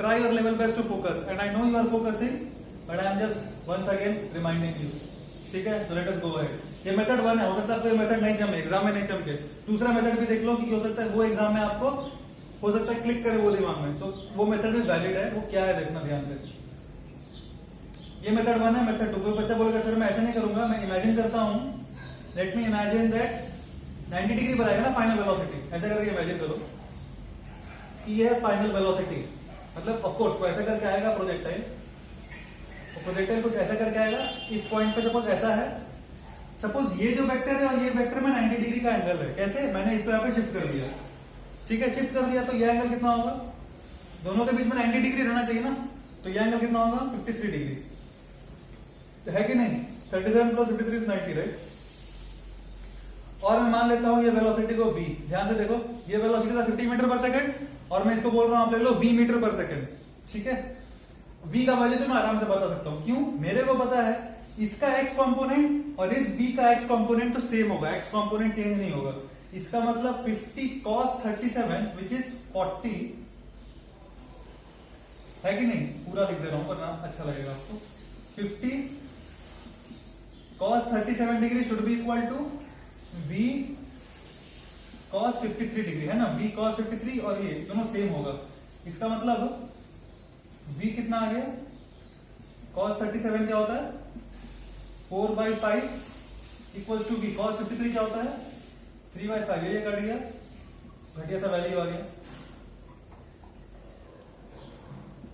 try your level best to focus, and I know you are focusing, but I am just once again reminding you, ठीक है। So let us go ahead. ये method 1 है, हो सकता है आपको ये method नहीं जमे, एग्जाम में नहीं चमके। दूसरा मेथड भी देख लो कि हो सकता है वो एग्जाम में आपको हो सकता है क्लिक करे वो दिमाग में, तो वो मेथड भी वैलिड है, वो क्या है देखना ध्यान से। ये मेथड 1 है। मेथड 2, कोई बच्चा बोलेगा सर मैं ऐसे नहीं करूंगा, मैं इमेजिन करता हूं, let me imagine that 90 degree पर आएगा ना फाइनल वेलोसिटी, ऐसा करके इमेजिन करो कि ये है फाइनल वेलोसिटी, मतलब ऑफ कोर्स वो ऐसा करके आएगा प्रोजेक्टाइल, प्रोजेक्टाइल कुछ ऐसा करके आएगा, इस पॉइंट पे सपोज ऐसा है, सपोज ये जो वेक्टर है और ये वेक्टर में 90 डिग्री का एंगल है, कैसे, मैंने इसको यहाँ पे शिफ्ट कर दिया, ठीक है, शिफ्ट कर दिया तो ये एंगल कितना होगा, दोनों के बीच में 90 डिग्री रहना चाहिए ना, तो ये एंगल कितना होगा 53 डिग्री, है कि नहीं, 37 प्लस 53 इज 90, राइट। और मैं मान लेता हूं ये वेलोसिटी को v, ध्यान से देखो ये वेलोसिटी था 50 मीटर पर सेकंड, और मैं इसको बोल रहा हूं आप ले लो v मीटर पर सेकंड, ठीक है। v का वैल्यू तो मैं आराम से बता सकता हूं, क्यों, मेरे को पता है इसका x कंपोनेंट और इस v का x कंपोनेंट तो सेम होगा, x कंपोनेंट चेंज नहीं होगा, इसका मतलब 50 cos 37 विच इज 40, है कि नहीं, पूरा लिख दे रहा हूं वरना अच्छा लगेगा आपको। 50 cos 37 degree should be equal to v cos 53 degree, है ना, v cos 53 और ये दोनों सेम होगा, इसका मतलब v कितना आ गया, cos 37 क्या होता है 4/5 इक्वल्स टू v cos 53 क्या होता है 3/5, ये कट गया, घटिया सा वैल्यू आ गया,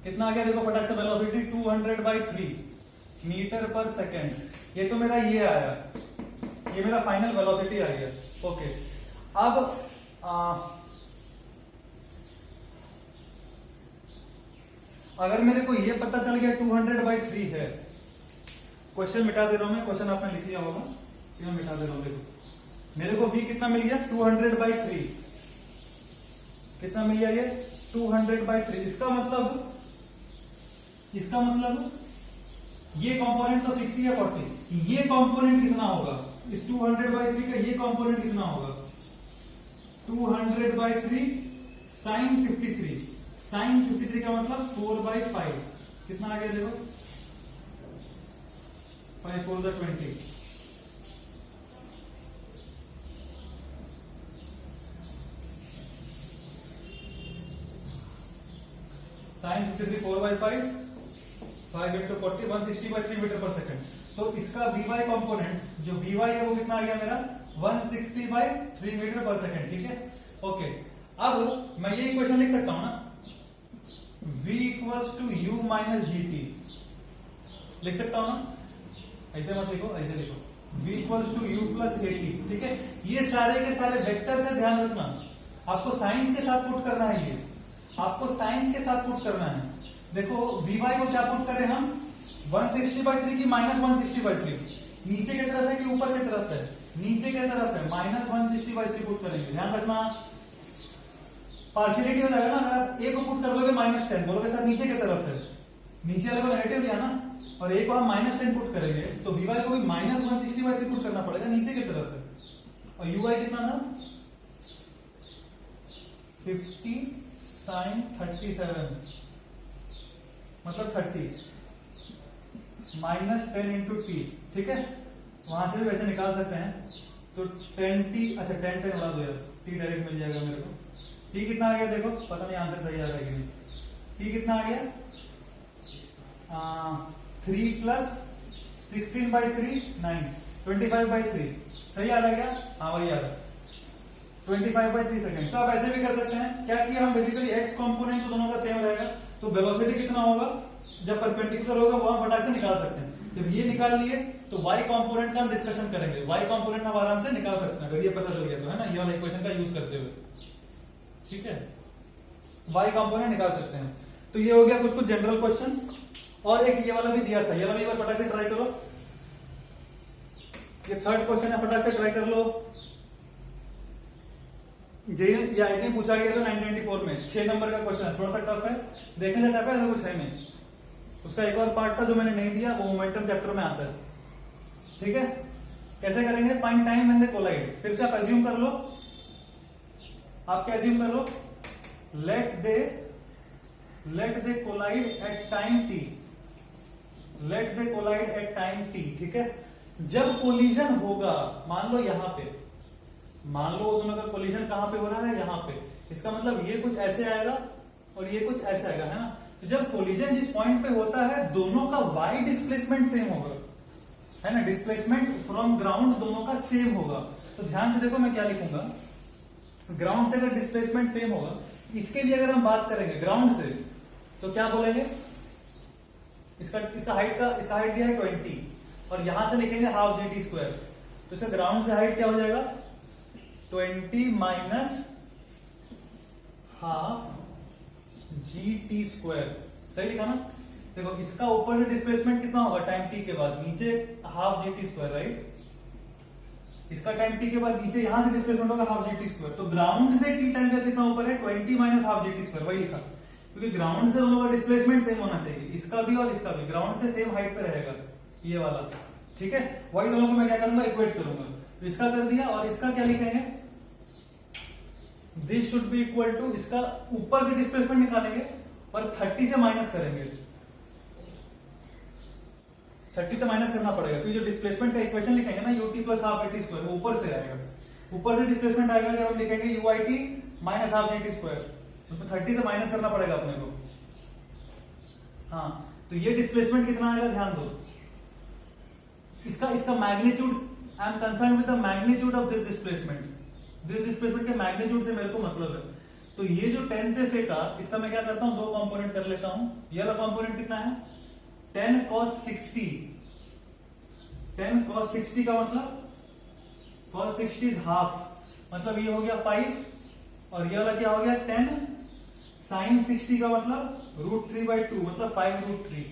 कितना आ गया देखो फटाक से, वेलोसिटी 200/3 मीटर पर सेकेंड, ये तो मेरा ये आया, ये मेरा फाइनल वेलोसिटी आ गया, ओके। अब अगर मेरे को ये पता चल गया 200/3 है, क्वेश्चन मिटा दे रहा हूं मैं, क्वेश्चन आपने लिख लिया होगा, मैं मिटा दे रहा हूं, देखो मेरे को v कितना मिल गया 200/3, कितना मिल गया ये 200/3, इसका मतलब ये कंपोनेंट तो फिक्स ही है 40, ये कंपोनेंट कितना होगा, इस 200/3 का ये कंपोनेंट कितना होगा 200/3 sin 53, sin 53 का मतलब 4/5, कितना आ गया देखो 5 4 20, sin 53 4/5, 5 into 40 160/3 metre per second, तो इसका vy कंपोनेंट जो vy है वो कितना आ गया मेरा 160/3 मीटर पर सेकंड, ठीक है, ओके। अब मैं ये इक्वेशन लिख सकता हूं ना, v equals to u minus ji t, लिख सकता हूं ना, ऐसे मत लिखो, ऐसे लिखो, v equals to u plus a t. ठीक है, ये सारे के सारे वेक्टर से ध्यान रखना, आपको साइंस के साथ पुट करना है, ये आपको साइंस के साथ पुट करना है। देखो vy को क्या पुट करें हम, 160/3 की माइनस 160/3, नीचे की तरफ है कि ऊपर की तरफ है, नीचे की तरफ है, माइनस 160/3 पुट करेंगे, ध्यान रखना पार्शियलिटी हो जाएगा ना। अगर आप a को पुट कर लोगे -10, बोलोगे सर नीचे की तरफ है, नीचे वाले को नेगेटिव लिया ना, और a को हम -10 पुट करेंगे तो vy को भी माइनस 160/3 पुट करना पड़ेगा, नीचे की तरफ है। और uy कितना था, 50 sin 37 मतलब 30 -10 इंटू टी। ठीक है, वहां से भी वैसे निकाल सकते हैं, तो 10t, अच्छा 10 उड़ा दो यार, टी डायरेक्ट मिल जाएगा मेरे को। टी कितना आ गया देखो, पता नहीं आंसर सही आ रहा है कि नहीं। टी कितना आ गया, 3 प्लस 16/3 9, 25/3 सही आ रहा है क्या, हाँ वही आ रहा है, 25/3 सेकंड। तो आप ऐसे भी कर सकते हैं, क्या किया हम बेसिकली x कंपोनेंट तो दोनों का सेम रहेगा, तो वेलोसिटी कितना होगा जब परपेंडिकुलर होगा वो हम फटाक से निकाल सकते हैं। जब ये निकाल लिए तो y कंपोनेंट का हम डिस्कशन करेंगे, y कंपोनेंट हम आराम से निकाल सकते हैं अगर ये पता चल गया तो, है ना, ये वाला इक्वेशन का यूज करते हुए। ठीक है, y कंपोनेंट निकाल सकते हैं। तो ये हो गया कुछ कुछ जनरल क्वेश्चंस, और एक ये वाला भी दिया था, ये वाला भी एक बार फटाक से ट्राई करो, ये थर्ड क्वेश्चन है, फटाक से ट्राई कर लो। ये आईटी पूछा गया था 1994 में, 6 नंबर का क्वेश्चन है, थोड़ा सा टफ है, देखने से टफ है, ऐसा कुछ है नहीं। उसका एक और पार्ट था जो मैंने नहीं दिया, वो मोमेंटम चैप्टर में आता है। ठीक है, कैसे करेंगे, find time when they collide. फिर से आप अज्यूम कर लो, आप क्या अज्यूम कर लो, let they collide at time t, let they collide at time t. ठीक है, जब कोलिजन होगा, मान लो यहां पे, मान लो दोनों का कोलिजन कहां पे हो रहा है, यहां पे, इसका मतलब ये कुछ ऐसे आएगा और ये कुछ ऐसे आएगा, है ना। तो जब कोलिजन जिस पॉइंट पे होता है दोनों का y डिस्प्लेसमेंट सेम होगा, है ना, डिस्प्लेसमेंट फ्रॉम ग्राउंड दोनों का सेम होगा। तो ध्यान से देखो मैं क्या लिखूंगा, ग्राउंड से अगर डिस्प्लेसमेंट सेम होगा, इसके लिए अगर हम बात करेंगे ग्राउंड से तो क्या बोलेंगे, इसका हाइट दिया है 20 और यहां से लिखेंगे हाफ GT स्क्वायर, तो इसका ग्राउंड से हाइट क्या हो जाएगा 20 माइनस हाफ GT स्क्वायर, सही लिखा ना। देखो इसका ऊपर से डिस्प्लेसमेंट कितना होगा टाइम t के बाद, नीचे हाफ GT स्क्वायर, राइट, इसका टाइम t के बाद नीचे यहां से डिस्प्लेसमेंट होगा हाफ GT स्क्वायर, तो ग्राउंड से t टाइम का कितना ऊपर है 20 माइनस हाफ GT स्क्वायर, वही लिखा, क्योंकि ग्राउंड से दोनों का डिस्प्लेसमेंट सेम होना चाहिए, इसका भी और इसका भी, ग्राउंड से सेम हाइट पे रहेगा ये वाला। ठीक है, वही दोनों को मैं क्या करूंगा, इक्वेट करूंगा, तो इसका कर दिया, और इसका क्या लिखेंगे, this should be equal to, इसका ऊपर से डिस्प्लेसमेंट निकालेंगे और 30 से माइनस करेंगे, 30 से माइनस करना पड़ेगा, क्योंकि जो डिस्प्लेसमेंट का इक्वेशन लिखेंगे ना ut plus half AT square, वो ऊपर से आएगा, ऊपर से डिस्प्लेसमेंट आएगा जब हम लिखेंगे UIT minus half GT square, उसमें 30 से माइनस करना पड़ेगा अपने को। हाँ, तो ये डिस्प्लेसमेंट कितना आएगा ध्यान दो, इसका magnitude, I am concern with the magnitude of this displacement, this displacement के मैग्नीट्यूड से मेरे को मतलब है। तो ये जो 10 से फेंका, इसका मैं क्या करता हूं, दो कंपोनेंट कर लेता हूं। ये वाला कंपोनेंट कितना है 10 cos 60, 10 cos 60 का मतलब cos 60 इज हाफ, मतलब ये हो गया 5, और ये वाला क्या हो गया 10 sin 60 का मतलब √3/2, मतलब 5√3,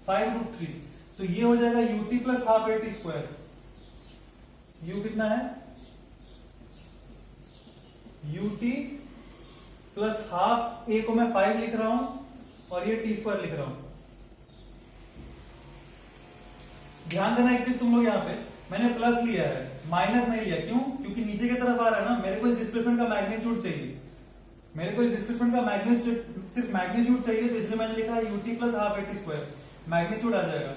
5√3, तो ये हो जाएगा ut plus half AT square. u कितना है, ut प्लस हाफ, a को मैं 5 लिख रहा हूं और ये टी स्क्वायर लिख रहा हूं। ध्यान देना एक चीज तुम लोग, यहाँ पे मैंने प्लस लिया है, माइनस नहीं लिया, क्यों, क्योंकि नीचे की तरफ आ रहा है ना, मेरे को इस डिस्प्लेसमेंट का मैग्नीट्यूड चाहिए, मेरे को इस डिस्प्लेसमेंट का मैग्नीट्यूड, सिर्फ मैग्नीट्यूड चाहिए, तो इसलिए मैंने लिखा है ut plus half AT square, magnitude आ जाएगा।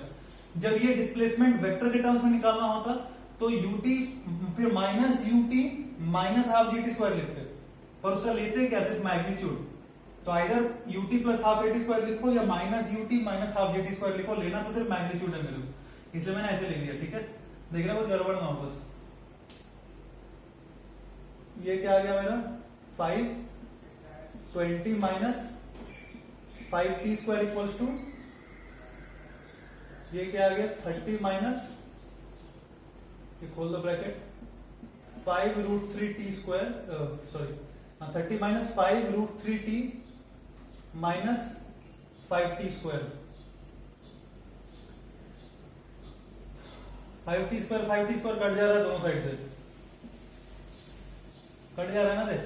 जब ये डिस्प्लेसमेंट वेक्टर के टर्म्स में निकालना होता तो ut फिर minus ut minus half GT square लिखते, पर उसका लेते क्या सिर्फ मैग्नीट्यूड, तो either ut plus half AT square लिखो या minus ut minus half GT square लिखो, लेना तो सिर्फ मैग्नीट्यूड है मेरे को, इसलिए मैंने ऐसे लिख दिया। ठीक है, देख रहे हो कुछ गड़बड़ ना हो बस। ये क्या आ गया मेरा 5, 20 minus 5t square equals to, ये क्या आ गया 30 माइनस, ये खोल दो bracket, 5√3t square, sorry 30 minus 5√3t minus 5t square, 5t square cut जा रहा है दोनों साइड से, कट जा रहा है ना, देख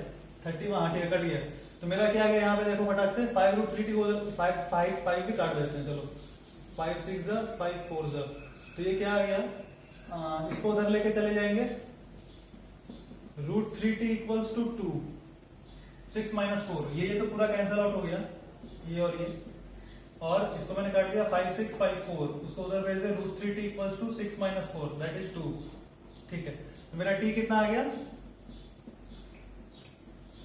30 वहां ठीक है कट गया, तो मेरा क्या आ गया यहाँ पे देखो फटाक से 5√3t को 5 भी काट देते हैं, चलो 5 6 5 4, तो ये क्या आ गया, इसको उधर लेके चले जाएंगे, √3t इक्वल्स टू 2, 6 माइनस 4, ये तो पूरा कैंसिल आउट हो गया, ये और ये, और इसको मैंने काट दिया 5 6 5 4, उसको उधर भेज दे, √3t equals to 6 minus 4 that is 2, ठीक है, तो मेरा t कितना आ गया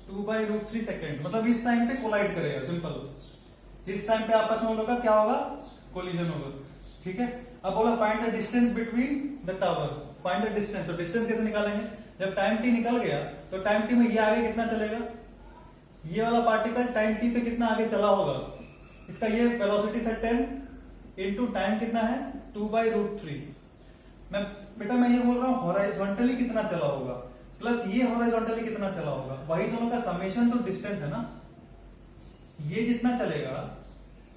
2/√3 सेकेंड, मतलब इस टाइम पे कोलाइड करेगा, सिंपल, इस टाइम पे आपस में लोगों का क्या होगा, कोलिजन होगा, ठीक है। अब बोला find the distance between the tower, find the distance, तो डिस्टेंस कैसे निकालेंगे, जब टाइम t निकल गया तो टाइम t में ये आगे कितना चलेगा, ये वाला पार्टिकल टाइम t पे कितना आगे चला होगा, इसका ये वेलोसिटी था 10 इंटू टाइम कितना है 2/√3, मैं बेटा मैं ये बोल रहा हूँ हॉरिजॉन्टली कितना चला होगा प्लस ये हॉरिजॉन्टली कितना चला होगा, वही दोनों का समेशन तो डिस्टेंस है ना, ये जितना चलेगा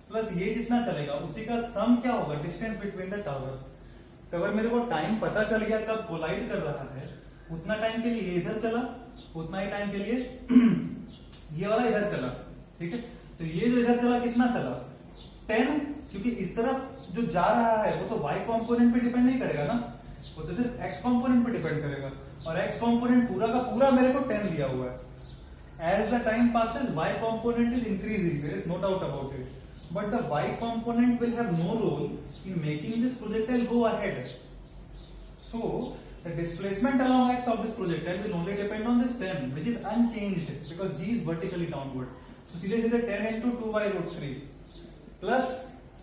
प्लस ये जितना चलेगा उसी का सम क्या होगा, डिस्टेंस बिटवीन द टावर्स। तो अगर मेरे को टाइम पता चल गया कब कोलाइड कर रहा है, उतना टाइम के लिए ये इधर चला, उतना ही टाइम के लिए ये वाला इधर चला, ठीक है, तो ये जो इधर चला कितना चला 10, क्योंकि इस तरफ जो जा रहा है वो तो y कंपोनेंट पे डिपेंड नहीं करेगा ना, वो तो सिर्फ x कंपोनेंट पे डिपेंड करेगा, और x कंपोनेंट पूरा का पूरा मेरे को 10 दिया हुआ है। As the time passes, y component is increasing. There is no doubt about it. But the y component will have no role in making this projectile go ahead. So, the displacement along x of this projectile will only depend on this 10, which is unchanged because g is vertically downward. So, सीधे 10 into 2/√3 plus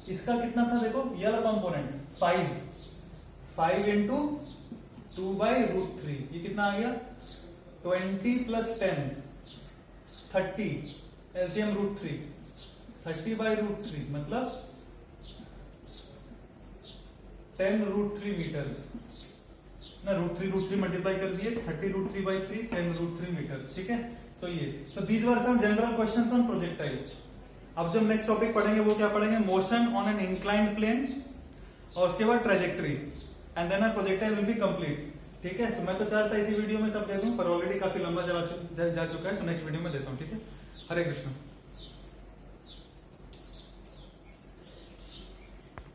इसका कितना था देखो, ये वाला component 5 into 2/√3, ये कितना आ गया 20 plus 10 30, LCM √3, 30/√3 मतलब 10√3 मीटर्स ना, √3 मल्टीप्लाई कर दिए 30√3/3 10√3 मीटर्स, ठीक है। तो ये तो these were some general questions on projectile. अब जब नेक्स्ट टॉपिक पढ़ेंगे वो क्या पढ़ेंगे, motion on an inclined plane, और उसके बाद trajectory, and then projectile will be complete, ठीक है। मैं तो चाहता इसी वीडियो में सब दे दूं, पर ऑलरेडी काफी लंबा जा चुका है, सो नेक्स्ट वीडियो में देता हूं, ठीक है। हरे कृष्ण।